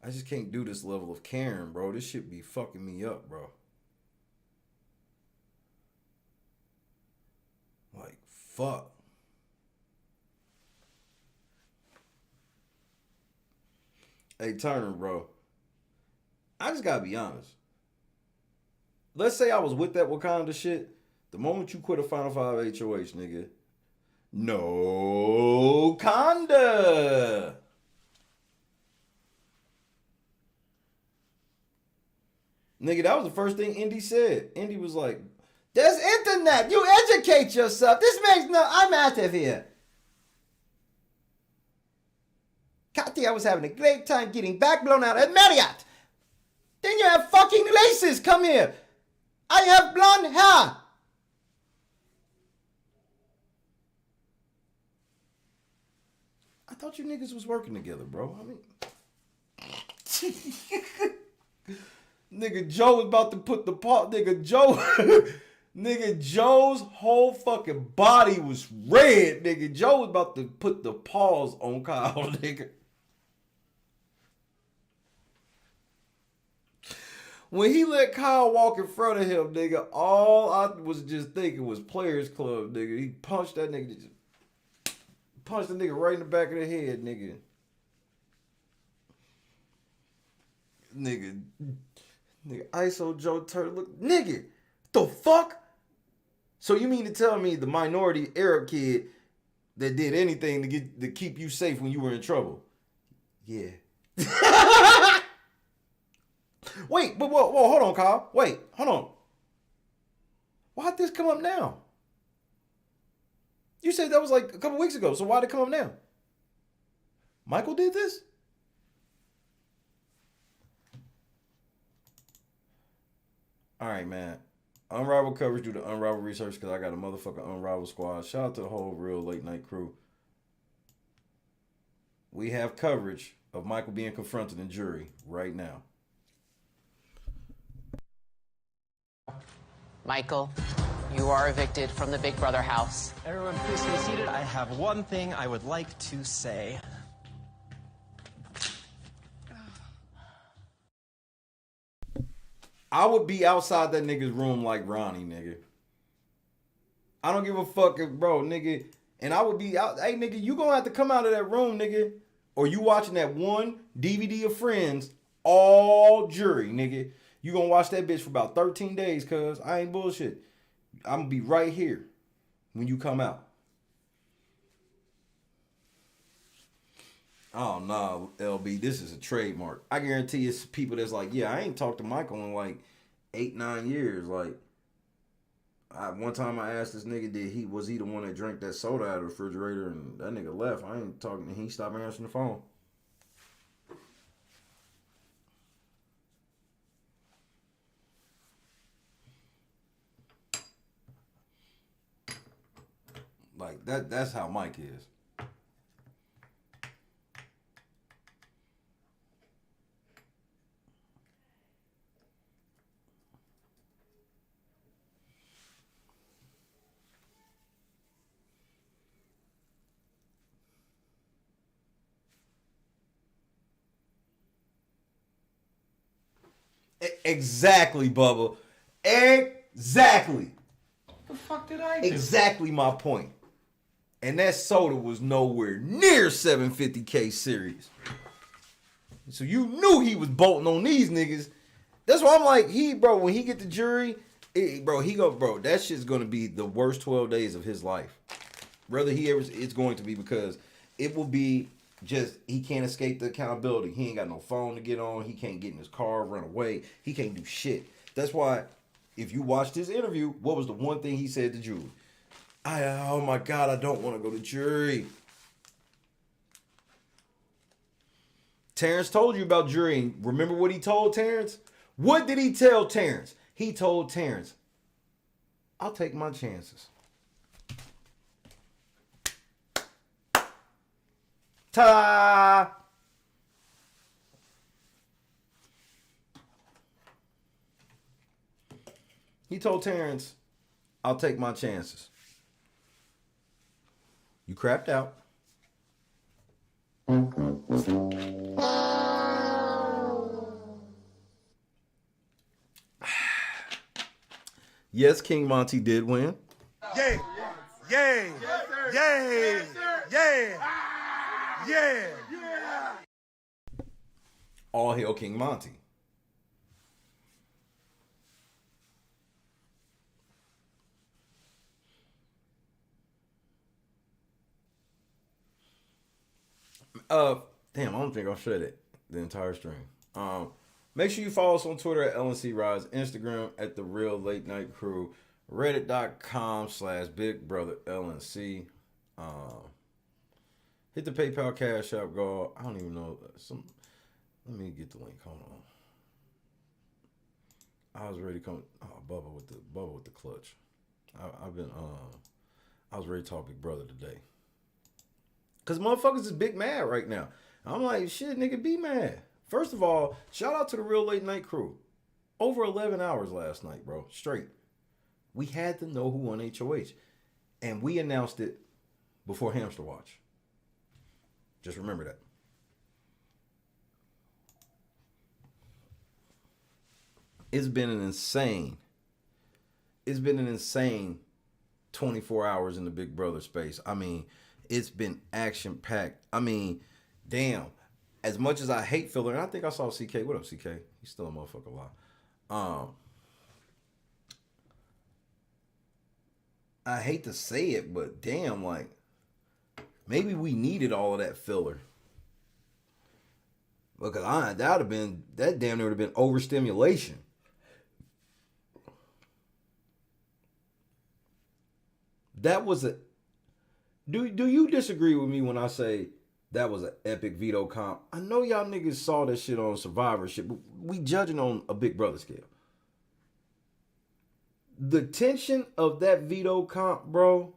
I just can't do this level of caring, bro. This shit be fucking me up, bro. Like, fuck. Hey, Turner, bro. I just gotta be honest. Let's say I was with that Wakanda shit. The moment you quit a Final 5 HOH, nigga. No Conda. Nigga, that was the first thing Indy said. Indy was like, there's internet. You educate yourself. This makes no... I'm out of here. Kathy, I was having a great time getting back blown out at Marriott. Then you have fucking laces. Come here. I have blonde hair. I thought you niggas was working together, bro. I mean... Nigga, Joe was about to put the paw... Nigga, Joe... Nigga, Joe's whole fucking body was red, nigga. Joe was about to put the paws on Kyle, nigga. When he let Kyle walk in front of him, nigga, all I was just thinking was Players Club, nigga. He punched that nigga, just punched the nigga right in the back of the head, nigga. Nigga, ISO Joe Turtle, look, nigga, the fuck? So you mean to tell me the minority Arab kid that did anything to keep you safe when you were in trouble? Yeah. Wait, but whoa, hold on, Kyle. Wait, hold on. Why'd this come up now? You said that was like a couple weeks ago, so why'd it come up now? Michael did this? All right, man. Unrivaled coverage due to unrivaled research because I got a motherfucking unrivaled squad. Shout out to the whole real late night crew. We have coverage of Michael being confronted in jury right now. Michael, you are evicted from the Big Brother house. Everyone, please stay seated. I have one thing I would like to say. I would be outside that nigga's room like Ronnie, nigga. I don't give a fuck if, bro, nigga. And I would be out. Hey, nigga, you gonna have to come out of that room, nigga. Or you watching that one DVD of Friends, all jury, nigga. You gonna watch that bitch for about 13 days, cuz I ain't bullshit. I'm gonna be right here when you come out. Oh, no, LB, this is a trademark. I guarantee it's people that's like, yeah, I ain't talked to Michael in like 8-9 years. Like, one time I asked this nigga, was he the one that drank that soda out of the refrigerator? And that nigga left. I ain't talking to him. He stopped answering the phone. Like, that's how Mike is. Exactly, Bubba. Exactly. What the fuck did I do? Exactly my point. And that soda was nowhere near 750K serious. So you knew he was bolting on these niggas. That's why I'm like, when he get the jury, that shit's gonna be the worst 12 days of his life. Whether it's going to be, because it will be just, he can't escape the accountability. He ain't got no phone to get on. He can't get in his car, run away. He can't do shit. That's why, if you watched his interview, what was the one thing he said to Julie? Oh my God, I don't want to go to jury. Terrence told you about jury. And remember what he told Terrence? What did he tell Terrence? He told Terrence, I'll take my chances. Ta-da! He told Terrence, I'll take my chances. You crapped out. Yes, King Monty did win. Yay! Yay! Yay! Yay! Yeah! All hail King Monty. Damn, I don't think I'll share that the entire stream. Make sure you follow us on Twitter at LNC Rise, Instagram at The Real Late Night Crew, reddit.com/BigBrotherLNC. Hit the PayPal Cash App, go. I don't even know. Let me get the link. Hold on. I was ready to come. Oh, Bubba with the clutch. I was ready to talk Big Brother today. Cause motherfuckers is big mad right now. I'm like, shit, nigga, be mad. First of all, shout out to the Real Late Night Crew. Over 11 hours last night, bro. Straight. We had to know who won HOH. And we announced it before Hamster Watch. Just remember that. It's been an insane 24 hours in the Big Brother space. I mean, it's been action-packed. I mean, damn. As much as I hate filler, and I think I saw CK. What up, CK? He's still a motherfucker alive. I hate to say it, but damn, like, maybe we needed all of that filler. Because that damn near would have been overstimulation. That was a... Do you disagree with me when I say that was an epic veto comp? I know y'all niggas saw that shit on Survivorship, but we judging on a Big Brother scale. The tension of that veto comp, bro.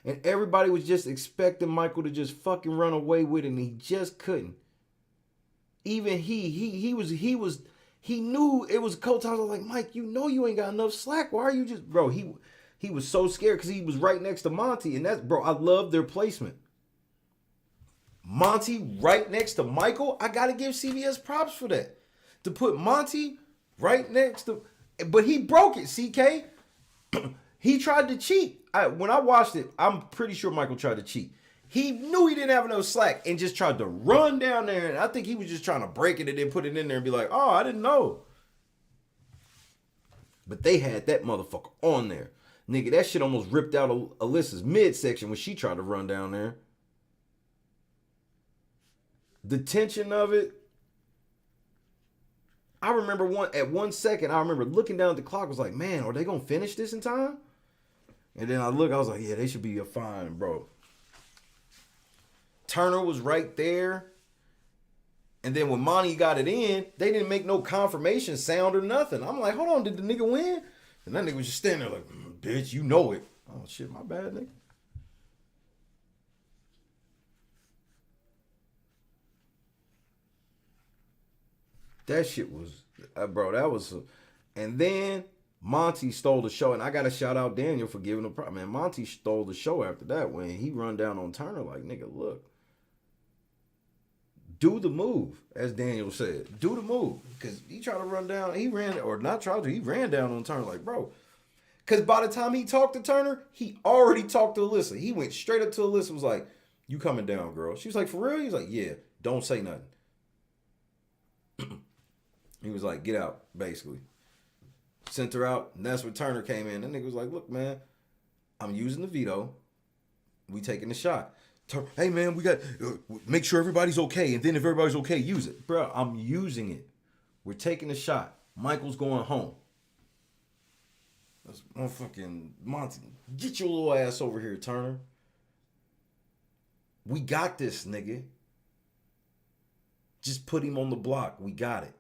And everybody was just expecting Michael to just fucking run away with it, and he just couldn't. Even he knew it was a couple times. I was like, Mike, you know you ain't got enough slack. Why are you just, bro? He was so scared because he was right next to Monty, and that's, bro, I love their placement. Monty right next to Michael, I gotta give CBS props for that. To put Monty right next to, but he broke it, CK. He tried to cheat. When I watched it, I'm pretty sure Michael tried to cheat. He knew he didn't have enough slack and just tried to run down there. And I think he was just trying to break it and then put it in there and be like, oh, I didn't know. But they had that motherfucker on there. Nigga, that shit almost ripped out Alyssa's midsection when she tried to run down there. The tension of it. I remember at 1 second, I remember looking down at the clock, was like, man, are they going to finish this in time? And then I was like, yeah, they should be fine, bro. Turner was right there. And then when Monty got it in, they didn't make no confirmation sound or nothing. I'm like, hold on, did the nigga win? And that nigga was just standing there like, bitch, you know it. Oh, shit, my bad, nigga. That shit was, bro, that was, and then Monty stole the show, and I got to shout out Daniel for giving the prop. Man, Monty stole the show after that when he run down on Turner like, nigga, look. Do the move, as Daniel said. Do the move. Because he tried to run down, he ran down on Turner like, bro. Because by the time he talked to Turner, he already talked to Alyssa. He went straight up to Alyssa, was like, you coming down, girl. She was like, for real? He was like, yeah, don't say nothing. He was like, get out, basically. Sent her out, and that's when Turner came in. That nigga was like, look, man, I'm using the veto. We taking the shot. Hey, man, we got make sure everybody's okay, and then if everybody's okay, use it. Bro, I'm using it. We're taking the shot. Michael's going home. That's motherfucking Monty. Get your little ass over here, Turner. We got this, nigga. Just put him on the block. We got it.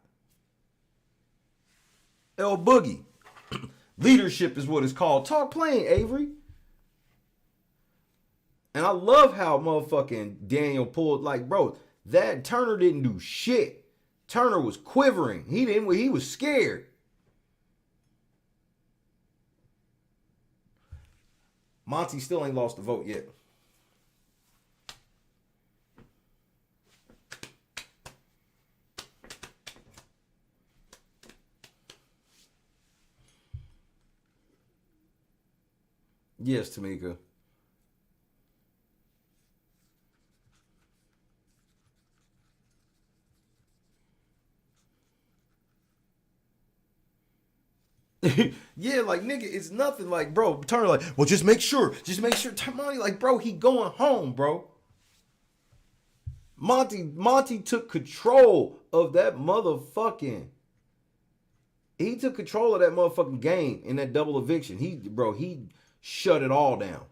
L Boogie. Leadership is what it's called. Talk plain, Avery. And I love how motherfucking Daniel pulled, like, bro, that Turner didn't do shit. Turner was quivering. He was scared. Monty still ain't lost the vote yet. Yes, Tamika. Yeah, like, nigga, it's nothing. Like, bro, Turner like, well, just make sure. Monty like, bro, he going home, bro. Monty took control of that motherfucking. He took control of that motherfucking game in that double eviction. He shut it all down.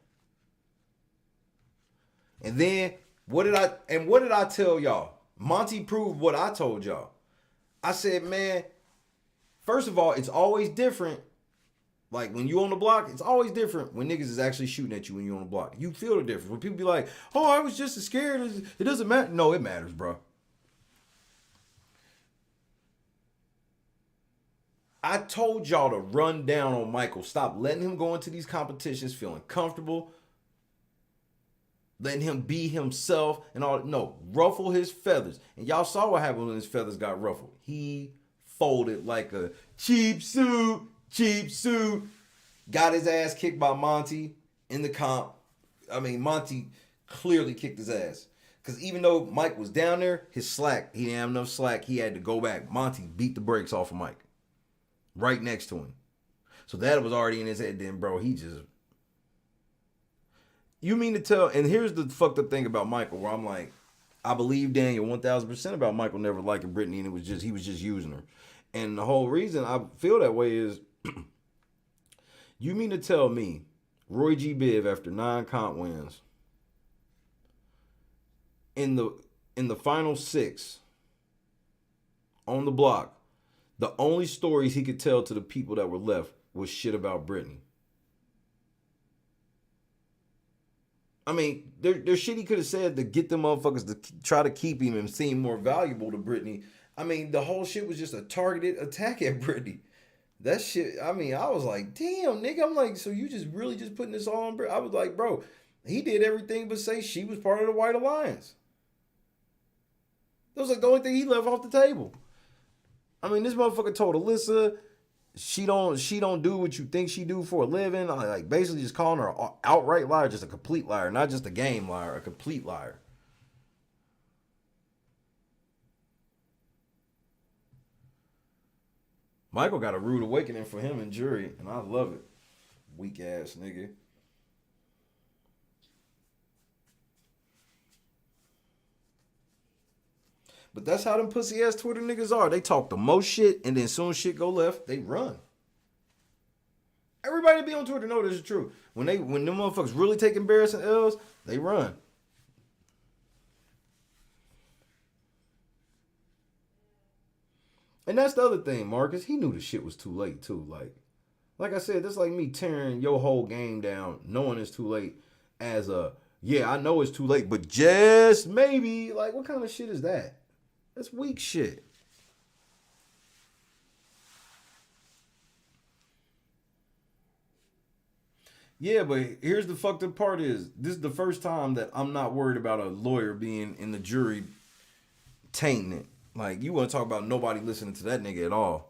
And then what did I tell y'all? Monty proved what I told y'all. I said, man, first of all, it's always different. Like, when you on the block, it's always different when niggas is actually shooting at you when you on the block. You feel the difference. When people be like, oh, I was just as scared. It doesn't matter. No, it matters, bro. I told y'all to run down on Michael. Stop letting him go into these competitions feeling comfortable. Letting him be himself and all. No, ruffle his feathers. And y'all saw what happened when his feathers got ruffled. He folded like a cheap suit. Got his ass kicked by Monty in the comp. I mean, Monty clearly kicked his ass. Because even though Mike was down there, his slack, he didn't have enough slack. He had to go back. Monty beat the brakes off of Mike. Right next to him. So that was already in his head then, bro. He just... You mean to tell... And here's the fucked up thing about Michael, where I'm like, I believe Daniel 1,000% about Michael never liking Brittany, and he was just using her. And the whole reason I feel that way is... You mean to tell me Roy G. Biv, after 9 comp wins, in the final 6 on the block, the only stories he could tell to the people that were left was shit about Brittany. I mean, there's shit he could have said to get them motherfuckers to try to keep him and seem more valuable to Brittany. I mean, the whole shit was just a targeted attack at Brittany. That shit, I mean, I was like, damn, nigga. I'm like, so you just really just putting this all on Brittany? I was like, bro, he did everything but say she was part of the White Alliance. That was like the only thing he left off the table. I mean, this motherfucker told Alyssa she don't do what you think she do for a living. Like basically just calling her an outright liar, just a complete liar, not just a game liar, a complete liar. Michael got a rude awakening for him in jury, and I love it. Weak ass nigga. But that's how them pussy ass Twitter niggas are. They talk the most shit, and then soon as shit go left, they run. Everybody that be on Twitter know this is true. When them motherfuckers really take embarrassing L's, they run. And that's the other thing, Marcus. He knew the shit was too late too. Like I said, that's like me tearing your whole game down, knowing it's too late. As yeah, I know it's too late, but just maybe. Like, what kind of shit is that? That's weak shit. Yeah, but here's the fucked up part is, this is the first time that I'm not worried about a lawyer being in the jury tainting it. Like, you want to talk about nobody listening to that nigga at all.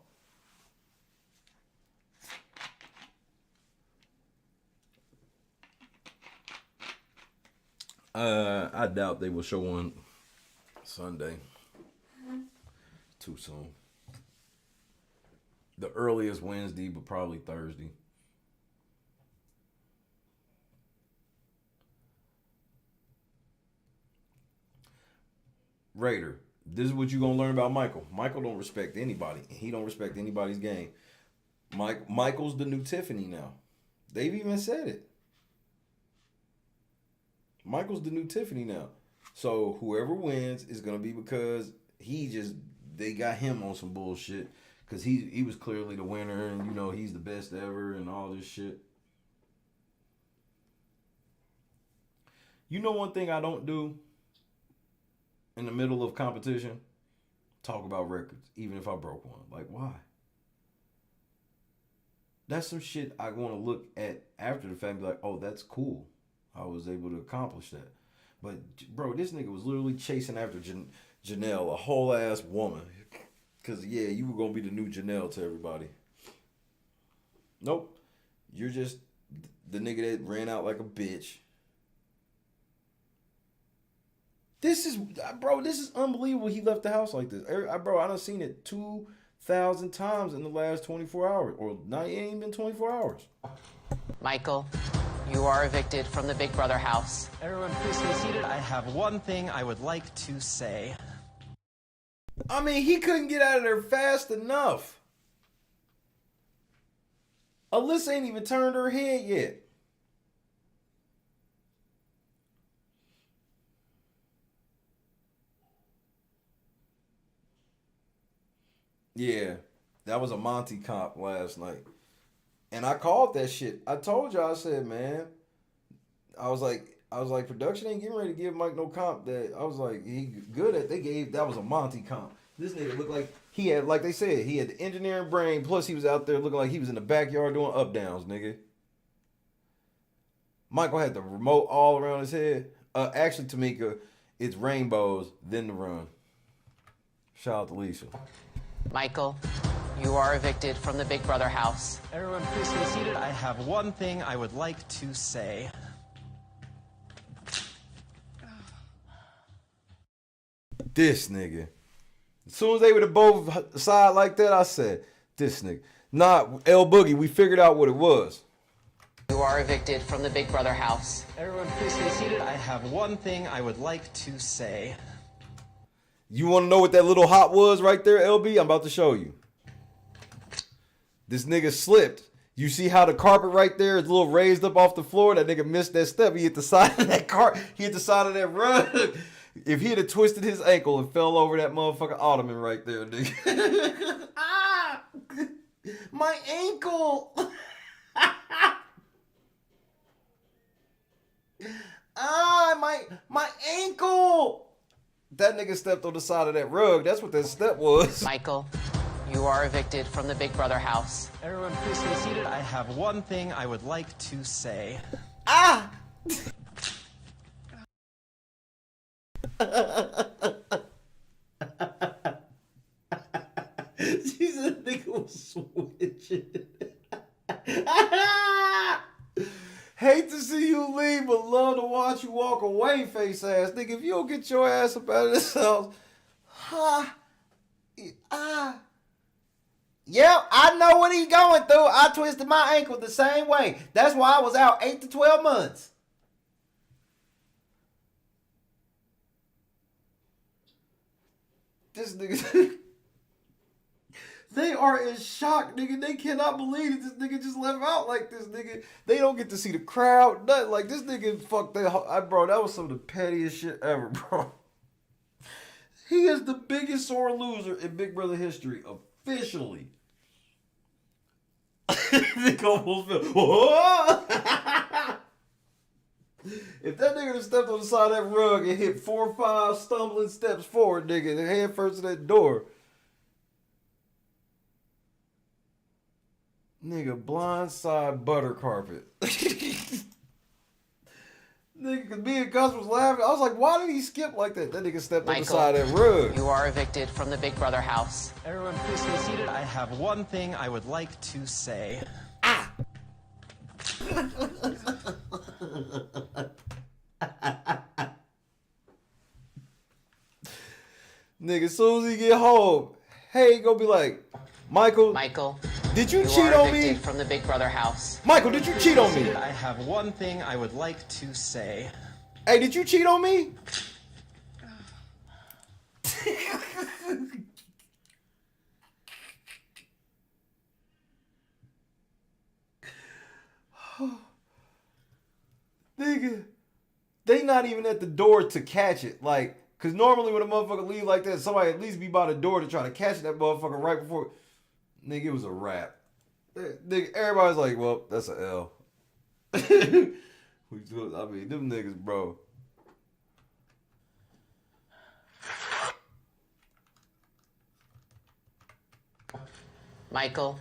I doubt they will show one Sunday. Too soon. The earliest Wednesday, but probably Thursday. Raider, this is what you're gonna learn about Michael. Michael don't respect anybody. He don't respect anybody's game. Michael's the new Tiffany now. They've even said it. Michael's the new Tiffany now. So whoever wins is gonna be because they got him on some bullshit. Cause he was clearly the winner, and you know he's the best ever and all this shit. You know one thing I don't do in the middle of competition? Talk about records, even if I broke one. Like, why? That's some shit I want to look at after the fact and be like, oh, that's cool. I was able to accomplish that. But, bro, this nigga was literally chasing after Janelle, a whole ass woman. Because, yeah, you were going to be the new Janelle to everybody. Nope. You're just the nigga that ran out like a bitch. This is unbelievable he left the house like this. Bro, I done seen it 2,000 times in the last 24 hours. Or not, it ain't been 24 hours. Michael, you are evicted from the Big Brother house. Everyone, please stay seated. I have one thing I would like to say. I mean, he couldn't get out of there fast enough. Alyssa ain't even turned her head yet. Yeah, that was a Monty comp last night. And I called that shit. I told y'all, I said, man, I was like, production ain't getting ready to give Mike no comp that I was like, he good at. That was a Monty comp. This nigga looked like he had, like they said, he had the engineering brain, plus he was out there looking like he was in the backyard doing up downs, nigga. Michael had the remote all around his head. Actually, Tamika, it's rainbows, then the run. Shout out to Lisa. Michael, you are evicted from the Big Brother house. Everyone, please stay seated. I have one thing I would like to say. This nigga. As soon as they were to both side like that, I said, this nigga. Nah, L Boogie, we figured out what it was. You are evicted from the Big Brother house. Everyone, please stay seated. I have one thing I would like to say. You want to know what that little hop was right there, LB? I'm about to show you. This nigga slipped. You see how the carpet right there is a little raised up off the floor? That nigga missed that step. He hit the side of that car. He hit the side of that rug. If he had twisted his ankle and fell over that motherfucking ottoman right there, nigga. My ankle. My ankle. That nigga stepped on the side of that rug. That's what that step was. Michael, you are evicted from the Big Brother house. Everyone, please stay seated. I have one thing I would like to say. Ah! She said nigga was switching. Hate to see you leave, but love to watch you walk away, face ass. Nigga, if you don't get your ass up out of this house, Yep, I know what he's going through. I twisted my ankle the same way. That's why I was out 8 to 12 months. This nigga... They are in shock, nigga. They cannot believe that this nigga just left out like this, nigga. They don't get to see the crowd, nothing. Like, this nigga fucked that. Bro, that was some of the pettiest shit ever, bro. He is the biggest sore loser in Big Brother history, officially. Nigga almost fell. If that nigga had stepped on the side of that rug and hit 4 or 5 stumbling steps forward, nigga, and head first to that door. Nigga, blindside butter carpet. Nigga, cause me and Gus was laughing. I was like, why did he skip like that? That nigga stepped on the side of that rug. You are evicted from the Big Brother house. Everyone, please stay seated. I have one thing I would like to say. Nigga, as soon as he get home, hey, he gonna be like, Michael, did you cheat on me? From the Big Brother house. Michael, did you cheat on me? I have one thing I would like to say. Hey, did you cheat on me? Nigga, they not even at the door to catch it. Like, cause normally when a motherfucker leave like that, somebody at least be by the door to try to catch that motherfucker right before. Nigga, it was a wrap. Nigga, everybody's like, well, that's an L. I mean, them niggas, bro. Michael,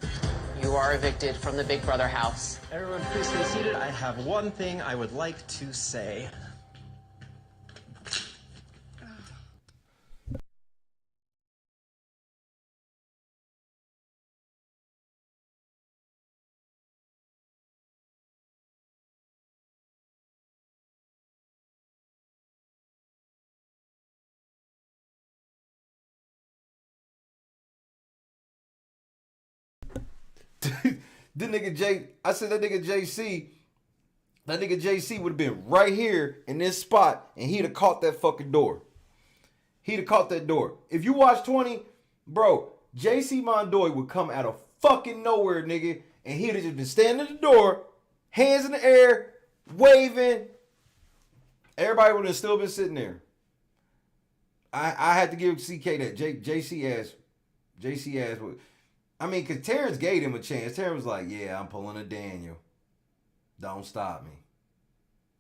you are evicted from the Big Brother house. Everyone, please stay seated. I have one thing I would like to say. That nigga JC would have been right here in this spot and he'd have caught that fucking door. He'd have caught that door. If you watch 20, bro, JC Mondoy would come out of fucking nowhere, nigga, and he'd have just been standing at the door, hands in the air, waving. Everybody would have still been sitting there. I had to give CK that. JC ass. I mean, because Terrence gave him a chance. Terrence was like, yeah, I'm pulling a Daniel. Don't stop me.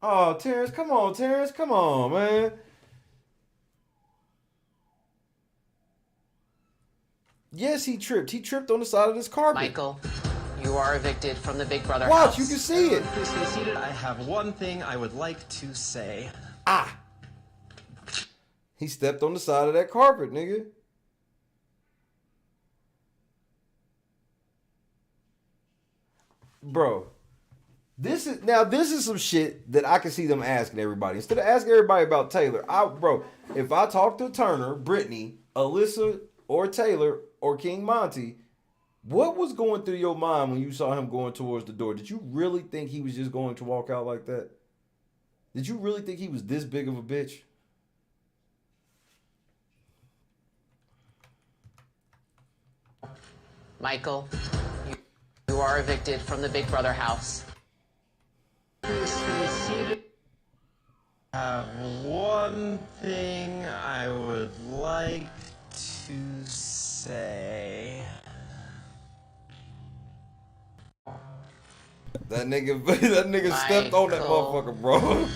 Oh, Terrence, come on, man. Yes, he tripped. He tripped on the side of this carpet. Michael, you are evicted from the Big Brother Watch, house. you can see it. Please stay seated. I have one thing I would like to say. He stepped on the side of that carpet, nigga. Bro, this is some shit that I can see them asking everybody. Instead of asking everybody about Taylor, if I talk to Turner, Brittany, Alyssa, or Taylor, or King Monty, what was going through your mind when you saw him going towards the door? Did you really think he was just going to walk out like that? Did you really think he was this big of a bitch? Michael, you are evicted from the Big Brother house. One thing I would like to say. That nigga stepped on that motherfucker, bro.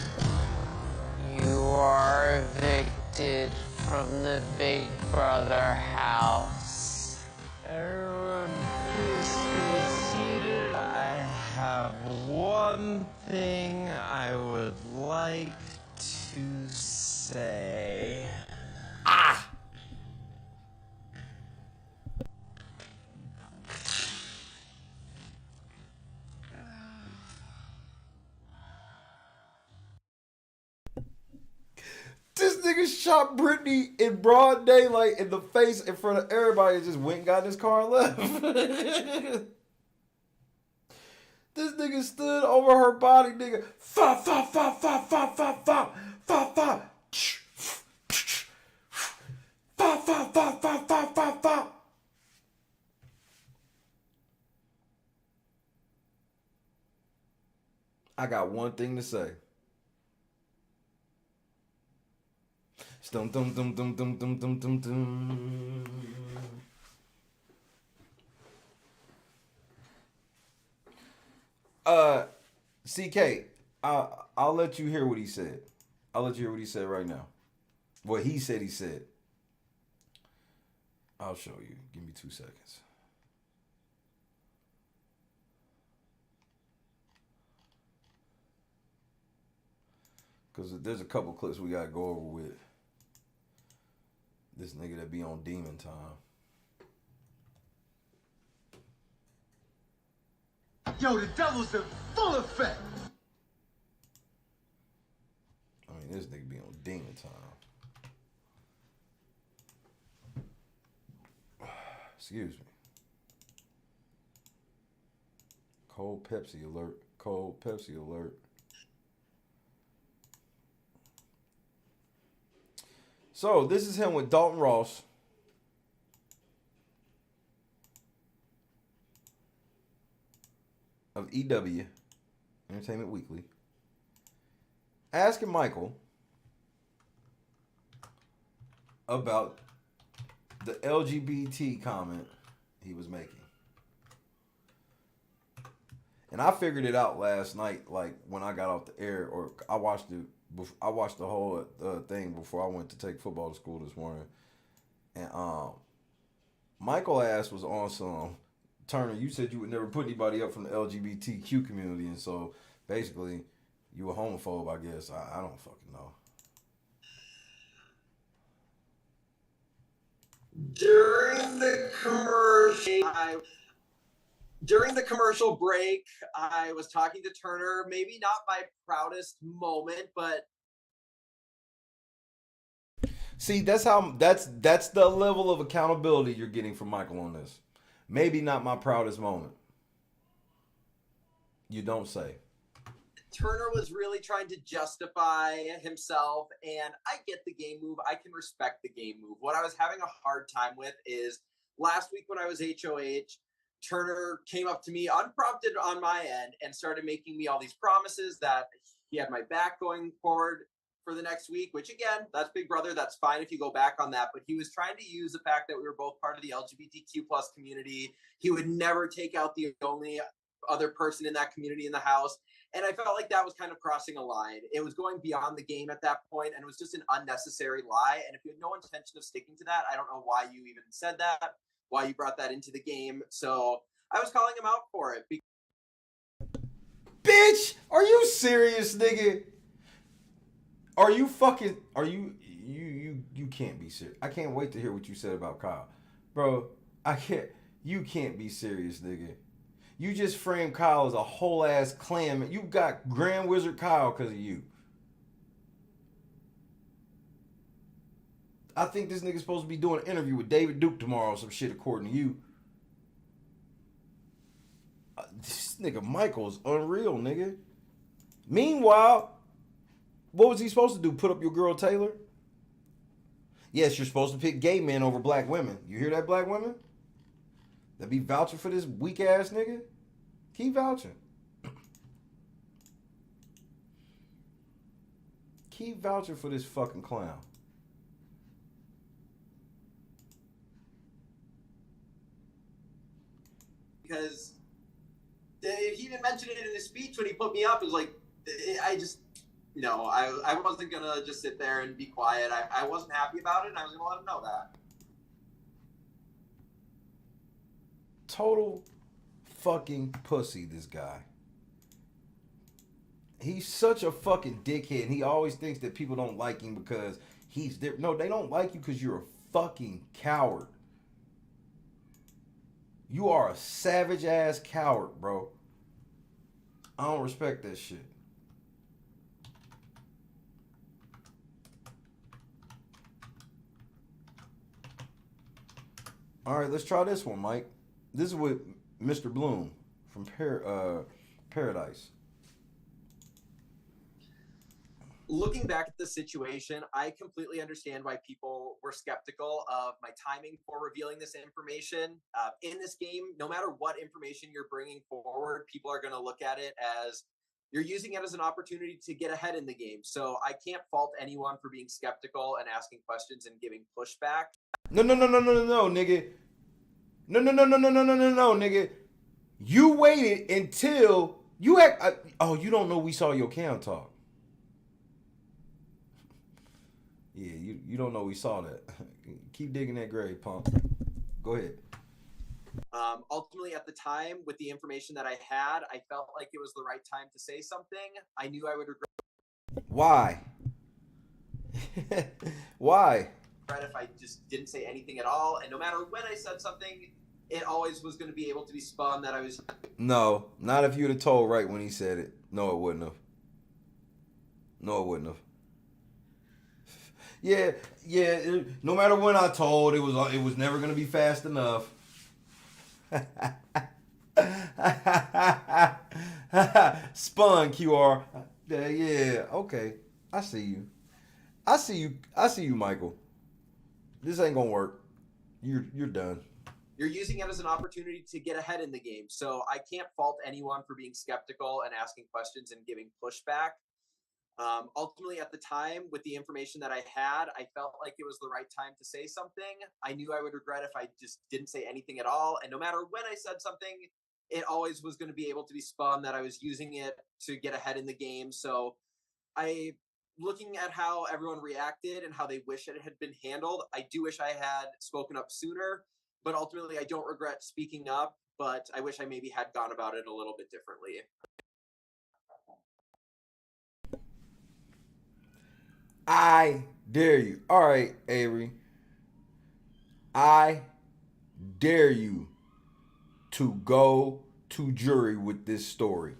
You are evicted from the Big Brother house. Everyone, please be seated. I have one thing I would like to say. This nigga shot Brittany in broad daylight in the face in front of everybody and just went and got in his car and left. This nigga stood over her body, nigga. Fa fa fa fa fa fa fa fa fa. Fa fa fa fa fa fa fa. I got one thing to say. Dum dum dum dum dum dum dum dum dum. CK, I'll let you hear what he said. I'll let you hear what he said right now. What he said. I'll show you. Give me 2 seconds. Because there's a couple clips we got to go over with this nigga that be on demon time. Yo, the devil's in full effect. I mean, this nigga be on demon time. Excuse me. Cold Pepsi alert. Cold Pepsi alert. So, this is him with Dalton Ross. Of EW, Entertainment Weekly. Asking Michael about the LGBT comment he was making. And I figured it out last night, like when I got off the air, or I watched the whole thing before I went to take football to school this morning. And Michael ass was on some, Turner, you said you would never put anybody up from the LGBTQ community, and so basically you a homophobe, I guess. I don't fucking know. During the commercial break, I was talking to Turner. Maybe not my proudest moment, but see, that's the level of accountability you're getting from Michael on this. Maybe not my proudest moment. You don't say. Turner was really trying to justify himself, and I get the game move. I can respect the game move. What I was having a hard time with is last week when I was HOH, Turner came up to me unprompted on my end and started making me all these promises that he had my back going forward for the next week, which again, that's Big Brother. That's fine if you go back on that. But he was trying to use the fact that we were both part of the LGBTQ plus community. He would never take out the only other person in that community in the house. And I felt like that was kind of crossing a line. It was going beyond the game at that point, and it was just an unnecessary lie. And if you had no intention of sticking to that, I don't know why you even said that, why you brought that into the game. So I was calling him out for it. Bitch, are you serious, nigga? Are you can't be serious. I can't wait to hear what you said about Kyle. Bro, you can't be serious, nigga. You just framed Kyle as a whole ass clam. You got Grand Wizard Kyle because of you. I think this nigga's supposed to be doing an interview with David Duke tomorrow or some shit according to you. This nigga Michael is unreal, nigga. Meanwhile, what was he supposed to do? Put up your girl Taylor? Yes, you're supposed to pick gay men over black women. You hear that, black women? That be vouching for this weak ass nigga? Keep vouching. Keep vouching for this fucking clown. Because he even mentioned it in his speech when he put me up. It was like, I just, I wasn't going to just sit there and be quiet. I wasn't happy about it, and I was going to let him know that. Total fucking pussy, this guy. He's such a fucking dickhead, and he always thinks that people don't like him because he's there. No, they don't like you because you're a fucking coward. You are a savage ass coward, bro. I don't respect that shit. All right, let's try this one, Mike. This is with Mr. Bloom from Paradise. Looking back at the situation, I completely understand why people were skeptical of my timing for revealing this information. In this game, no matter what information you're bringing forward, people are going to look at it as you're using it as an opportunity to get ahead in the game. So I can't fault anyone for being skeptical and asking questions and giving pushback. No, nigga. No, nigga. You waited until you you don't know we saw your cam talk. Yeah, you don't know we saw that. Keep digging that grave, punk. Go ahead. Ultimately, at the time, with the information that I had, I felt like it was the right time to say something. I knew I would regret. Why? Why? If I just didn't say anything at all, and no matter when I said something, it always was going to be able to be spun that I was. No, not if you'd have told right when he said it. No, it wouldn't have. No, it wouldn't have. Yeah. No matter when I told, it was never gonna be fast enough. Spun QR. Yeah. Okay. I see you, Michael. This ain't gonna work. You're done. You're using it as an opportunity to get ahead in the game. So I can't fault anyone for being skeptical and asking questions and giving pushback. Ultimately, at the time, with the information that I had, I felt like it was the right time to say something. I knew I would regret if I just didn't say anything at all. And no matter when I said something, it always was going to be able to be spun that I was using it to get ahead in the game. So looking at how everyone reacted and how they wish it had been handled, I do wish I had spoken up sooner. But ultimately, I don't regret speaking up, but I wish I maybe had gone about it a little bit differently. I dare you. All right, Avery. I dare you to go to jury with this story.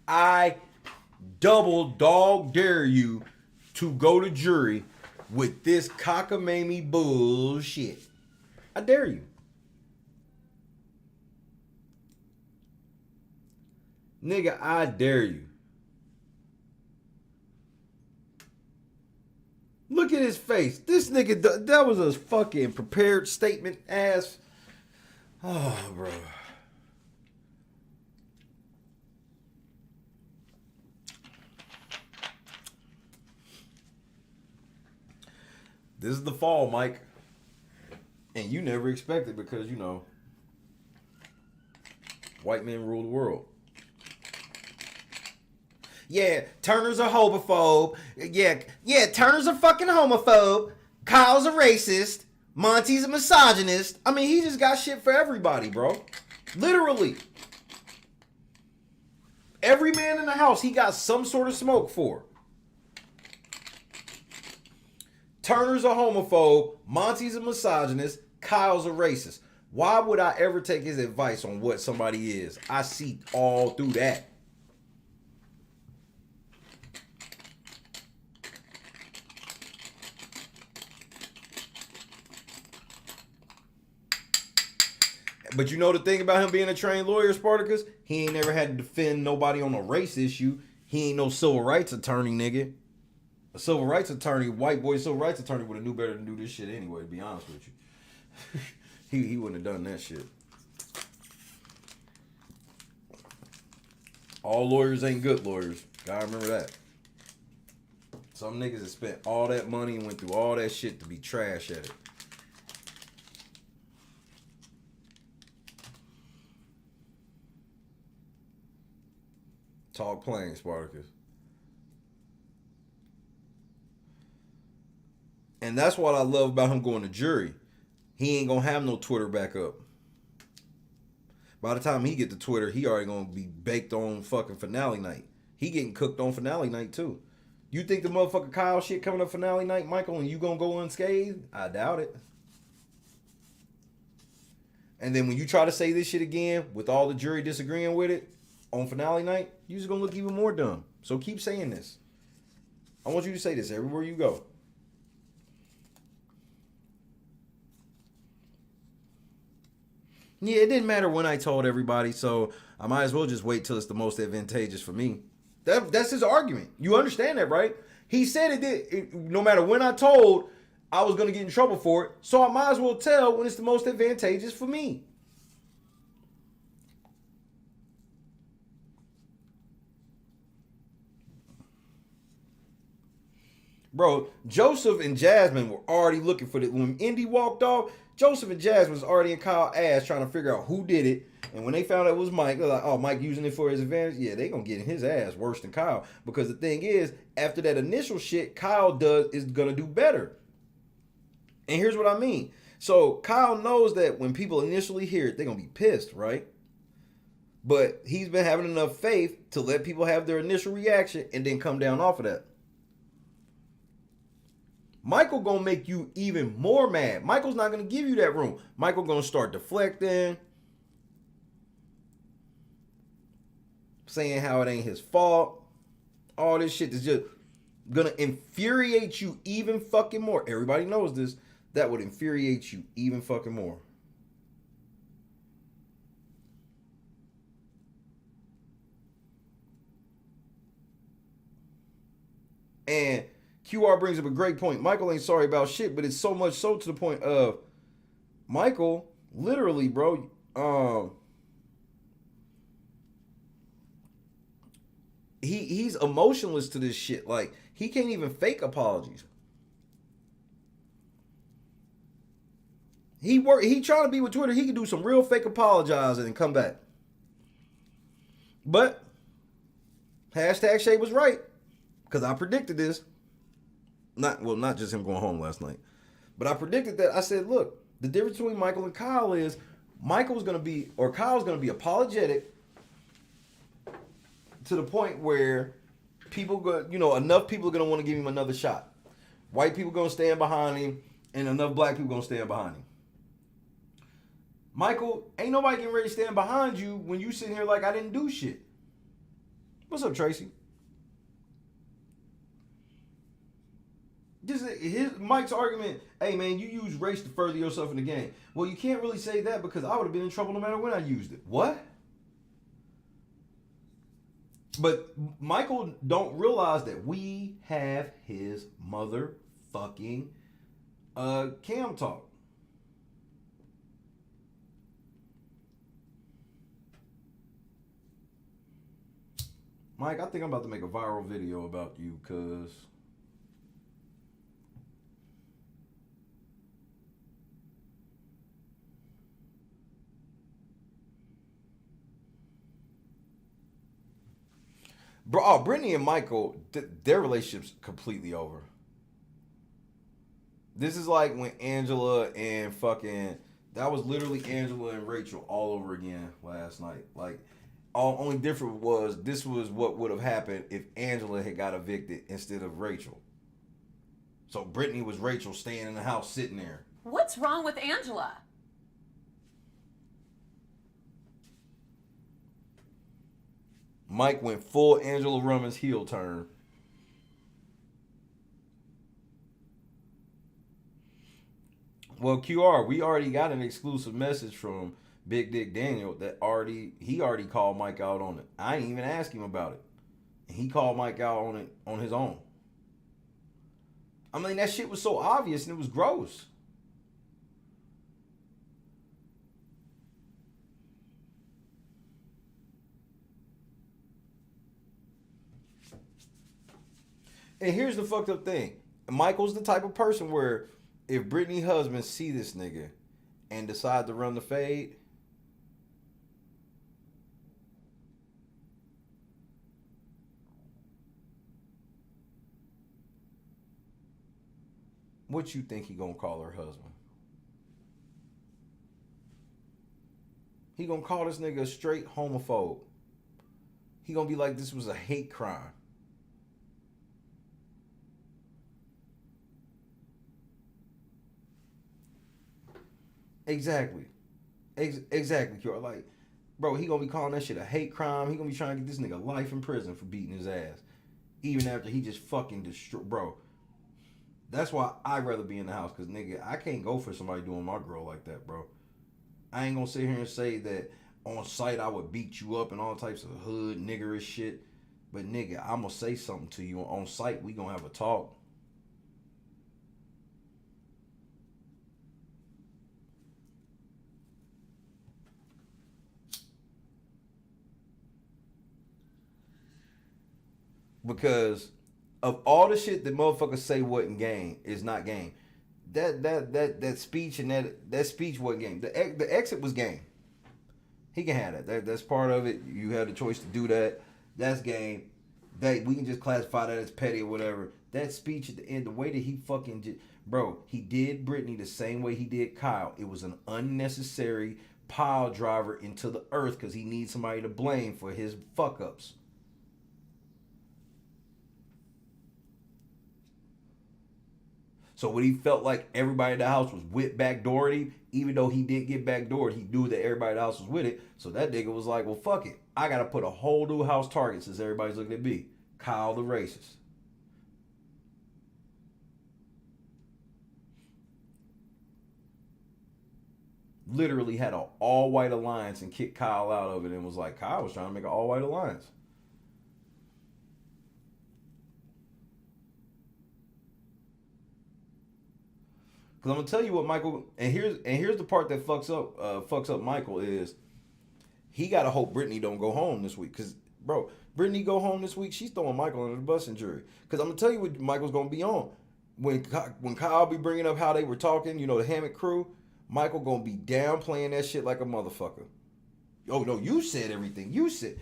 I double dog dare you to go to jury with this cockamamie bullshit. I dare you. Nigga, I dare you. Look at his face. This nigga, that was a fucking prepared statement ass. Oh, bro. This is the fall, Mike. And you never expected because, white men rule the world. Yeah, Turner's a homophobe. Yeah, Turner's a fucking homophobe. Kyle's a racist. Monty's a misogynist. I mean, he just got shit for everybody, bro. Literally. Every man in the house, he got some sort of smoke for. Turner's a homophobe. Monty's a misogynist. Kyle's a racist. Why would I ever take his advice on what somebody is? I see all through that. But you know the thing about him being a trained lawyer, Spartacus? He ain't never had to defend nobody on a race issue. He ain't no civil rights attorney, nigga. A civil rights attorney, white boy civil rights attorney would have knew better than do this shit anyway, to be honest with you. he wouldn't have done that shit. All lawyers ain't good lawyers. Gotta remember that. Some niggas have spent all that money and went through all that shit to be trash at it. Talk plain, Spartacus. And that's what I love about him going to jury. He ain't gonna have no Twitter backup. By the time he get to Twitter, he already gonna be baked on fucking finale night. He getting cooked on finale night too. You think the motherfucker Kyle shit coming up finale night, Michael, and you gonna go unscathed? I doubt it. And then when you try to say this shit again with all the jury disagreeing with it on finale night, you just gonna look even more dumb. So keep saying this. I want you to say this everywhere you go. Yeah, it didn't matter when I told everybody, so I might as well just wait till it's the most advantageous for me. That's his argument. You understand that, right? He said it did. No matter when I told, I was going to get in trouble for it, so I might as well tell when it's the most advantageous for me. Bro, Joseph and Jasmine were already looking for it. When Indy walked off, Joseph and Jasmine was already in Kyle's ass trying to figure out who did it. And when they found out it was Mike, they're like, oh, Mike using it for his advantage? Yeah, they going to get in his ass worse than Kyle. Because the thing is, after that initial shit, Kyle is going to do better. And here's what I mean. So Kyle knows that when people initially hear it, they're going to be pissed, right? But he's been having enough faith to let people have their initial reaction and then come down off of that. Michael gonna make you even more mad. Michael's not gonna give you that room. Michael gonna start deflecting, saying how it ain't his fault. All this shit is just gonna infuriate you even fucking more. Everybody knows this. That would infuriate you even fucking more. And QR brings up a great point. Michael ain't sorry about shit, but it's so much so to the point of Michael, literally, bro, he's emotionless to this shit. Like, he can't even fake apologies. He trying to be with Twitter. He can do some real fake apologizing and come back. But hashtag Shay was right, because I predicted this. Not just him going home last night, but I predicted that. I said, look, the difference between Michael and Kyle is Kyle's going to be apologetic to the point where people go, enough people are going to want to give him another shot. White people going to stand behind him, and enough black people going to stand behind him. Michael, ain't nobody getting ready to stand behind you when you sitting here like I didn't do shit. What's up, Tracy? Mike's argument, hey man, you use race to further yourself in the game. Well, you can't really say that because I would have been in trouble no matter when I used it. What? But Michael don't realize that we have his motherfucking cam talk. Mike, I think I'm about to make a viral video about you because bro, Brittany and Michael, their relationship's completely over. This is like when Angela and that was literally Angela and Rachel all over again last night. Like, only different was this was what would have happened if Angela had got evicted instead of Rachel. So Brittany was Rachel staying in the house sitting there. What's wrong with Angela? Mike went full Angela Rumman's heel turn. Well, QR, we already got an exclusive message from Big Dick Daniel that he already called Mike out on it. I didn't even ask him about it. He called Mike out on it on his own. I mean, that shit was so obvious and it was gross. And here's the fucked up thing. Michael's the type of person where if Brittany's husband see this nigga and decide to run the fade, What you think he gonna call her husband? He gonna call this nigga a straight homophobe. He gonna be like this was a hate crime. Exactly. Exactly, Kira. Like, bro, he gonna be calling that shit a hate crime. He gonna be trying to get this nigga life in prison for beating his ass. Even after he just fucking destroyed. Bro, that's why I'd rather be in the house. Because, nigga, I can't go for somebody doing my girl like that, bro. I ain't gonna sit here and say that on sight I would beat you up and all types of hood niggerish shit. But, nigga, I'm gonna say something to you. On sight, we gonna have a talk. Because of all the shit that motherfuckers say wasn't game is not game. That speech and that speech wasn't game. The exit was game. He can have that. That's part of it. You had the choice to do that. That's game. That we can just classify that as petty or whatever. That speech at the end, the way that he fucking bro, he did Brittany the same way he did Kyle. It was an unnecessary pile driver into the earth because he needs somebody to blame for his fuck ups. So when he felt like everybody in the house was with backdoored him, even though he did get backdoored, he knew that everybody in the house was with it. So that nigga was like, well, fuck it. I got to put a whole new house target since everybody's looking at me. Kyle the racist. Literally had an all-white alliance and kicked Kyle out of it and was like, Kyle was trying to make an all-white alliance. Cause I'm gonna tell you what Michael, and here's the part that fucks up Michael is he gotta hope Brittany don't go home this week. Cause bro, Brittany go home this week, she's throwing Michael under the bus and jury. Cause I'm gonna tell you what Michael's gonna be on when Kyle be bringing up how they were talking, you know, the Hammett crew. Michael gonna be downplaying that shit like a motherfucker. Oh no, you said everything. You said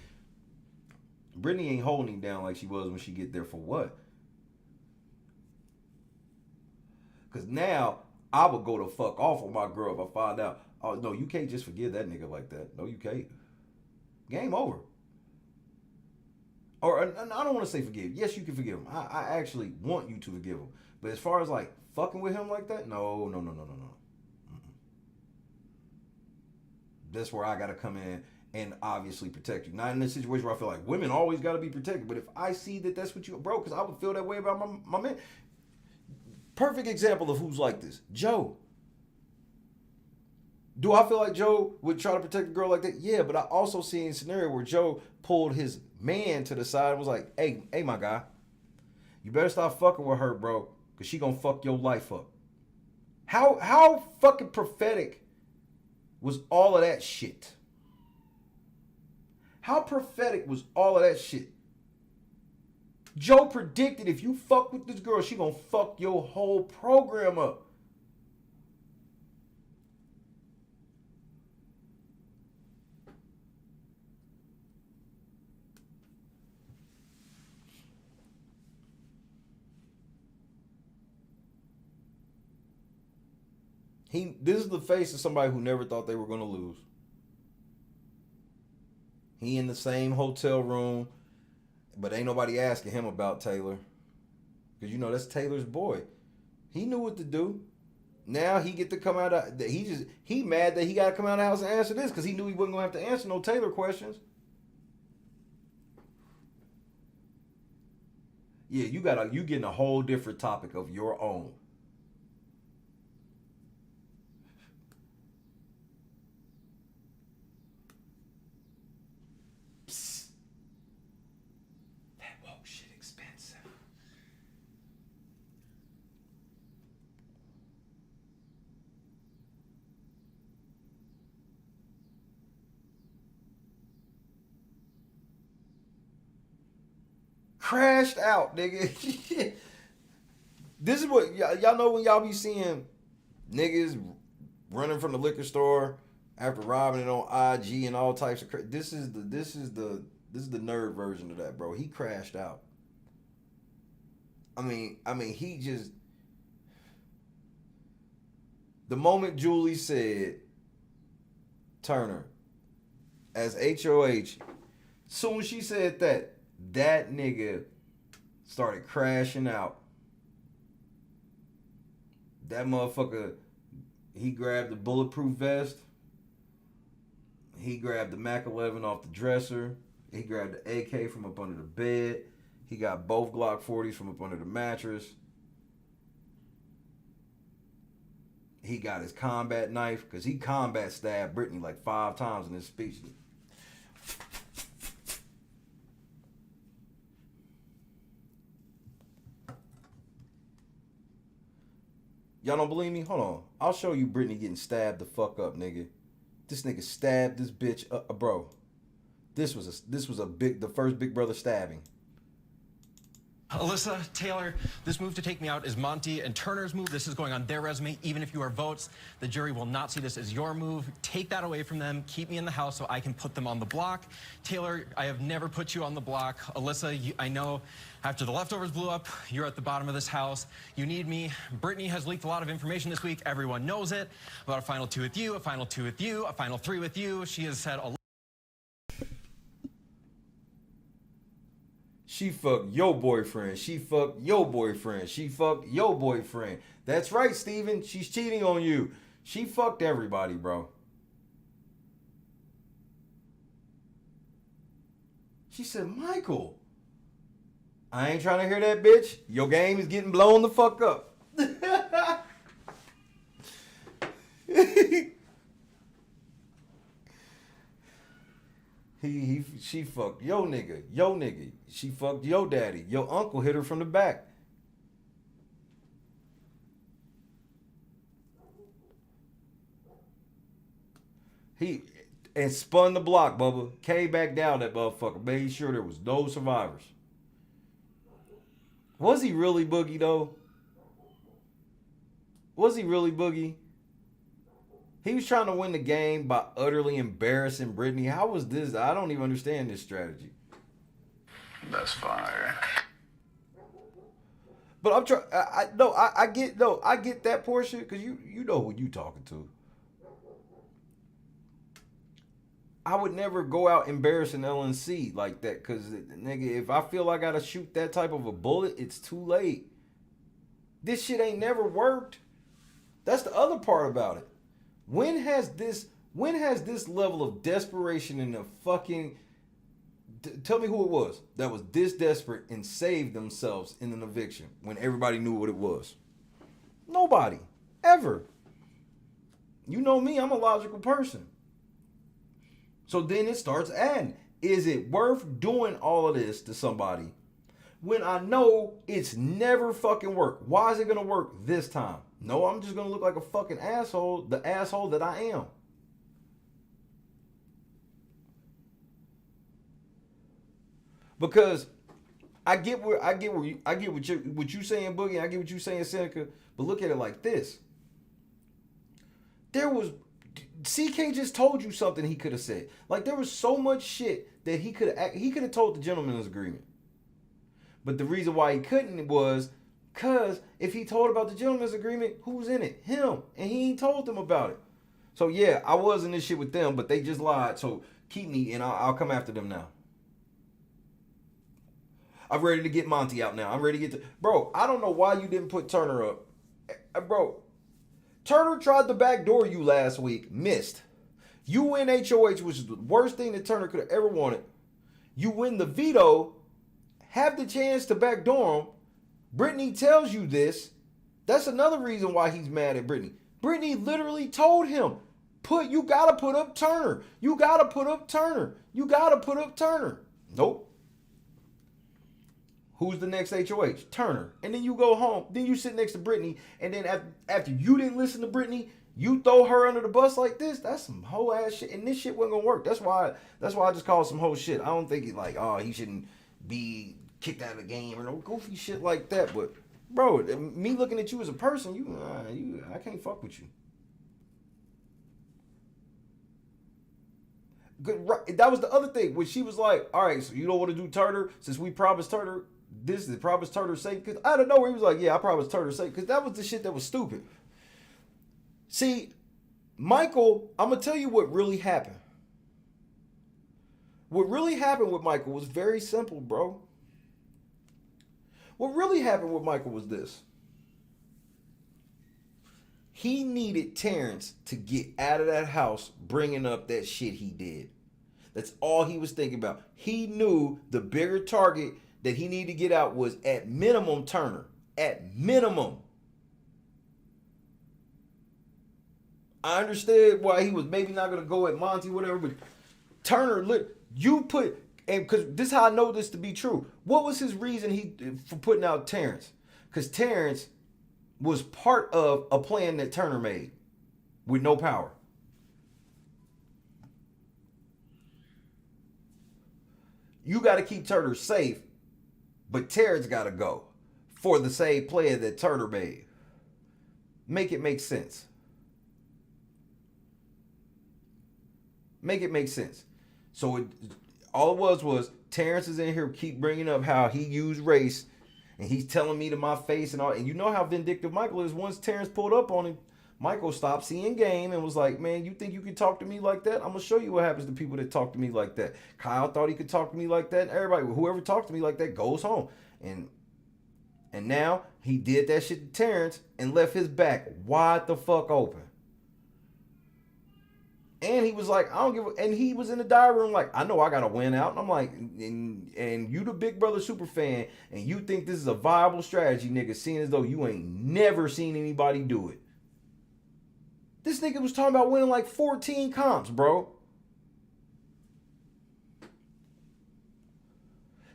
Brittany ain't holding him down like she was when she get there for what? Cause now I would go the fuck off on my girl if I find out, oh, no, you can't just forgive that nigga like that. No, you can't. Game over. Or, I don't want to say forgive. Yes, you can forgive him. I actually want you to forgive him. But as far as, like, fucking with him like that, no. That's where I got to come in and obviously protect you. Not in a situation where I feel like women always got to be protected. But if I see that that's what you, bro, because I would feel that way about my man. Perfect example of who's like this. Joe. Do I feel like Joe would try to protect a girl like that? Yeah, but I also seen a scenario where Joe pulled his man to the side and was like, hey, my guy, you better stop fucking with her, bro, because she gonna fuck your life up. How fucking prophetic was all of that shit? How prophetic was all of that shit? Joe predicted if you fuck with this girl, she gonna fuck your whole program up. This is the face of somebody who never thought they were gonna lose. He in the same hotel room. But ain't nobody asking him about Taylor. Because, you know, that's Taylor's boy. He knew what to do. Now he get to come out of... He mad that he got to come out of the house and answer this because he knew he wasn't going to have to answer no Taylor questions. Yeah, you getting a whole different topic of your own. Crashed out, nigga. This is what y'all know when y'all be seeing niggas running from the liquor store after robbing it on IG and all types of crap. This is the nerd version of that, bro. He crashed out. I mean, he just The moment Julie said Turner as HOH, soon as she said that, that nigga started crashing out. That motherfucker, he grabbed the bulletproof vest. He grabbed the Mac 11 off the dresser. He grabbed the AK from up under the bed. He got both Glock 40s from up under the mattress. He got his combat knife, because he combat stabbed Brittany like 5 times in his speech. Y'all don't believe me? Hold on. I'll show you Brittany getting stabbed the fuck up, nigga. This nigga stabbed this bitch up, bro. This was the first Big Brother stabbing. Alyssa, Taylor, this move to take me out is Monty and Turner's move. This is going on their resume. Even if you are votes, the jury will not see this as your move. Take that away from them. Keep me in the house so I can put them on the block. Taylor, I have never put you on the block. Alyssa, I know after the leftovers blew up, you're at the bottom of this house. You need me. Brittany has leaked a lot of information this week. Everyone knows it. About a final 2 with you, a final 2 with you, a final 3 with you. She has said a lot. She fucked your boyfriend. She fucked your boyfriend. She fucked your boyfriend. That's right, Steven. She's cheating on you. She fucked everybody, bro. She said, Michael, I ain't trying to hear that, bitch. Your game is getting blown the fuck up. She fucked yo nigga. She fucked yo daddy. Your uncle hit her from the back. And spun the block, Bubba. Came back down that motherfucker. Made sure there was no survivors. Was he really Boogie, though? Was he really Boogie? He was trying to win the game by utterly embarrassing Brittany. How was this? I don't even understand this strategy. That's fire. But I'm trying. I get that portion, because you know who you talking to. I would never go out embarrassing LNC like that, because nigga, if I feel I gotta shoot that type of a bullet, it's too late. This shit ain't never worked. That's the other part about it. When has this level of desperation in the fucking... Tell me who it was that was this desperate and saved themselves in an eviction when everybody knew what it was? Nobody. Ever. You know me, I'm a logical person. So then it starts adding. Is it worth doing all of this to somebody when I know it's never fucking worked? Why is it going to work this time? No, I'm just going to look like a fucking asshole, the asshole that I am. Because I get what you saying, Boogie, I get what you saying, Seneca, but look at it like this. CK just told you something he could have said. Like, there was so much shit that he could have told the gentleman's agreement. But the reason why he couldn't was because if he told about the gentleman's agreement, who's in it? Him. And he ain't told them about it. So yeah, I was in this shit with them, but they just lied. So keep me and I'll come after them now. I'm ready to get Monty out now. I'm ready to get to... Bro, I don't know why you didn't put Turner up. Bro, Turner tried to backdoor you last week. Missed. You win HOH, which is the worst thing that Turner could have ever wanted. You win the veto. Have the chance to backdoor him. Brittany tells you this. That's another reason why he's mad at Brittany. Brittany literally told him, you gotta put up Turner. You gotta put up Turner. You gotta put up Turner. Nope. Who's the next HOH? Turner. And then you go home. Then you sit next to Brittany. And then after you didn't listen to Brittany, you throw her under the bus like this. That's some whole ass shit. And this shit wasn't gonna work. That's why I just call it some whole shit. I don't think it like, he shouldn't be kicked out of the game or no goofy shit like that. But bro, me looking at you as a person, I can't fuck with you. Good, right. That was the other thing when she was like, all right, so you don't want to do Turner since we promised Turner. This is promised Turner safe. Because out of nowhere he was like, yeah, I promised Turner safe. Because that was the shit that was stupid. See, Michael, I'm going to tell you what really happened. What really happened with Michael was very simple, bro. What really happened with Michael was this. He needed Terrence to get out of that house bringing up that shit he did. That's all he was thinking about. He knew the bigger target that he needed to get out was at minimum Turner. At minimum. I understood why he was maybe not going to go at Monty, whatever, but Turner, look, you put, and because this is how I know this to be true. What was his reason for putting out Terrence? Because Terrence was part of a plan that Turner made with no power. You got to keep Turner safe, but Terrence got to go for the same plan that Turner made. Make it make sense. Make it make sense. So all it was Terrence is in here, keep bringing up how he used race, and he's telling me to my face and all. And you know how vindictive Michael is. Once Terrence pulled up on him, Michael stopped seeing game and was like, man, you think you can talk to me like that? I'm going to show you what happens to people that talk to me like that. Kyle thought he could talk to me like that. Everybody, whoever talked to me like that goes home. And now he did that shit to Terrence and left his back wide the fuck open. And he was like, I don't give a, and he was in the diary room like, I know I got to win out. And I'm like, and you the Big Brother super fan, and you think this is a viable strategy, nigga, seeing as though you ain't never seen anybody do it. This nigga was talking about winning like 14 comps, bro.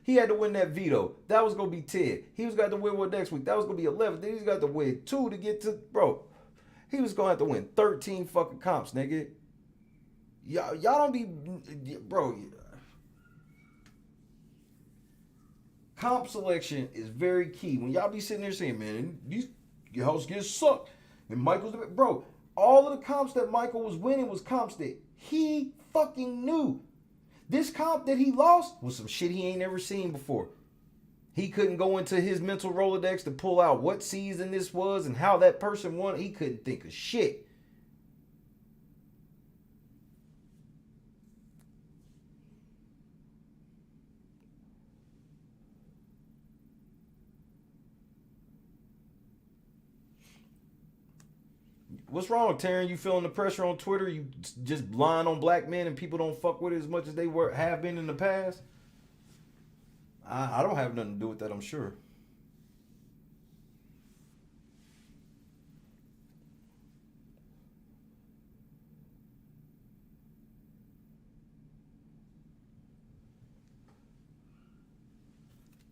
He had to win that veto. That was going to be 10. He was got to win one next week. That was going to be 11. Then he's got to win 2 to get to, bro. He was going to have to win 13 fucking comps, nigga. Y'all don't be, bro. Comp selection is very key. When y'all be sitting there saying, man, these hosts get sucked. And Michael's, bro, all of the comps that Michael was winning was comps that he fucking knew. This comp that he lost was some shit he ain't never seen before. He couldn't go into his mental Rolodex to pull out what season this was and how that person won. He couldn't think of shit. What's wrong with Taran? You feeling the pressure on Twitter? You just blind on black men and people don't fuck with it as much as they have been in the past? I don't have nothing to do with that, I'm sure.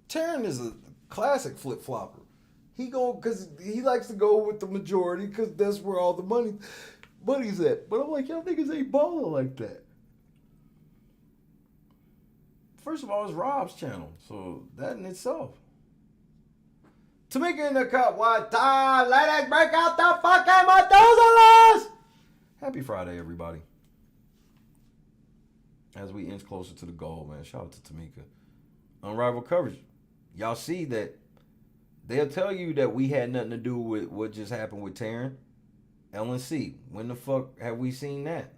Taran is a classic flip-flopper. He go because he likes to go with the majority because that's where all the money's at. But I'm like, y'all niggas ain't balling like that. First of all, it's Rob's channel, so that in itself. Tamika in the cup, what time? Let us break out the fucking Methuselahs! Happy Friday, everybody. As we inch closer to the goal, man. Shout out to Tamika. Unrivaled coverage. Y'all see that. They'll tell you that we had nothing to do with what just happened with Taran. LNC, when the fuck have we seen that?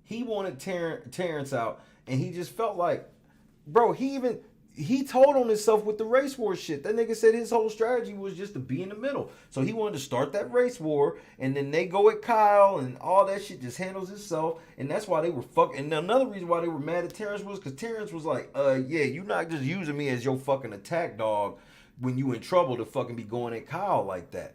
He wanted Terrence out, and he just felt like, bro, he told on himself with the race war shit. That nigga said his whole strategy was just to be in the middle. So he wanted to start that race war, and then they go at Kyle, and all that shit just handles itself. And that's why they were fucking. And another reason why they were mad at Terrence was because Terrence was like, yeah, you're not just using me as your fucking attack dog when you in trouble to fucking be going at Kyle like that.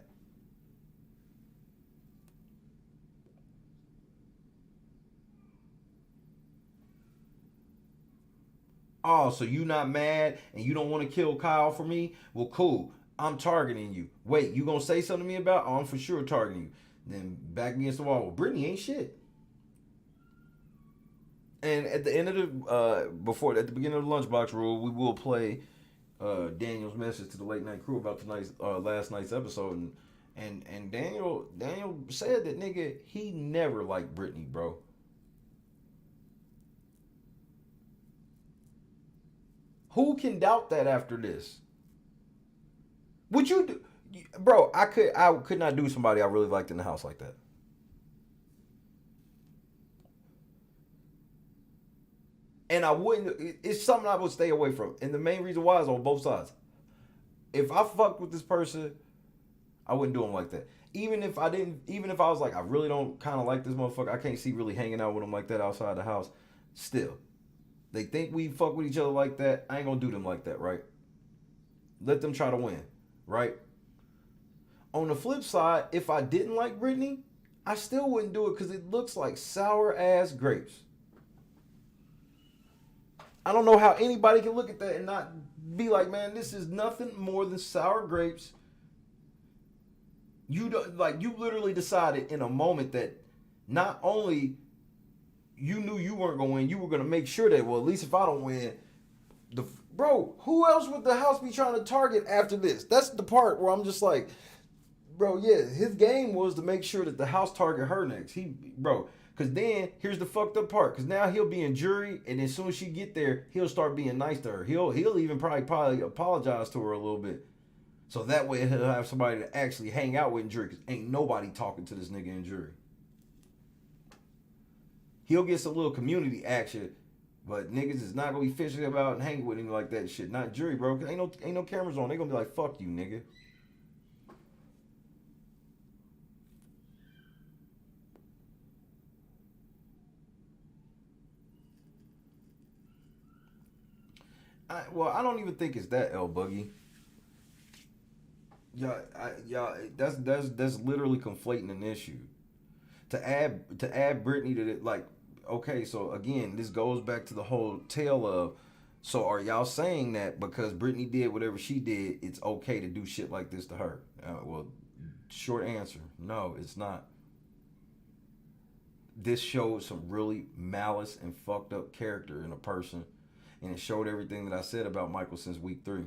Oh, so you not mad and you don't want to kill Kyle for me? Well, cool. I'm targeting you. Wait, you gonna say something to me about? Oh, I'm for sure targeting you. Then back against the wall. Well, Brittany ain't shit. And at the end of the at the beginning of the lunchbox rule, we will play Daniel's message to the late night crew about tonight's last night's episode. And Daniel said that nigga he never liked Brittany, bro. Who can doubt that after this? Would you do, bro? I could not do somebody I really liked in the house like that. And I wouldn't. It's something I would stay away from. And the main reason why is on both sides. If I fucked with this person, I wouldn't do him like that. Even if I was like, I really don't kind of like this motherfucker, I can't see really hanging out with him like that outside the house. Still, they think we fuck with each other like that. I ain't gonna do them like that, right? Let them try to win, right? On the flip side, if I didn't like Brittany, I still wouldn't do it because it looks like sour ass grapes. I don't know how anybody can look at that and not be like, man, this is nothing more than sour grapes. You literally decided in a moment that not only you knew you weren't going to win, you were going to make sure that, well, at least if I don't win, bro, who else would the house be trying to target after this? That's the part where I'm just like, bro, yeah, his game was to make sure that the house target her next. Because then, here's the fucked up part. Because now he'll be in jury, and as soon as she get there, he'll start being nice to her. He'll even probably apologize to her a little bit. So that way he'll have somebody to actually hang out with in jury. Because ain't nobody talking to this nigga in jury. He'll get some little community action, but niggas is not going to be fishing about and hanging with him like that shit. Not jury, bro. Cause ain't no cameras on. They going to be like, fuck you, nigga. I don't even think it's that, L Buggy. That's literally conflating an issue. To add Brittany to it, like, okay, so again, this goes back to the whole tale of, so are y'all saying that because Brittany did whatever she did, it's okay to do shit like this to her? Well, short answer, no, it's not. This showed some really malice and fucked up character in a person. And it showed everything that I said about Michael since week 3.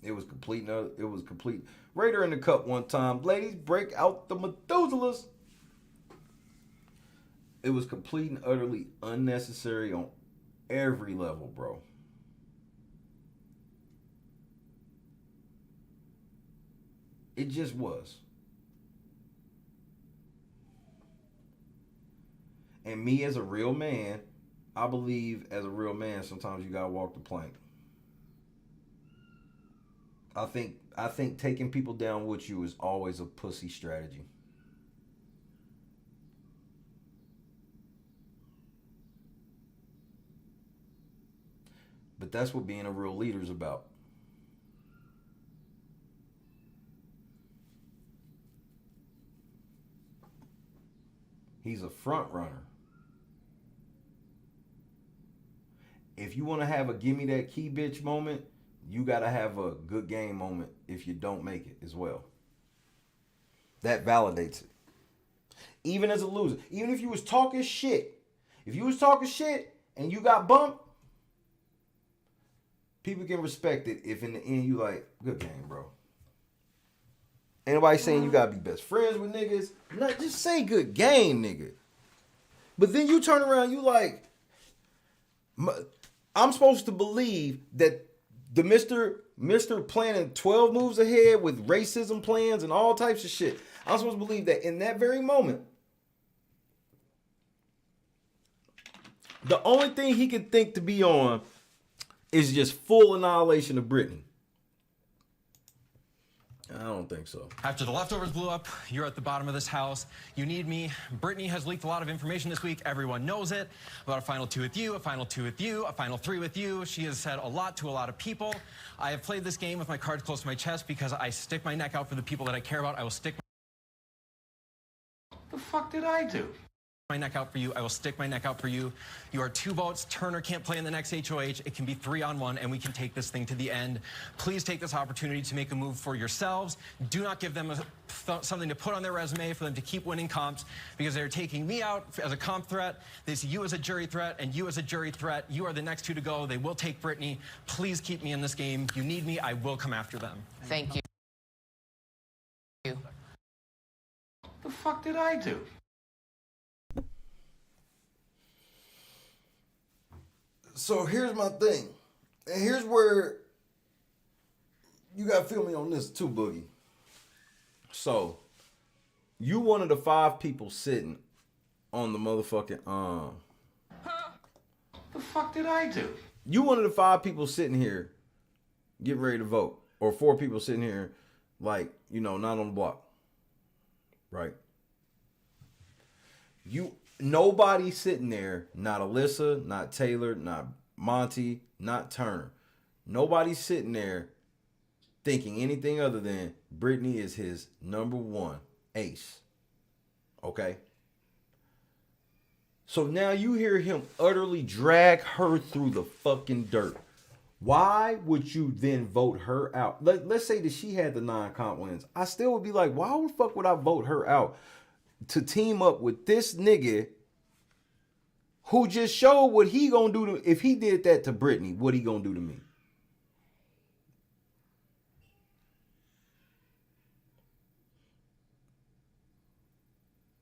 It was complete. Raider in the cup one time. Ladies, break out the Methuselahs. It was complete and utterly unnecessary on every level, bro. It just was. And me as a real man, I believe as a real man, sometimes you gotta walk the plank. I think taking people down with you is always a pussy strategy. But that's what being a real leader is about. He's a front runner. If you want to have a give me that key bitch moment, you got to have a good game moment if you don't make it as well. That validates it. Even as a loser. Even if you was talking shit. If you was talking shit and you got bumped, people can respect it if in the end you like, good game, bro. Ain't nobody saying you got to be best friends with niggas. Not just say good game, nigga. But then you turn around, you like, I'm supposed to believe that the Mr. planning 12 moves ahead with racism plans and all types of shit. I'm supposed to believe that in that very moment, the only thing he could think to be on is just full annihilation of Brittany. I don't think so. After the leftovers blew up, you're at the bottom of this house. You need me. Brittany has leaked a lot of information this week. Everyone knows it. About a final 2 with you, a final 2 with you, a final 3 with you. She has said a lot to a lot of people. I have played this game with my cards close to my chest because I stick my neck out for the people that I care about. I will stick The fuck did I do? my neck out for you. I will stick my neck out for you. You are 2 votes. Turner can't play in the next HOH. It can be 3-on-1, and we can take this thing to the end. Please take this opportunity to make a move for yourselves. Do not give them something to put on their resume for them to keep winning comps, because they're taking me out as a comp threat. They see you as a jury threat and you as a jury threat. You are the next 2 to go. They will take Brittany. Please keep me in this game. You need me. I will come after them. Thank you. The fuck did I do? So here's my thing. And here's where you gotta feel me on this too, Boogie. So you one of the 5 people sitting on the motherfucking The fuck did I do? You one of the 5 people sitting here getting ready to vote. Or 4 people sitting here like, you know, not on the block. Right? Nobody sitting there, not Alyssa, not Taylor, not Monty, not Turner. Nobody sitting there thinking anything other than Brittany is his number 1 ace. Okay? So now you hear him utterly drag her through the fucking dirt. Why would you then vote her out? Let's say that she had the 9 comp wins. I still would be like, why the fuck would I vote her out to team up with this nigga who just showed what he gonna do to, if he did that to Brittany, what he gonna do to me?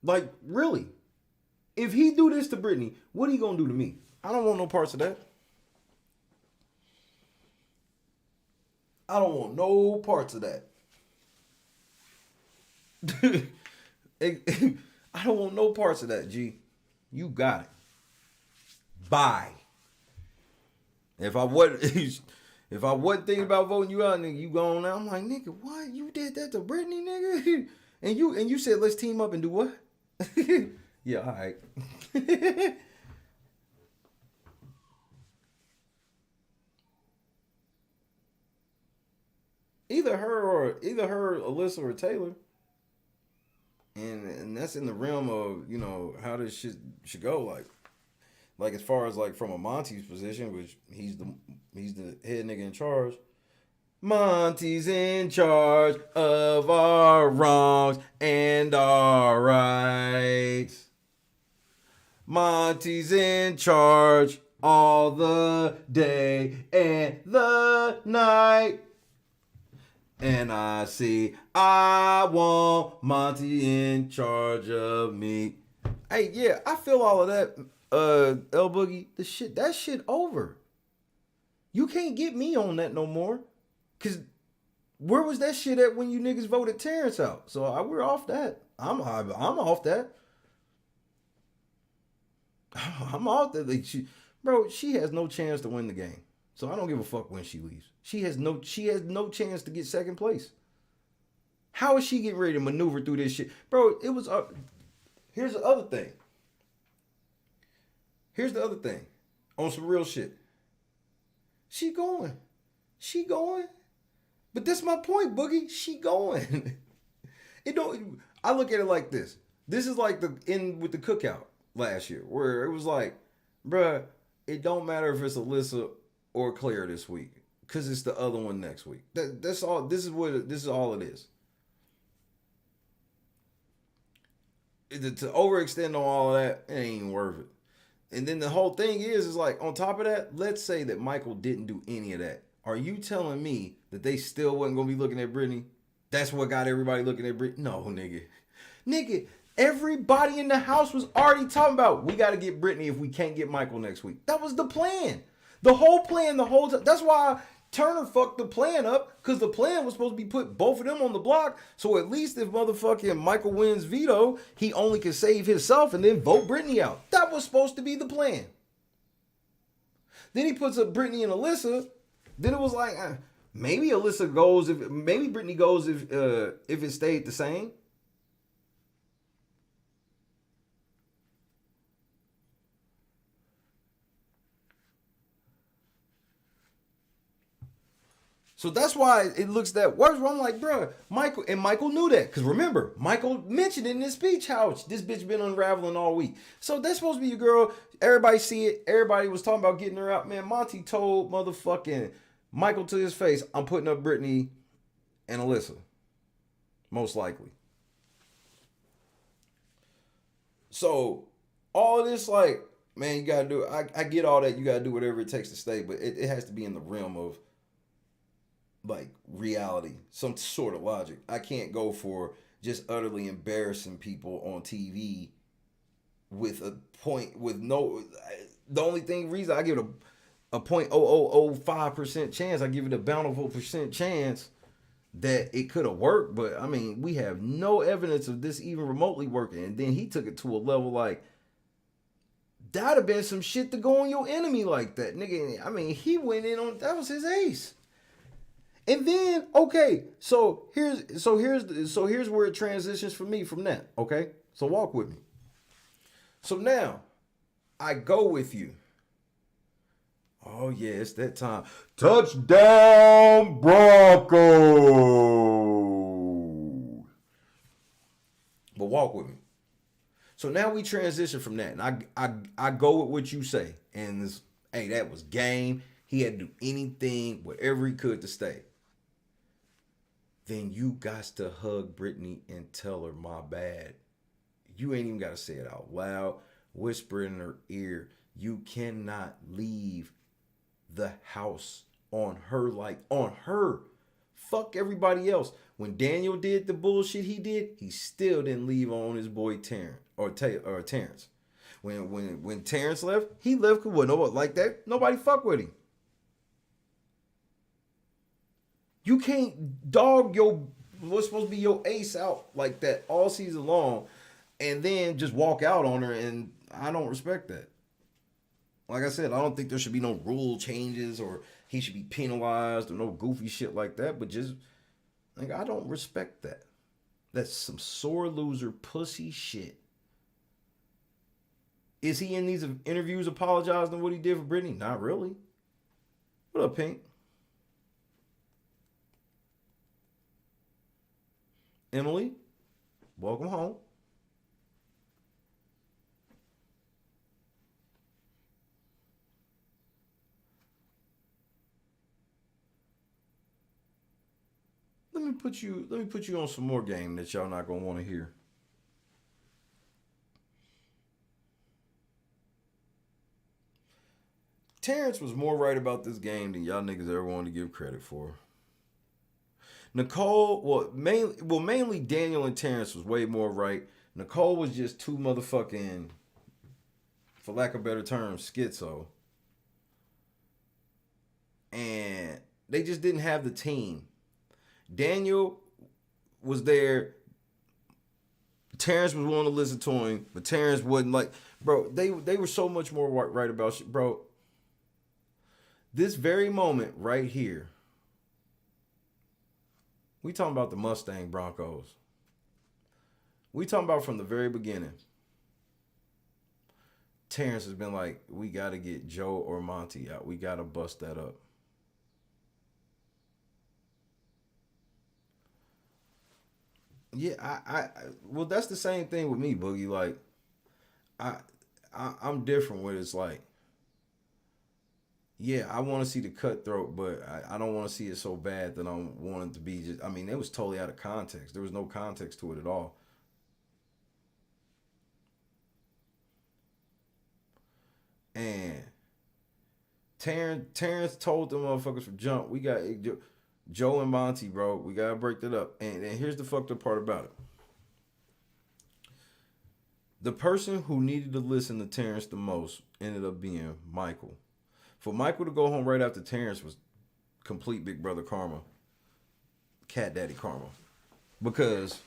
Like, really? If he do this to Brittany, what he gonna do to me? I don't want no parts of that. I don't want no parts of that. I don't want no parts of that, G. You got it. Bye. If I wasn't thinking about voting you out, nigga, you gone now. I'm like, nigga, what? You did that to Brittany, nigga? And you said let's team up and do what? Yeah, all right. Either her, Alyssa, or Taylor. And that's in the realm of, you know, how this shit should go. Like as far as like from a Monty's position, which he's the head nigga in charge. Monty's in charge of our wrongs and our rights. Monty's in charge all the day and the night. And I want Monty in charge of me. Hey, yeah, I feel all of that, L Boogie. That shit over. You can't get me on that no more. Cause where was that shit at when you niggas voted Terrence out? So we're off that. I'm off that. I'm off that. Like, she has no chance to win the game. So I don't give a fuck when she leaves. She has no chance to get second place. How is she getting ready to maneuver through this shit? Bro, it was here's the other thing. Here's the other thing. On some real shit. She going. But that's my point, Boogie. She going. I look at it like this. This is like the end with the cookout last year, where it was like, bruh, it don't matter if it's Alyssa or Claire this week, because it's the other one next week. That's all. This is all it is. To overextend on all of that, it ain't even worth it. And then the whole thing is like, on top of that, let's say that Michael didn't do any of that. Are you telling me that they still wasn't gonna be looking at Brittany? That's what got everybody looking at Brittany? No, nigga. Nigga, everybody in the house was already talking about, we gotta get Brittany if we can't get Michael next week. That was the plan. The whole plan, the whole time. That's why Turner fucked the plan up, because the plan was supposed to be put both of them on the block, so at least if motherfucking Michael wins veto, he only can save himself and then vote Brittany out. That was supposed to be the plan. Then he puts up Brittany and Alyssa. Then it was like, maybe Alyssa goes, maybe Brittany goes if it stayed the same. So that's why it looks that worse. I'm like, bro, Michael knew that. Because remember, Michael mentioned in his speech how this bitch been unraveling all week. So that's supposed to be your girl. Everybody see it. Everybody was talking about getting her out. Man, Monty told motherfucking Michael to his face, I'm putting up Brittany and Alyssa. Most likely. So all this, like, man, you got to do it. I get all that. You got to do whatever it takes to stay. But it has to be in the realm of, like, reality, some sort of logic. I can't go for just utterly embarrassing people on TV with a point, with no, the only reason I give it a 0.0005% chance. I give it a bountiful percent chance that it could have worked. But I mean, we have no evidence of this even remotely working. And then he took it to a level like, that'd have been some shit to go on your enemy like that, nigga. I mean, he went in on, that was his ace. And then, okay, so here's where it transitions for me from that. Okay, so walk with me. So now, I go with you. Oh yeah, it's that time. Touchdown Broncos. But walk with me. So now we transition from that, and I go with what you say, and this, hey, that was game. He had to do anything, whatever he could to stay. Then you got to hug Brittany and tell her, my bad. You ain't even got to say it out loud. Whisper in her ear. You cannot leave the house on her, like on her. Fuck everybody else. When Daniel did the bullshit he did, he still didn't leave on his boy Taran or Terrence. When Terrence left, he left because nobody like that. Nobody fuck with him. You can't dog your what's supposed to be your ace out like that all season long, and then just walk out on her. And I don't respect that. Like I said, I don't think there should be no rule changes or he should be penalized or no goofy shit like that. But just like, I don't respect that. That's some sore loser pussy shit. Is he in these interviews apologizing for what he did for Brittany? Not really. What up, Pink? Emily, welcome home. Let me put you on some more game that y'all not gonna want to hear. Terrence was more right about this game than y'all niggas ever wanted to give credit for. Nicole, mainly Daniel and Terrence was way more right. Nicole was just too motherfucking, for lack of better terms, schizo. And they just didn't have the team. Daniel was there. Terrence was willing to listen to him, but Terrence wasn't like, bro, they were so much more right about shit. Bro, this very moment right here, we talking about the Mustang Broncos. We talking about from the very beginning. Terrence has been like, we got to get Joe or Monty out. We got to bust that up. Yeah, well, that's the same thing with me, Boogie. Like, I'm different with it's like, yeah, I want to see the cutthroat, but I don't want to see it so bad that I want it to be just, I mean, it was totally out of context. There was no context to it at all. And Terrence told them motherfuckers from jump, we got Joe and Monty, bro. We got to break that up. And here's the fucked up part about it. The person who needed to listen to Terrence the most ended up being Michael. For Michael to go home right after Terrence was complete big brother karma. Cat daddy karma. Because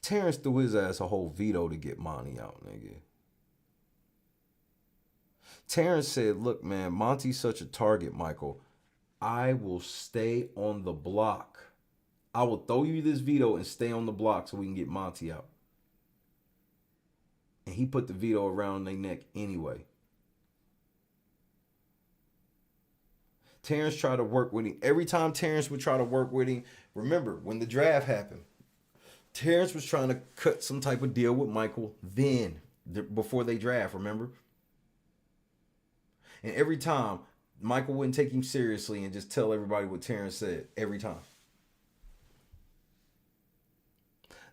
Terrence threw his ass a whole veto to get Monty out, nigga. Terrence said, look, man, Monty's such a target, Michael. I will stay on the block. I will throw you this veto and stay on the block so we can get Monty out. And he put the veto around their neck anyway. Terrence tried to work with him. Every time Terrence would try to work with him, remember, when the draft happened, Terrence was trying to cut some type of deal with Michael then, before they draft, remember? And every time, Michael wouldn't take him seriously and just tell everybody what Terrence said. Every time.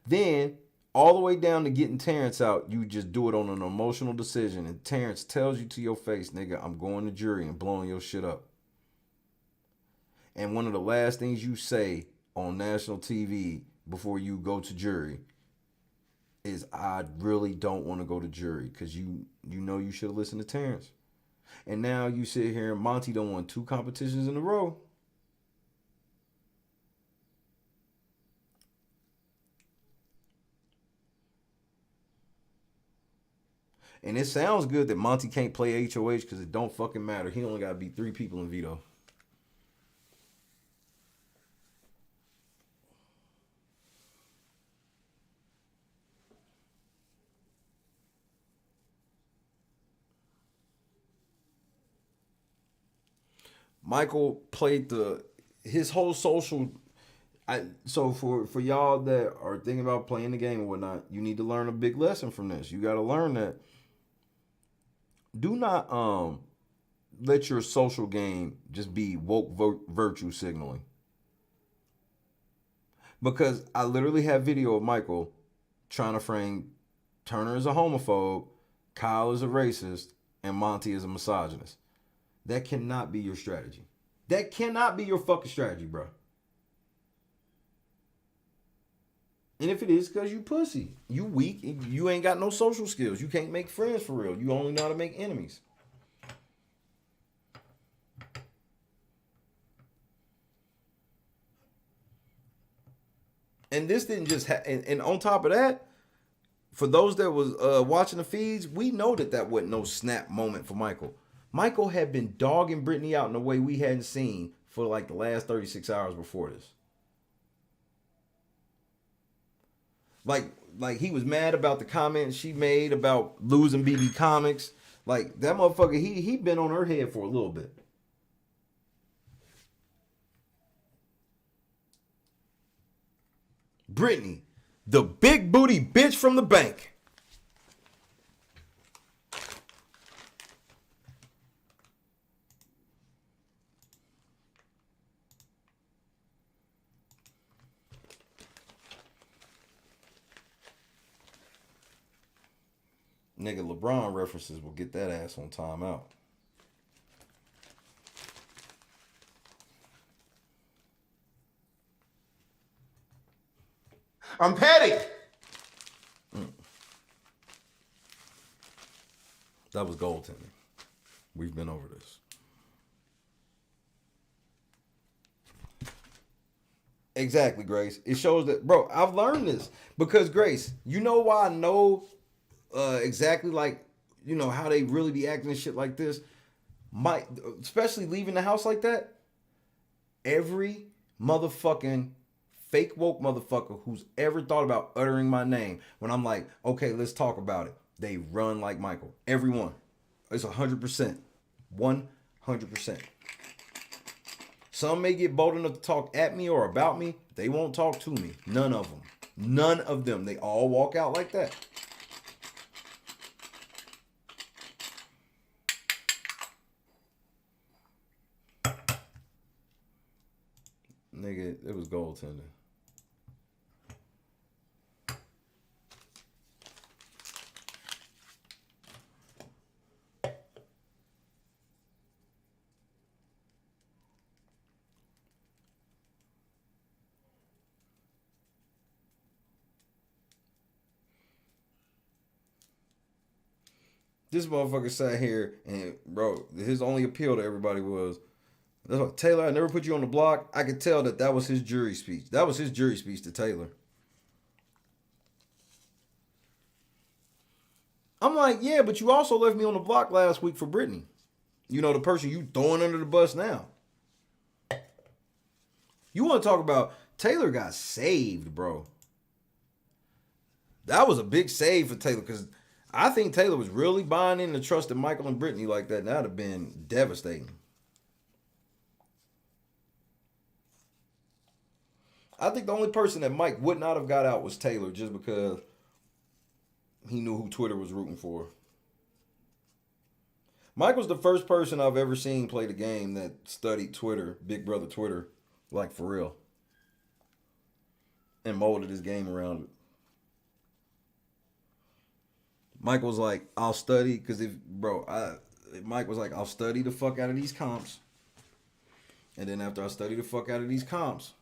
Then, all the way down to getting Terrence out, you just do it on an emotional decision. And Terrence tells you to your face, nigga, I'm going to jury and blowing your shit up. And one of the last things you say on national TV before you go to jury is, I really don't want to go to jury, because you know you should have listened to Terrence. And now you sit here and Monty done won 2 competitions in a row. And it sounds good that Monty can't play HOH because it don't fucking matter. He only got to beat 3 people in veto. Michael played his whole social. So for y'all that are thinking about playing the game or whatnot, you need to learn a big lesson from this. You got to learn that. Do not let your social game just be woke virtue signaling. Because I literally have video of Michael trying to frame Turner as a homophobe, Kyle is a racist, and Monty is a misogynist. That cannot be your strategy. That cannot be your fucking strategy, bro. And if it is, because you pussy. You weak. You ain't got no social skills. You can't make friends for real. You only know how to make enemies. And this didn't just and on top of that, for those that was watching the feeds, we know that wasn't no snap moment for Michael. Michael had been dogging Brittany out in a way we hadn't seen for like the last 36 hours before this. Like he was mad about the comments she made about losing BB Comics. Like that motherfucker, he been on her head for a little bit. Brittany, the big booty bitch from the bank. Nigga, LeBron references will get that ass on timeout. I'm petty. That was goaltending. We've been over this. Exactly, Grace. It shows that, bro, I've learned this. Because, Grace, you know why I know exactly like, you know, how they really be acting and shit like this? Especially leaving the house like that. Every motherfucking fake woke motherfucker who's ever thought about uttering my name, when I'm like, okay, let's talk about it, they run like Michael. Everyone. It's 100%. 100%. Some may get bold enough to talk at me or about me. They won't talk to me. None of them. None of them. They all walk out like that. Nigga, it was goaltending. This motherfucker sat here and, bro, his only appeal to everybody was, that's what, Taylor, I never put you on the block. I could tell that was his jury speech. That was his jury speech to Taylor. I'm like, yeah, but you also left me on the block last week for Brittany. You know, the person you throwing under the bus now. You want to talk about Taylor got saved, bro. That was a big save for Taylor because I think Taylor was really buying in the trust of Michael and Brittany like that. And that would have been devastating. I think the only person that Mike would not have got out was Taylor just because he knew who Twitter was rooting for. Mike was the first person I've ever seen play the game that studied Twitter, Big Brother Twitter, like for real. And molded his game around it. Mike was like, I'll study, because Mike was like, I'll study the fuck out of these comps. And then after I study the fuck out of these comps,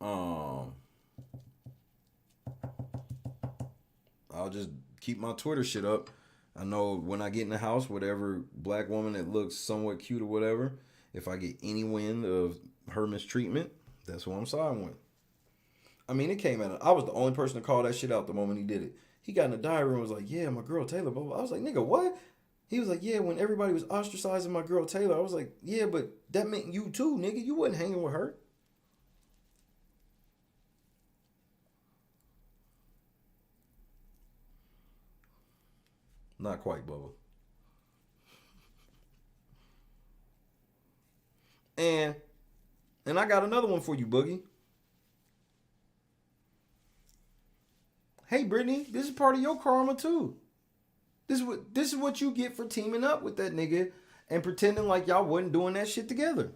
I'll just keep my Twitter shit up. I know when I get in the house, whatever black woman that looks somewhat cute or whatever, if I get any wind of her mistreatment, that's who I'm siding with. I mean, it came out. I was the only person to call that shit out the moment he did it. He got in the diary and was like, yeah, my girl Taylor, blah, blah. I was like, nigga, what? He was like, yeah, when everybody was ostracizing my girl Taylor, I was like, yeah, but that meant you too, nigga. You wasn't hanging with her. Not quite, Bubba. And I got another one for you, Boogie. Hey, Brittany, this is part of your karma too. This is what you get for teaming up with that nigga and pretending like y'all wasn't doing that shit together.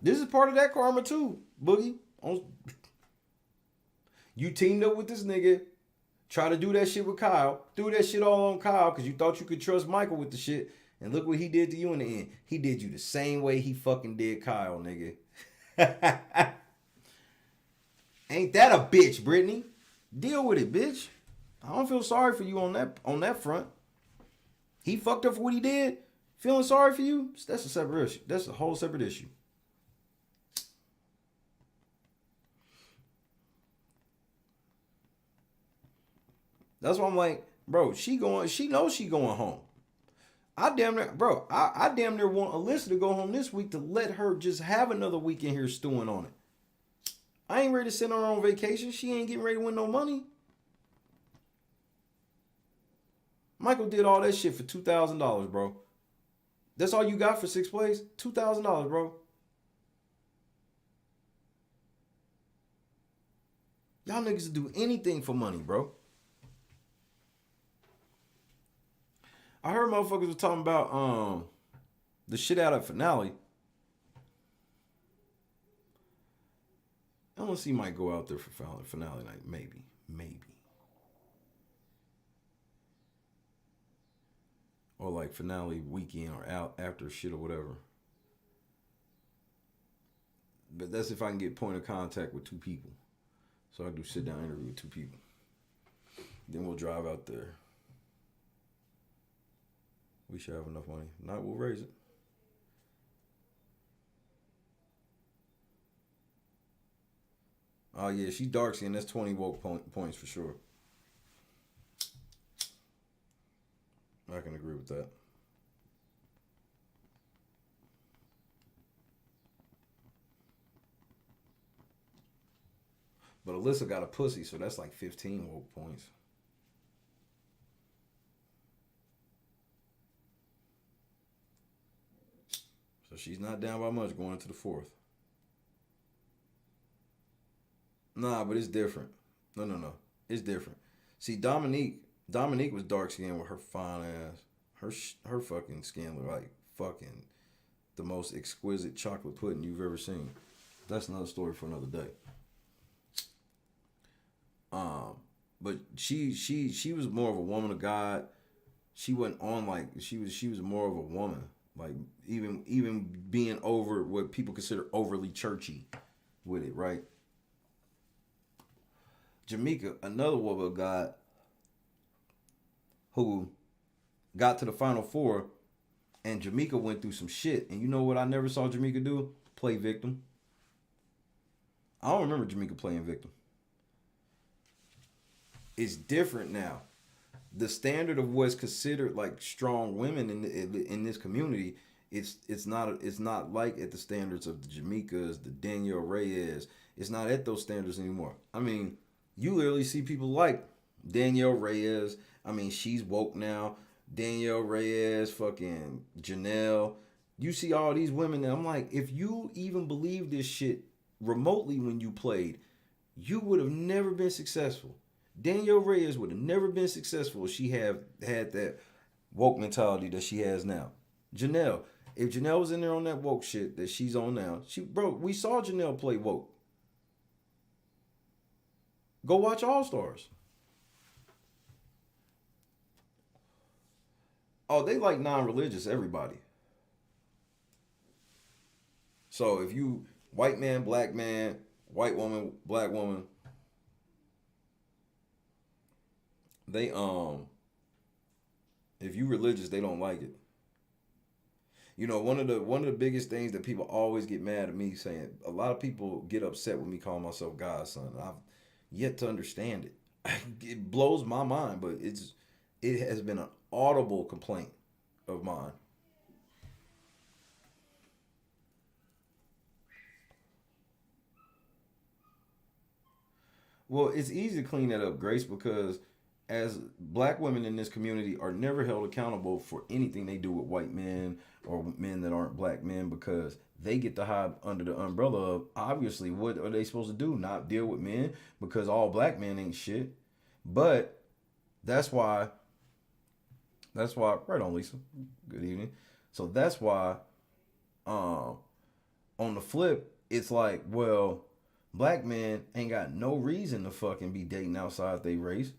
This is part of that karma too, Boogie. You teamed up with this nigga, try to do that shit with Kyle, threw that shit all on Kyle because you thought you could trust Michael with the shit, and look what he did to you in the end. He did you the same way he fucking did Kyle, nigga. Ain't that a bitch, Brittany? Deal with it, bitch. I don't feel sorry for you on that front. He fucked up for what he did. Feeling sorry for you? That's a separate issue. That's a whole separate issue. That's why I'm like, bro, she knows she going home. I damn near want Alyssa to go home this week to let her just have another week in here stewing on it. I ain't ready to send her on vacation. She ain't getting ready to win no money. Michael did all that shit for $2,000, bro. That's all you got for 6th place? $2,000, bro. Y'all niggas do anything for money, bro. I heard motherfuckers was talking about the shit out of finale. I want to see Mike go out there for finale night. Maybe. Or like finale weekend or out after shit or whatever. But that's if I can get point of contact with 2 people. So I do sit down interview with 2 people. Then we'll drive out there. We should have enough money. Not, we'll raise it. Oh yeah, she's dark skin. That's 20 woke points for sure. I can agree with that. But Alyssa got a pussy, so that's like 15 woke points. So she's not down by much going into the 4th. Nah, but it's different. No. It's different. See, Dominique was dark skinned with her fine ass. Her fucking skin looked like fucking the most exquisite chocolate pudding you've ever seen. That's another story for another day. But she was more of a woman of God. She wasn't on like she was more of a woman. Like even being over what people consider overly churchy with it, right? Jamaica, another woman of God who got to the Final Four, and Jamaica went through some shit. And you know what I never saw Jamaica do? Play victim. I don't remember Jamaica playing victim. It's different now. The standard of what's considered like strong women in this community, it's not like at the standards of the Jamaicas, the Danielle Reyes. It's not at those standards anymore. I mean, you literally see people like Danielle Reyes. I mean, she's woke now. Danielle Reyes, fucking Janelle. You see all these women now. I'm like, if you even believe this shit remotely when you played, you would have never been successful. Danielle Reyes would have never been successful if she had that woke mentality that she has now. Janelle, if Janelle was in there on that woke shit that she's on now, we saw Janelle play woke. Go watch All Stars. Oh, they like non-religious, everybody. So if you, white man, black man, white woman, black woman, they if you religious, they don't like it. You know, one of the biggest things that people always get mad at me saying, a lot of people get upset with me calling myself God's son. I've yet to understand it. It blows my mind, but it has been an audible complaint of mine. Well, it's easy to clean that up, Grace, because as black women in this community are never held accountable for anything they do with white men or men that aren't black men, because they get to hide under the umbrella of, obviously, what are they supposed to do? Not deal with men, because all black men ain't shit. But that's why, right on, Lisa. Good evening. So that's why, on the flip, it's like, well, black men ain't got no reason to fucking be dating outside their race,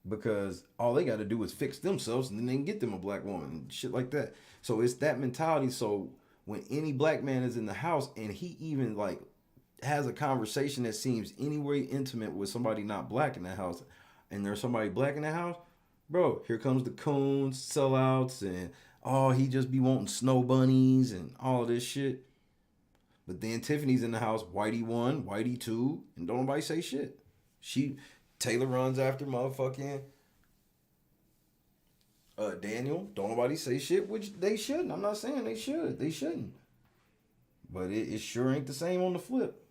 because all they got to do is fix themselves and then they can get them a black woman and shit like that. So it's that mentality. So when any black man is in the house and he even like has a conversation that seems any way intimate with somebody not black in the house, and there's somebody black in the house, bro, here comes the coons, sellouts, and he just be wanting snow bunnies and all of this shit. But then Tiffany's in the house, Whitey 1, Whitey 2, and don't nobody say shit. Taylor runs after motherfucking Daniel. Don't nobody say shit, which they shouldn't. I'm not saying they should. They shouldn't. But it sure ain't the same on the flip.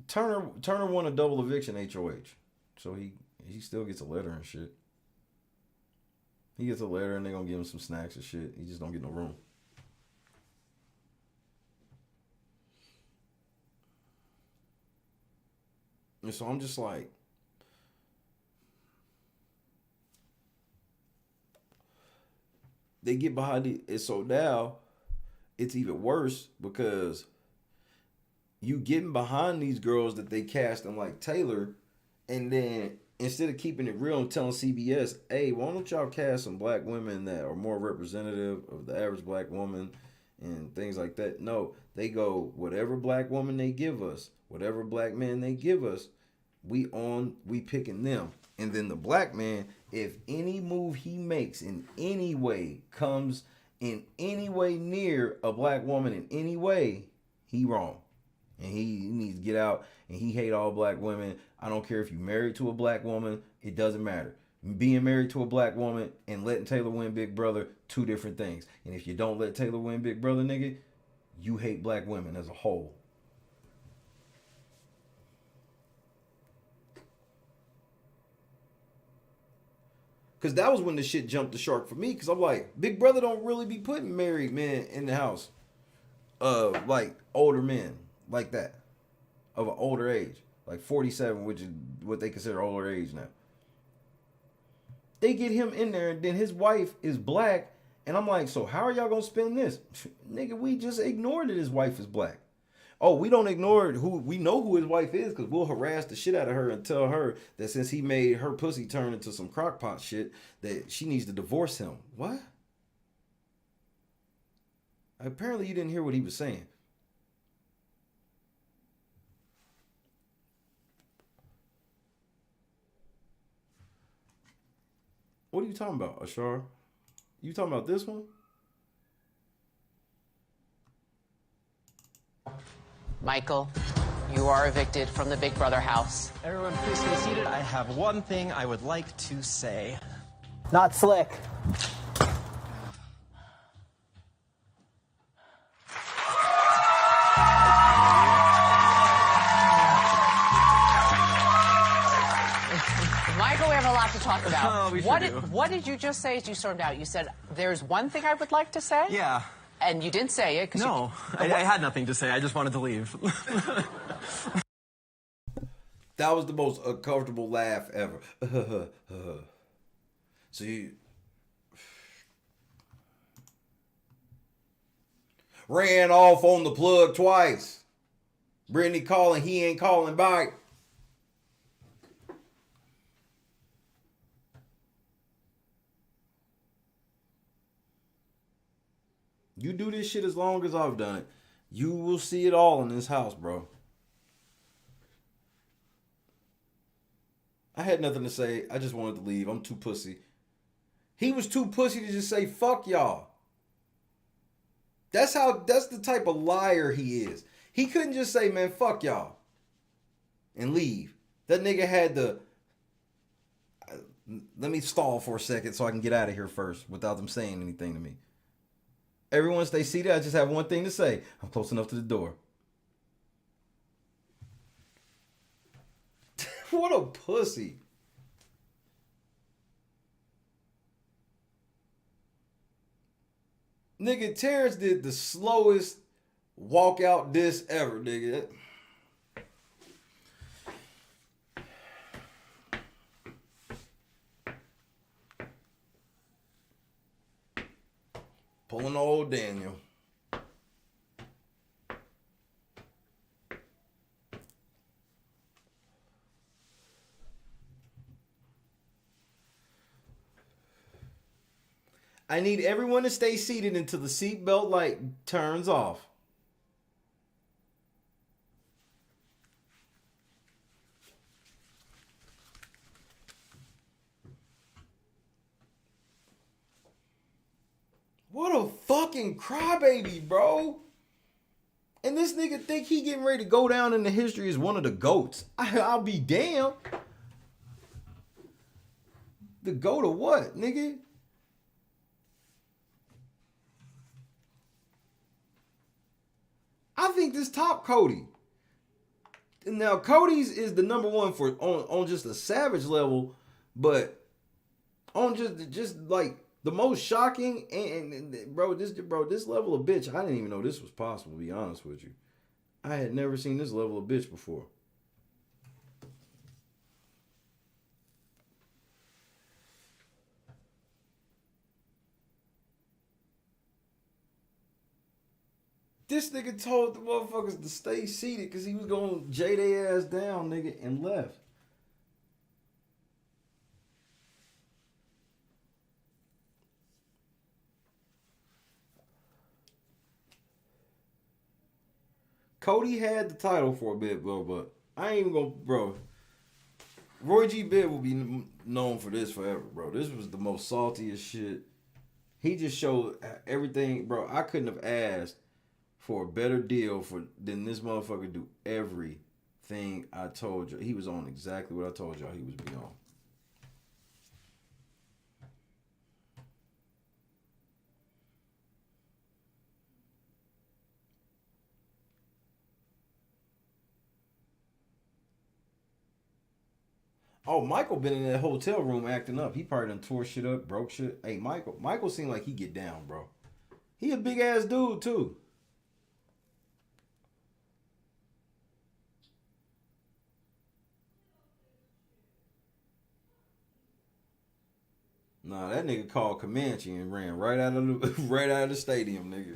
Turner won a double eviction HOH. So he still gets a letter and shit. He gets a letter and they're gonna give him some snacks and shit. He just don't get no room. And so I'm just like, they get behind it. And so now it's even worse, because you getting behind these girls that they cast them like Taylor, and then instead of keeping it real and telling CBS, hey, why don't y'all cast some black women that are more representative of the average black woman and things like that? No, they go, whatever black woman they give us, whatever black man they give us, we picking them. And then the black man, if any move he makes in any way comes in any way near a black woman in any way, he wrong. And he needs to get out, and he hate all black women. I don't care if you're married to a black woman. It doesn't matter. Being married to a black woman and letting Taylor win Big Brother, two different things. And if you don't let Taylor win Big Brother, nigga, you hate black women as a whole. Because that was when the shit jumped the shark for me. Because I'm like, Big Brother don't really be putting married men in the house. Like older men. Like that, of an older age, like 47, which is what they consider older age now. They get him in there, and then his wife is black, and I'm like, so how are y'all gonna spin this? Nigga, we just ignored that his wife is black. Oh, we don't ignore we know who his wife is, because we'll harass the shit out of her and tell her that since he made her pussy turn into some crockpot shit, that she needs to divorce him. What? Apparently you didn't hear what he was saying. What are you talking about, Ashar? You talking about this one? Michael, you are evicted from the Big Brother house. Everyone, please stay seated. I have one thing I would like to say. Not slick. Michael, we have a lot to talk about. We what did you just say as you stormed out? You said, there's one thing I would like to say? Yeah. And you didn't say it. No, I had nothing to say. I just wanted to leave. That was the most uncomfortable laugh ever. So you ran off on the plug twice. Brittany calling, he ain't calling back. You do this shit as long as I've done it. You will see it all in this house, bro. I had nothing to say. I just wanted to leave. I'm too pussy. He was too pussy to just say, fuck y'all. That's the type of liar he is. He couldn't just say, man, fuck y'all. And leave. That nigga had to... Let me stall for a second so I can get out of here first without them saying anything to me. Everyone stay seated. I just have one thing to say. I'm close enough to the door. What a pussy. Nigga, Terrence did the slowest walkout diss ever, nigga. Pulling old Daniel. I need everyone to stay seated until the seatbelt light turns off. What a fucking crybaby, bro. And this nigga think he getting ready to go down in the history as one of the GOATs. I'll be damned. The GOAT of what, nigga? I think this top Cody. Now Cody's is the number one for on just a savage level, but on just like the most shocking and bro, this level of bitch, I didn't even know this was possible, to be honest with you. I had never seen this level of bitch before. This nigga told the motherfuckers to stay seated because he was going to J their ass down, nigga, and left. Cody had the title for a bit, bro, but I ain't even gonna, bro. Roy G. Biv will be known for this forever, bro. This was the most saltiest shit. He just showed everything, bro. I couldn't have asked for a better deal than this motherfucker do everything I told you. He was on exactly what I told y'all he was be on. Oh, Michael been in that hotel room acting up. He probably done tore shit up, broke shit. Hey, Michael seemed like he get down, bro. He a big ass dude too. Nah, that nigga called Comanche and ran right out of the stadium, nigga.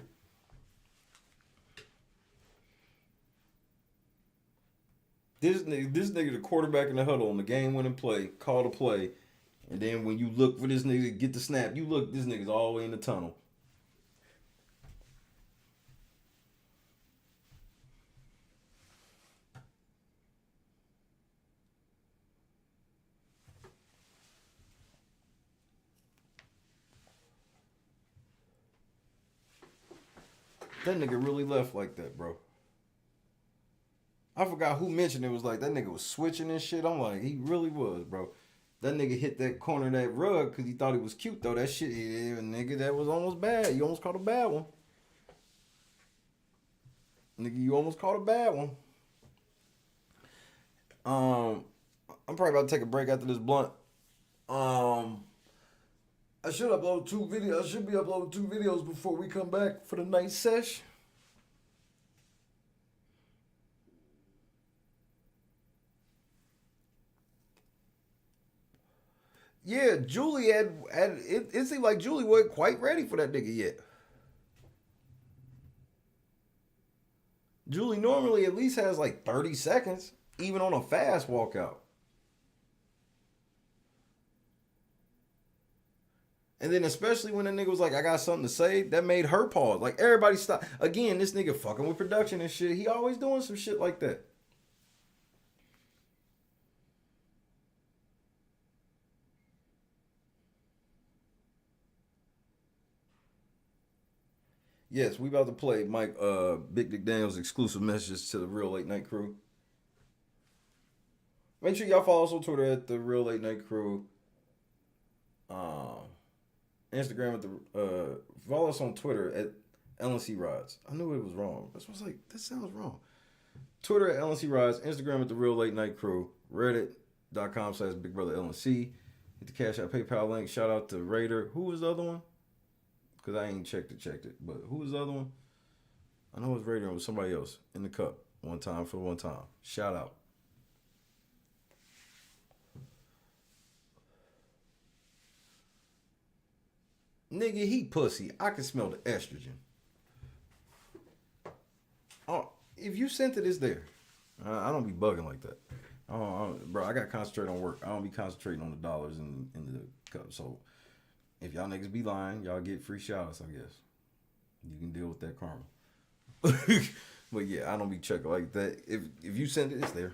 This nigga the quarterback in the huddle on the game winning play, call the play, and then when you look for this nigga to get the snap, you look, this nigga's all the way in the tunnel. That nigga really left like that, bro. I forgot who mentioned it was like that nigga was switching and shit. I'm like, he really was, bro. That nigga hit that corner of that rug because he thought he was cute, though. That shit, yeah, nigga, that was almost bad. You almost caught a bad one. Nigga, you almost caught a bad one. I'm probably about to take a break after this blunt. I should upload 2 videos. I should be uploading 2 videos before we come back for the night sesh. Yeah, Julie had it seemed like Julie wasn't quite ready for that nigga yet. Julie normally at least has like 30 seconds, even on a fast walkout. And then especially when the nigga was like, I got something to say, that made her pause. Like, everybody stop. Again, this nigga fucking with production and shit. He always doing some shit like that. Yes, we about to play Mike Big Dick Daniels exclusive messages to the Real Late Night Crew. Make sure y'all follow us on Twitter at the Real Late Night Crew. Instagram at the follow us on Twitter at LNC Rides. I knew it was wrong. That's why I was like, that sounds wrong. Twitter at LNC Rides, Instagram at the Real Late Night Crew, Reddit.com/Big Brother LNC. Hit the Cash App PayPal link. Shout out to Raider. Who was the other one? Because I ain't checked it. But who was the other one? I know it was Raider. It was somebody else in the cup. One time for one time. Shout out. Nigga, he pussy. I can smell the estrogen. Oh, if you sent it, it's there. I don't be bugging like that. Bro, I got to concentrate on work. I don't be concentrating on the dollars in the cup. So, if y'all niggas be lying, y'all get free shout-outs, I guess. You can deal with that karma. But yeah, I don't be checking like that. If you send it, it's there.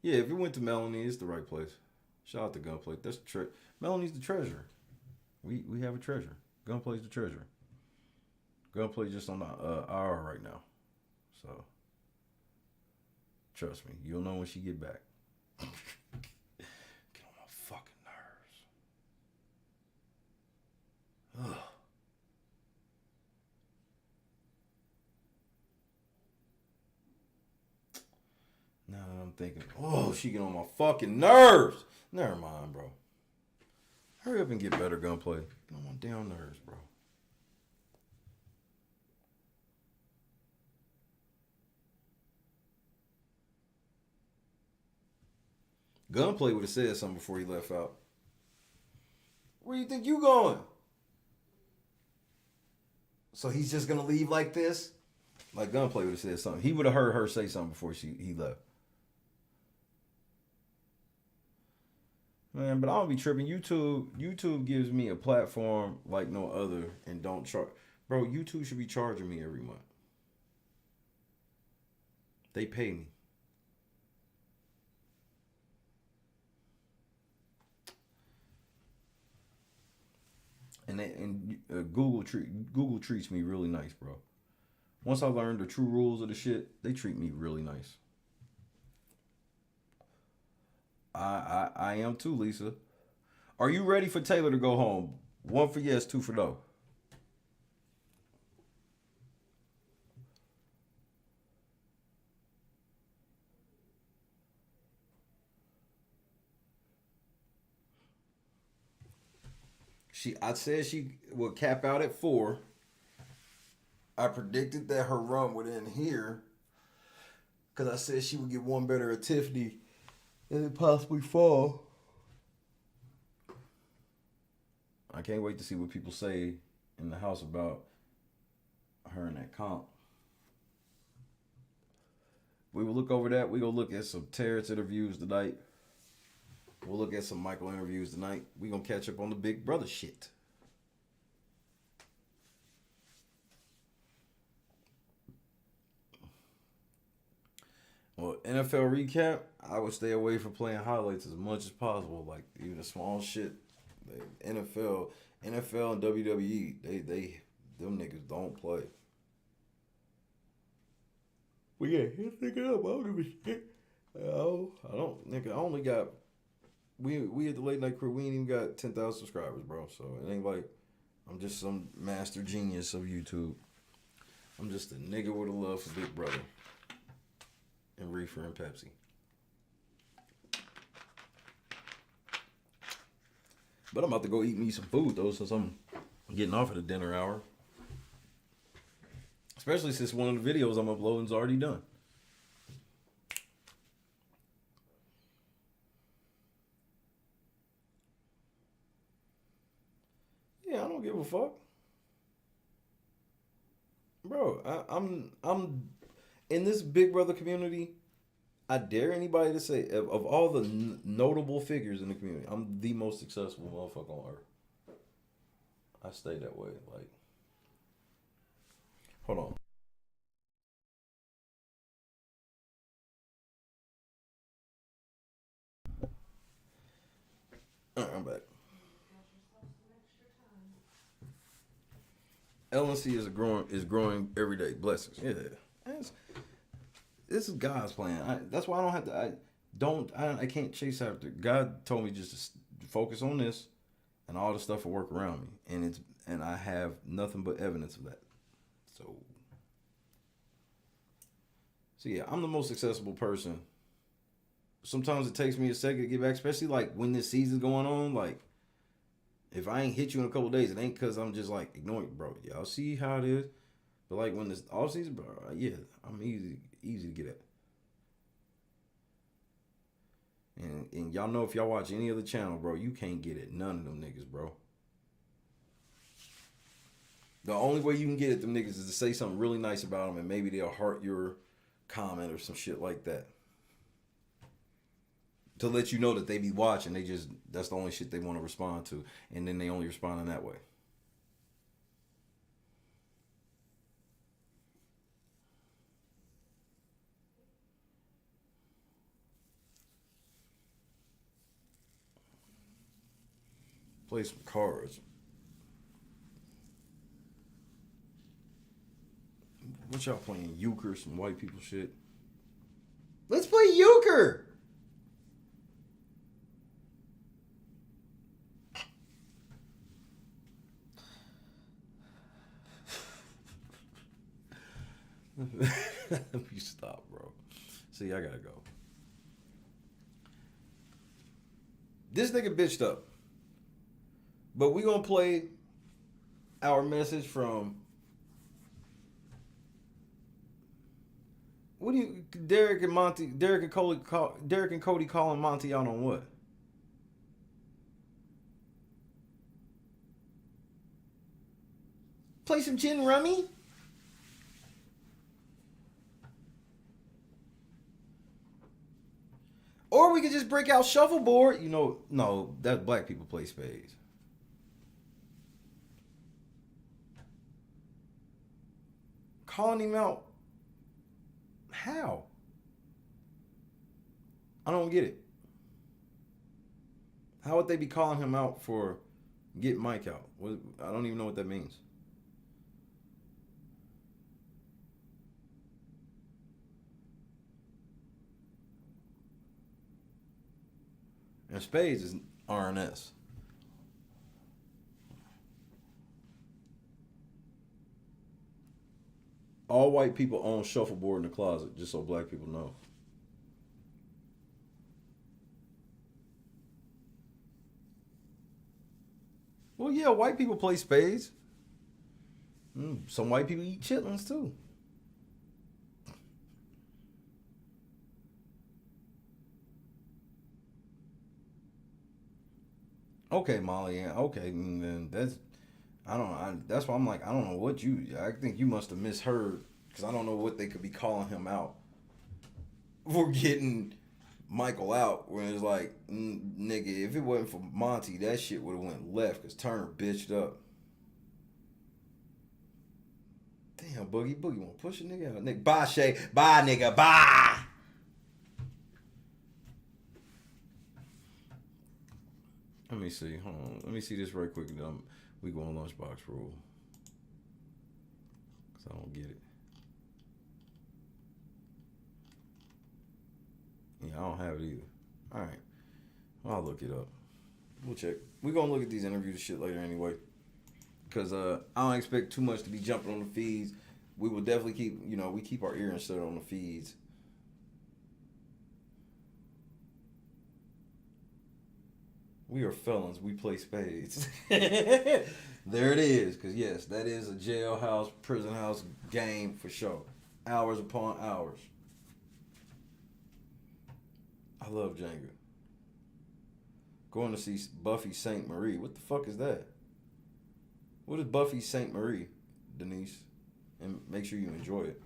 Yeah, if it went to Melonie, it's the right place. Shout out to Gunplay. That's the Melonie's the treasure. We have a treasure. Gunplay's the treasure. Gunplay just on the hour right now. So trust me, you'll know when she get back. Get on my fucking nerves. Ugh. Now that I'm thinking, oh, she get on my fucking nerves. Never mind, bro. Hurry up and get better, Gunplay. Get on my damn nerves, bro. Gunplay would have said something before he left out. Where you think you going? So he's just gonna leave like this? Like Gunplay would have said something. He would have heard her say something before he left. Man, but I don't be tripping. YouTube gives me a platform like no other and don't charge. Bro, YouTube should be charging me every month. They pay me. And Google treats me really nice, bro. Once I learned the true rules of the shit, they treat me really nice. I am too, Lisa. Are you ready for Taylor to go home? 1 for yes, 2 for no. I said she would cap out at 4. I predicted that her run would end here. Because I said she would get one better at Tiffany and it possibly fall. I can't wait to see what people say in the house about her and that comp. We will look over that. We gonna look at some Terrence interviews tonight. We'll look at some Michael interviews tonight. We gonna catch up on the Big Brother shit. Well, NFL recap, I would stay away from playing highlights as much as possible. Like, even the small shit. NFL and WWE, them niggas don't play. Well, yeah, hit nigga up. I don't give a shit. I only got, we at the Late Night Crew, we ain't even got 10,000 subscribers, bro. So it ain't like I'm just some master genius of YouTube. I'm just a nigga with a love for Big Brother. And Reefer and Pepsi. But I'm about to go eat me some food though, since I'm getting off at the dinner hour. Especially since one of the videos I'm uploading is already done. Yeah, I don't give a fuck. Bro, I'm in this Big Brother community, I dare anybody to say, of all the notable figures in the community, I'm the most successful motherfucker on earth. I stay that way. Like, hold on. All right, I'm back. LNC is growing every day. Blessings. Yeah. This is God's plan. That's why I don't have to. I can't chase after. God told me just to focus on this, and all the stuff will work around me. And I have nothing but evidence of that. So yeah, I'm the most accessible person. Sometimes it takes me a second to get back, especially like when this season's going on. Like, if I ain't hit you in a couple days, it ain't because I'm just like ignoring you, bro. Y'all see how it is. But like when this off season, bro, yeah, I'm easy to get at. And y'all know if y'all watch any other channel, bro, you can't get at none of them niggas, bro. The only way you can get at them niggas is to say something really nice about them, and maybe they'll heart your comment or some shit like that. To let you know that they be watching, that's the only shit they want to respond to, and then they only respond in that way. Play some cards. What y'all playing? Euchre, some white people shit. Let's play euchre. You stop, bro. See, I gotta go. This nigga bitched up. But we gonna play our message from Derek and Cody calling Monty out on what? Play some gin rummy? Or we could just break out shuffleboard. You know, no, that black people play spades. Calling him out. How? I don't get it. How would they be calling him out for get Mike out? I don't even know what that means. And spades is RNS. All white people own shuffleboard in the closet, just so black people know. Well, yeah, white people play spades. Some white people eat chitlins too. Okay, Molly. Yeah, okay, then that's. That's why I'm like, I don't know what I think you must have misheard, because I don't know what they could be calling him out for getting Michael out. Where it's like, nigga, if it wasn't for Monty, that shit would have went left, because Turner bitched up. Damn, Boogie want to push a nigga out. Nigga, bye, Shay. Bye, nigga. Bye. Let me see. Hold on. Let me see this right quick, and then we go on lunchbox rule. Because I don't get it. Yeah, I don't have it either. All right. Well, I'll look it up. We'll check. We're going to look at these interviews and shit later anyway. Because I don't expect too much to be jumping on the feeds. We will definitely keep, we keep our ear instead on the feeds. We are felons. We play spades. There it is. Because, yes, that is a jailhouse, prison house game for sure. Hours upon hours. I love Jenga. Going to see Buffy St. Marie. What the fuck is that? What is Buffy St. Marie, Denise? And make sure you enjoy it.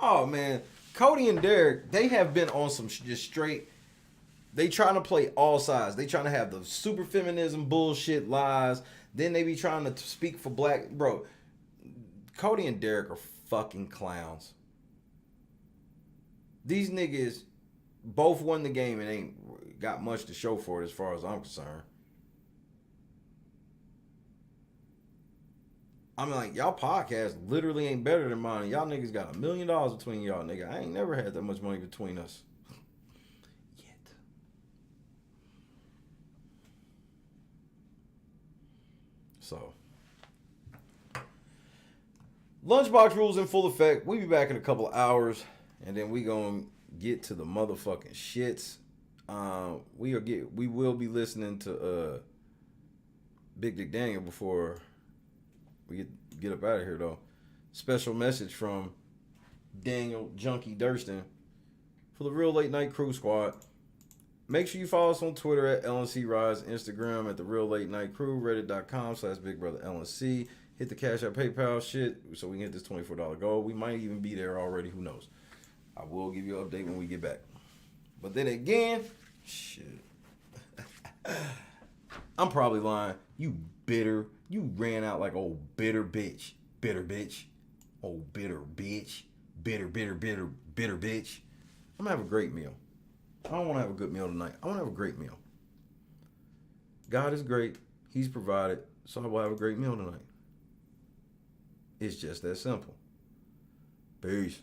Oh man, Cody and Derek, they have been on some just straight. They trying to play all sides. They trying to have the super feminism bullshit lies. Then they be trying to speak for black. Bro, Cody and Derek are fucking clowns. These niggas both won the game and ain't got much to show for it as far as I'm concerned. I mean, like, y'all podcast literally ain't better than mine. Y'all niggas got $1 million between y'all, nigga. I ain't never had that much money between us. So, Lunchbox rules in full effect. We be back in a couple of hours, and then we gonna get to the motherfucking shits. We will be listening to Big Dick Daniel before we get up out of here though. Special message from Daniel Junkie Durston for the Real Late Night Crew Squad. Make sure you follow us on Twitter at LNC Rise, Instagram at The Real Late Night Crew, Reddit.com/BigBrotherLNC. Hit the Cash App PayPal shit so we can hit this $24 goal. We might even be there already. Who knows? I will give you an update when we get back. But then again, shit. I'm probably lying. You bitter. You ran out like old bitter bitch. Bitter bitch. Old bitter bitch. Bitter bitch. I'm gonna have a great meal. I don't want to have a good meal tonight. I want to have a great meal. God is great. He's provided. So I will have a great meal tonight. It's just that simple. Peace.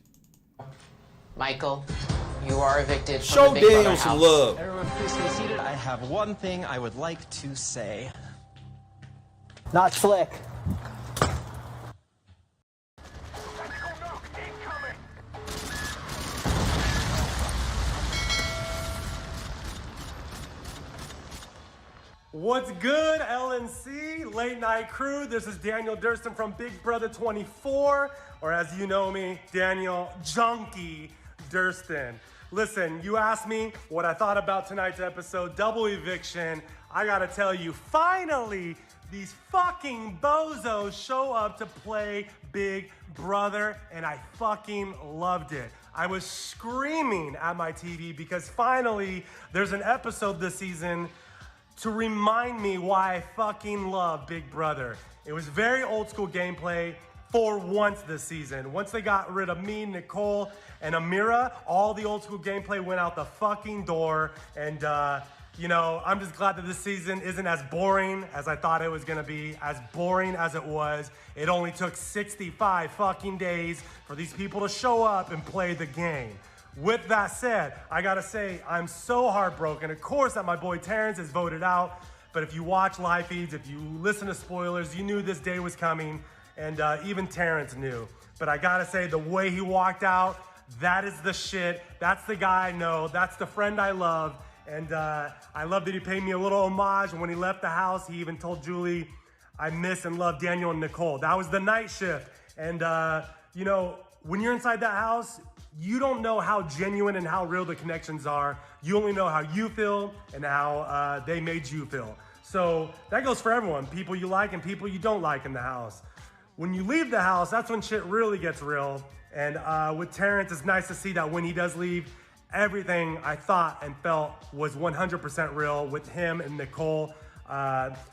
Michael, you are evicted from Show the Big Brother Daniel some house. love. Everyone, please stay seated. I have one thing I would like to say. Not slick. What's good, LNC, Late Night Crew? This is Daniel Durston from Big Brother 24, or as you know me, Daniel Junkie Durston. Listen, you asked me what I thought about tonight's episode, double eviction. I gotta tell you, finally, these fucking bozos show up to play Big Brother, and I fucking loved it. I was screaming at my TV because finally, there's an episode this season to remind me why I fucking love Big Brother. It was very old school gameplay for once this season. Once they got rid of me, Nicole, and Amira, all the old school gameplay went out the fucking door. And, you know, I'm just glad that this season isn't as boring as I thought it was gonna be, as boring as it was. It only took 65 fucking days for these people to show up and play the game. With that said, I gotta say, I'm so heartbroken. Of course that my boy Terrence is voted out, but if you watch live feeds, if you listen to spoilers, you knew this day was coming, and even Terrence knew. But I gotta say, the way he walked out, that is the shit. That's the guy I know. That's the friend I love. And I love that he paid me a little homage. And when he left the house, he even told Julie, I miss and love Daniel and Nicole. That was the night shift. And, you know, when you're inside that house, you don't know how genuine and how real the connections are. You only know how you feel and how they made you feel. So that goes for everyone, people you like and people you don't like in the house. When you leave the house, that's when shit really gets real. And with Terrence, it's nice to see that when he does leave, everything I thought and felt was 100% real with him and Nicole.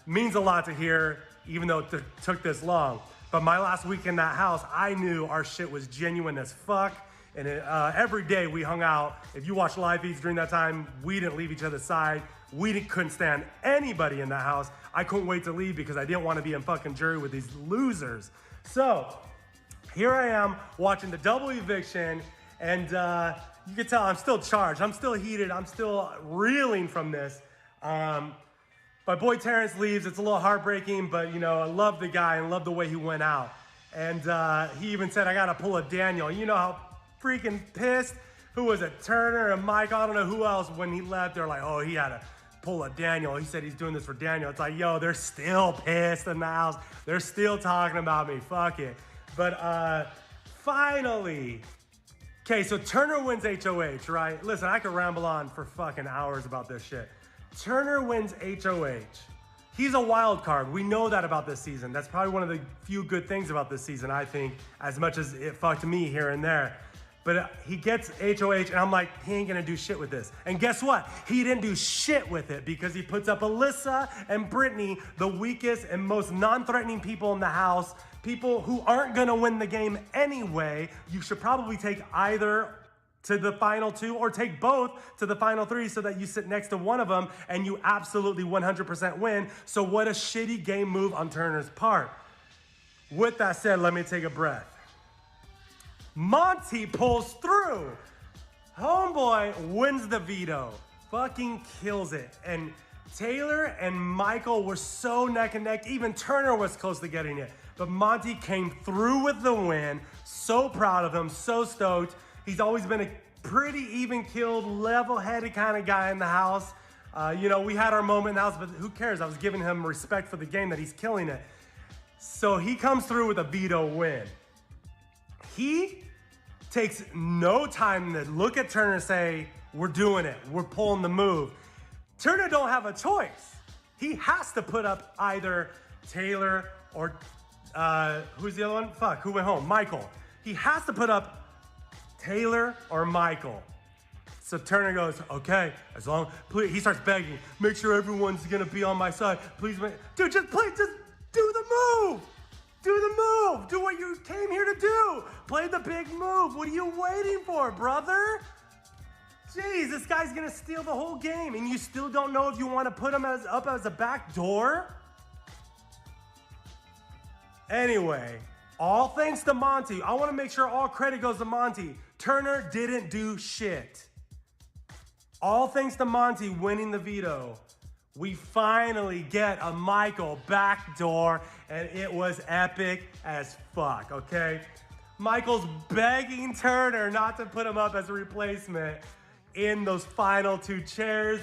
Means a lot to hear, even though it took this long. But my last week in that house, I knew our shit was genuine as fuck. And every day we hung out. If you watch live feeds during that time, we didn't leave each other's side. We couldn't stand anybody in the house. I couldn't wait to leave because I didn't want to be in fucking jury with these losers. So here I am watching the double eviction, and you can tell I'm still charged. I'm still heated. I'm still reeling from this. My boy Terrence leaves. It's a little heartbreaking, but you know, I love the guy and love the way he went out. And he even said, I gotta pull a Daniel. You know how freaking pissed? Who was it? Turner and Mike, I don't know who else. When he left, they're like, oh, he had to pull a Daniel. He said he's doing this for Daniel. It's like, yo, they're still pissed in the house. They're still talking about me. Fuck it. But finally, okay, so Turner wins HOH, right? Listen, I could ramble on for fucking hours about this shit. Turner wins HOH. He's a wild card. We know that about this season. That's probably one of the few good things about this season, I think, as much as it fucked me here and there. But he gets HOH, and I'm like, he ain't gonna do shit with this. And guess what? He didn't do shit with it because he puts up Alyssa and Brittany, the weakest and most non-threatening people in the house, people who aren't gonna win the game anyway. You should probably take either to the final 2 or take both to the final 3 so that you sit next to one of them and you absolutely 100% win. So what a shitty game move on Turner's part. With that said, let me take a breath. Monty pulls through. Homeboy wins the veto. Fucking kills it. And Taylor and Michael were so neck and neck. Even Turner was close to getting it. But Monty came through with the win. So proud of him. So stoked. He's always been a pretty even-keeled, level-headed kind of guy in the house. You know, we had our moment in the house, but who cares? I was giving him respect for the game that he's killing it. So he comes through with a veto win. He takes no time to look at Turner and say, we're doing it. We're pulling the move. Turner don't have a choice. He has to put up either Taylor or, who's the other one? Fuck, who went home? Michael. He has to put up Taylor or Michael. So Turner goes, okay, as long, please, he starts begging, make sure everyone's gonna be on my side. Please, dude, just do the move. Do the move. Do what you came here to do. Play the big move. What are you waiting for, brother? Jeez, this guy's gonna steal the whole game and you still don't know if you want to put him up as a back door? Anyway, all thanks to Monty. I want to make sure all credit goes to Monty. Turner didn't do shit. All thanks to Monty winning the veto. We finally get a Michael backdoor, and it was epic as fuck, okay? Michael's begging Turner not to put him up as a replacement in those final 2 chairs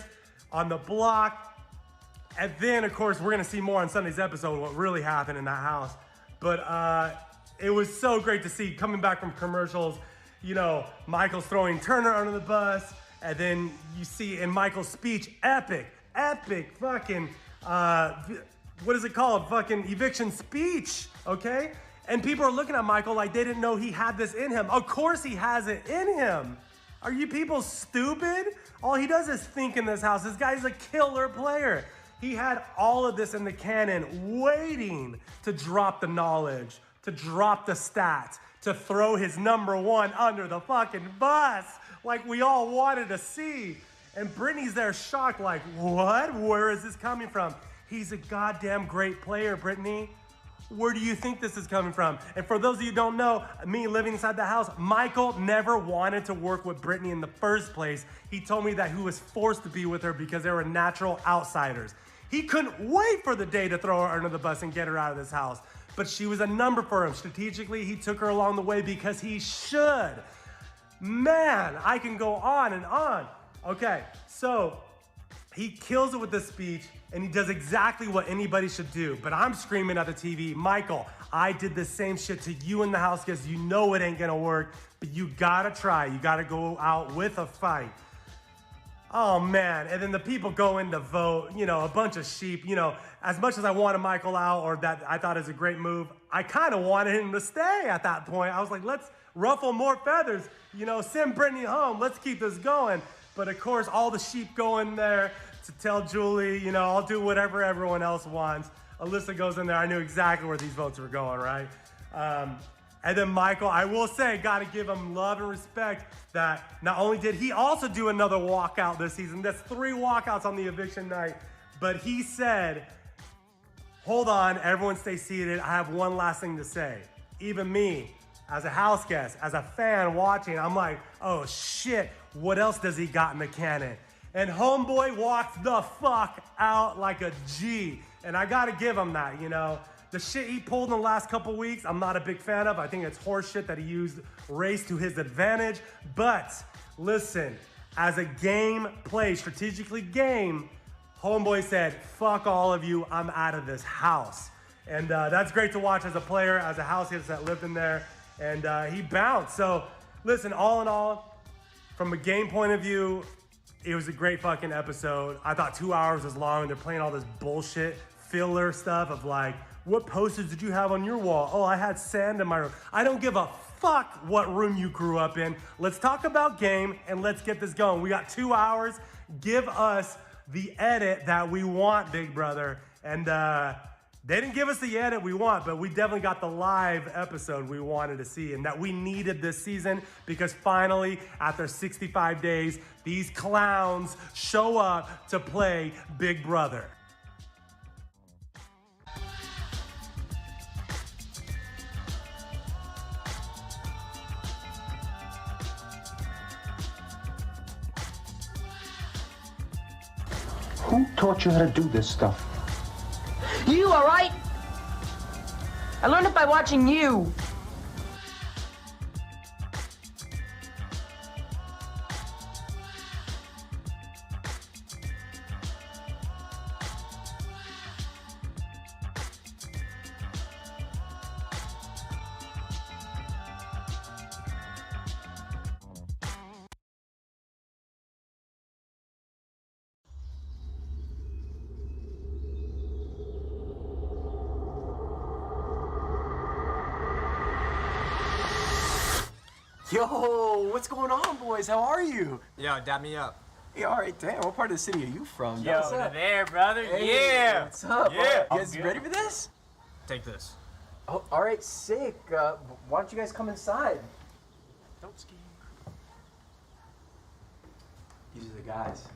on the block. And then, of course, we're gonna see more on Sunday's episode what really happened in that house. But it was so great to see coming back from commercials, you know, Michael's throwing Turner under the bus, and then you see in Michael's speech, epic fucking, what is it called? Fucking eviction speech, okay? And people are looking at Michael like they didn't know he had this in him. Of course he has it in him. Are you people stupid? All he does is think in this house. This guy's a killer player. He had all of this in the cannon waiting to drop the knowledge, to drop the stats, to throw his number 1 under the fucking bus like we all wanted to see. And Brittany's there shocked like, what? Where is this coming from? He's a goddamn great player, Brittany. Where do you think this is coming from? And for those of you who don't know, me living inside the house, Michael never wanted to work with Brittany in the first place. He told me that he was forced to be with her because they were natural outsiders. He couldn't wait for the day to throw her under the bus and get her out of this house. But she was a number for him. Strategically, he took her along the way because he should. Man, I can go on and on. Okay, so he kills it with this speech and he does exactly what anybody should do. But I'm screaming at the TV, Michael, I did the same shit to you in the house because you know it ain't gonna work, but you gotta try. You gotta go out with a fight. Oh man, and then the people go in to vote, you know, a bunch of sheep, you know, as much as I wanted Michael out or that I thought is a great move, I kind of wanted him to stay at that point. I was like, let's ruffle more feathers, you know, send Brittany home, let's keep this going. But of course, all the sheep go in there to tell Julie, you know, I'll do whatever everyone else wants. Alyssa goes in there, I knew exactly where these votes were going, right? And then Michael, I will say, gotta give him love and respect that not only did he also do another walkout this season, that's 3 walkouts on the eviction night, but he said, hold on, everyone stay seated, I have one last thing to say. Even me, as a house guest, as a fan watching, I'm like, oh shit, what else does he got in the cannon? And homeboy walked the fuck out like a G. And I gotta give him that, you know. The shit he pulled in the last couple weeks, I'm not a big fan of. I think it's horse shit that he used race to his advantage. But listen, as a game play, strategically game, homeboy said, fuck all of you, I'm out of this house. And that's great to watch as a player, as a house guest that lived in there. And he bounced. So listen, all in all, from a game point of view, it was a great fucking episode. I thought 2 hours was long. They're playing all this bullshit filler stuff of like, What posters did you have on your wall? Oh, I had sand in my room. I don't give a fuck what room you grew up in. Let's talk about game and let's get this going. We got 2 hours. Give us the edit that we want, big brother. And they didn't give us the edit we want, but we definitely got the live episode we wanted to see and that we needed this season because finally, after 65 days, these clowns show up to play Big Brother. Who taught you how to do this stuff? You, all right? I learned it by watching you. Yo, what's going on, boys? How are you? Yo, dab me up. Hey, all right, damn. What part of the city are you from? Yo, what's up? there, brother. Hey, Yeah. What's up? Yeah. You guys ready for this? Take this. Oh, all right, sick. Why don't you guys come inside? Don't ski. These are the guys.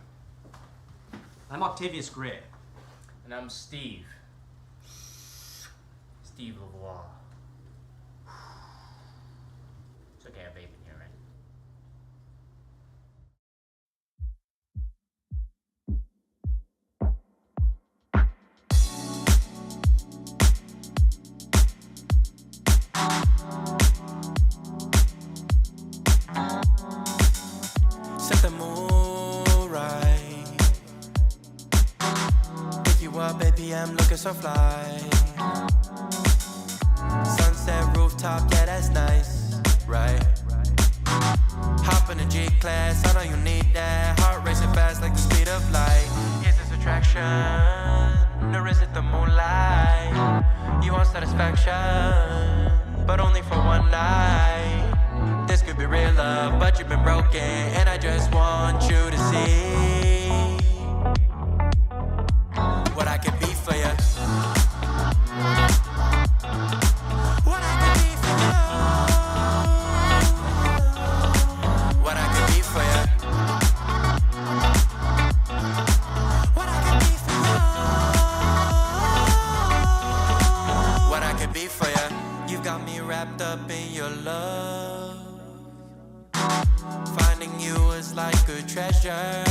I'm Octavius Gray. And I'm Steve. Steve LeVois. It's okay, I have vape in here, right? Set the mood right. Pick you up, baby, I'm looking so fly. Sunset rooftop, yeah, that's nice, right? Hop in a G-Class, I know you need that. Heart racing fast like the speed of light. Is this attraction, or is it the moonlight? You want satisfaction, but only for one night. This could be real love, but you've been broken, and I just want you to see what I can be for you. What I can be for you. What I can be for you. What I can be for you. What I can be for you. You got me wrapped up in your love. Finding you is like a treasure.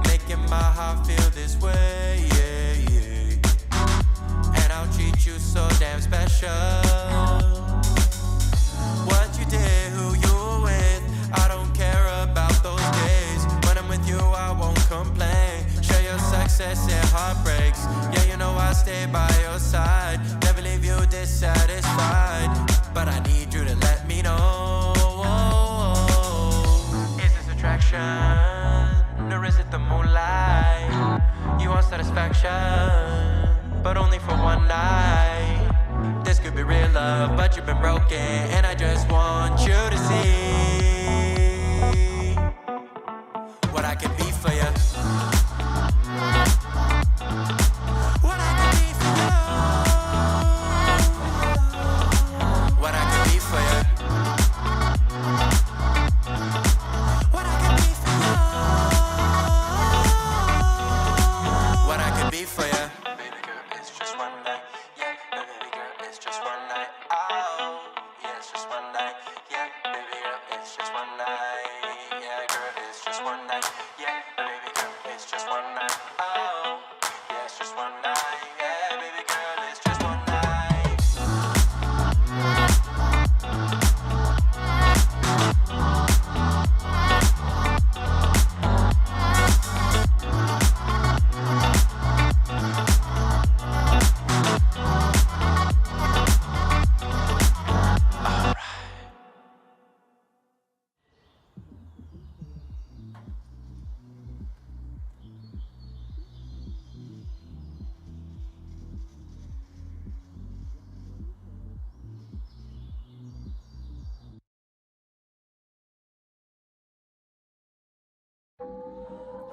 Making my heart feel this way, yeah, yeah. And I'll treat you so damn special. What you did, who you were with, I don't care about those days. When I'm with you, I won't complain. Share your success and heartbreaks. Yeah, you know I stay by your side. Never leave you dissatisfied. But I need you to let me know. Is this attraction, or is it the moonlight? You want satisfaction, but only for one night. This could be real love, but you've been broken, and I just want you to see what I can be for you. What I can be for you. What I can be for you. What I can be for you. What I can be for you.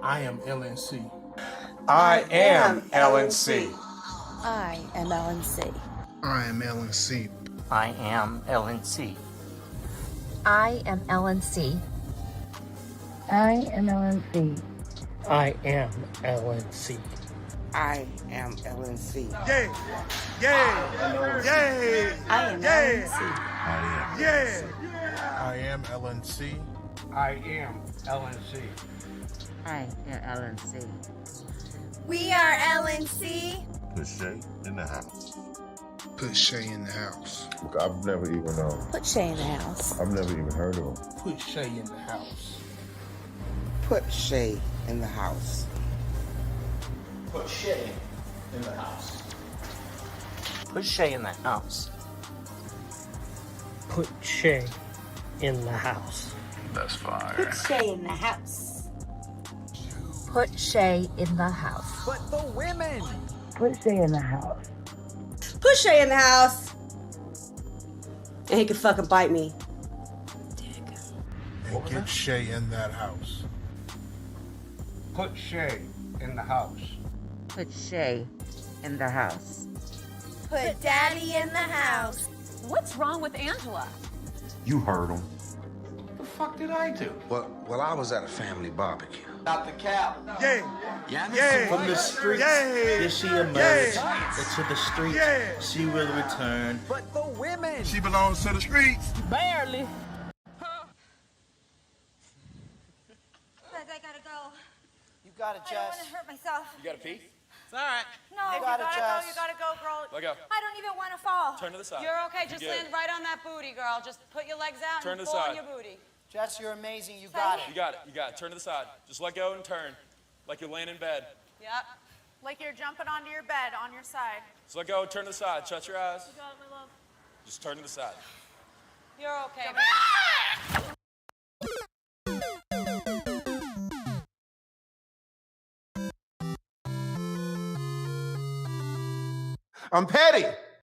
I am LNC. I am LNC. I am LNC. I am LNC. I am LNC. I am LNC. I am LNC. I am LNC. I am LNC. Yay! Yay! Yay! I am LNC. Yeah! I am LNC. I am LNC. I am LNC. We are LNC. Put Shay in the house. Put Shay in the house. Look, I've never even Put Shay in the house. I've never even heard of him. Put Shay in the house. Put Shay in the house. Put Shay in the house. Put Shay in the house. Put Shay in the house. That's fire. Put Shay in the house. Put Shay in the house. But the women. Put Shay in the house. Put Shay in the house. And he could fucking bite me. And get Shay in that house. Put Shay in the house. Put Shay in the house. Put Daddy in the house. What's wrong with Angela? You heard him. What the fuck did I do? Well, I was at a family barbecue. Not the cow. Yay! Yay! From the streets, Yay! did she emerge? Yay! Into the streets, Yeah. she will return. But the women. She belongs to the streets. Barely. I gotta go. You got it, I don't want Jess. to hurt myself. You gotta pee? It's all right. No, You got it, Jess. You gotta go, girl. Let go. I don't even want to fall. Turn to the side. You're okay. Just You're good. land right on that booty, girl. Just put your legs out Turn and to the pull on side. your booty. Jess, you're amazing. You got You it. got it. You got it. Turn to the side. Just let go and turn. Like you're laying in bed. Yep. Like you're jumping onto your bed on your side. Just let go. Turn to the side. Shut your eyes. You got it, my love. Just turn to the side. You're okay. I'm petty.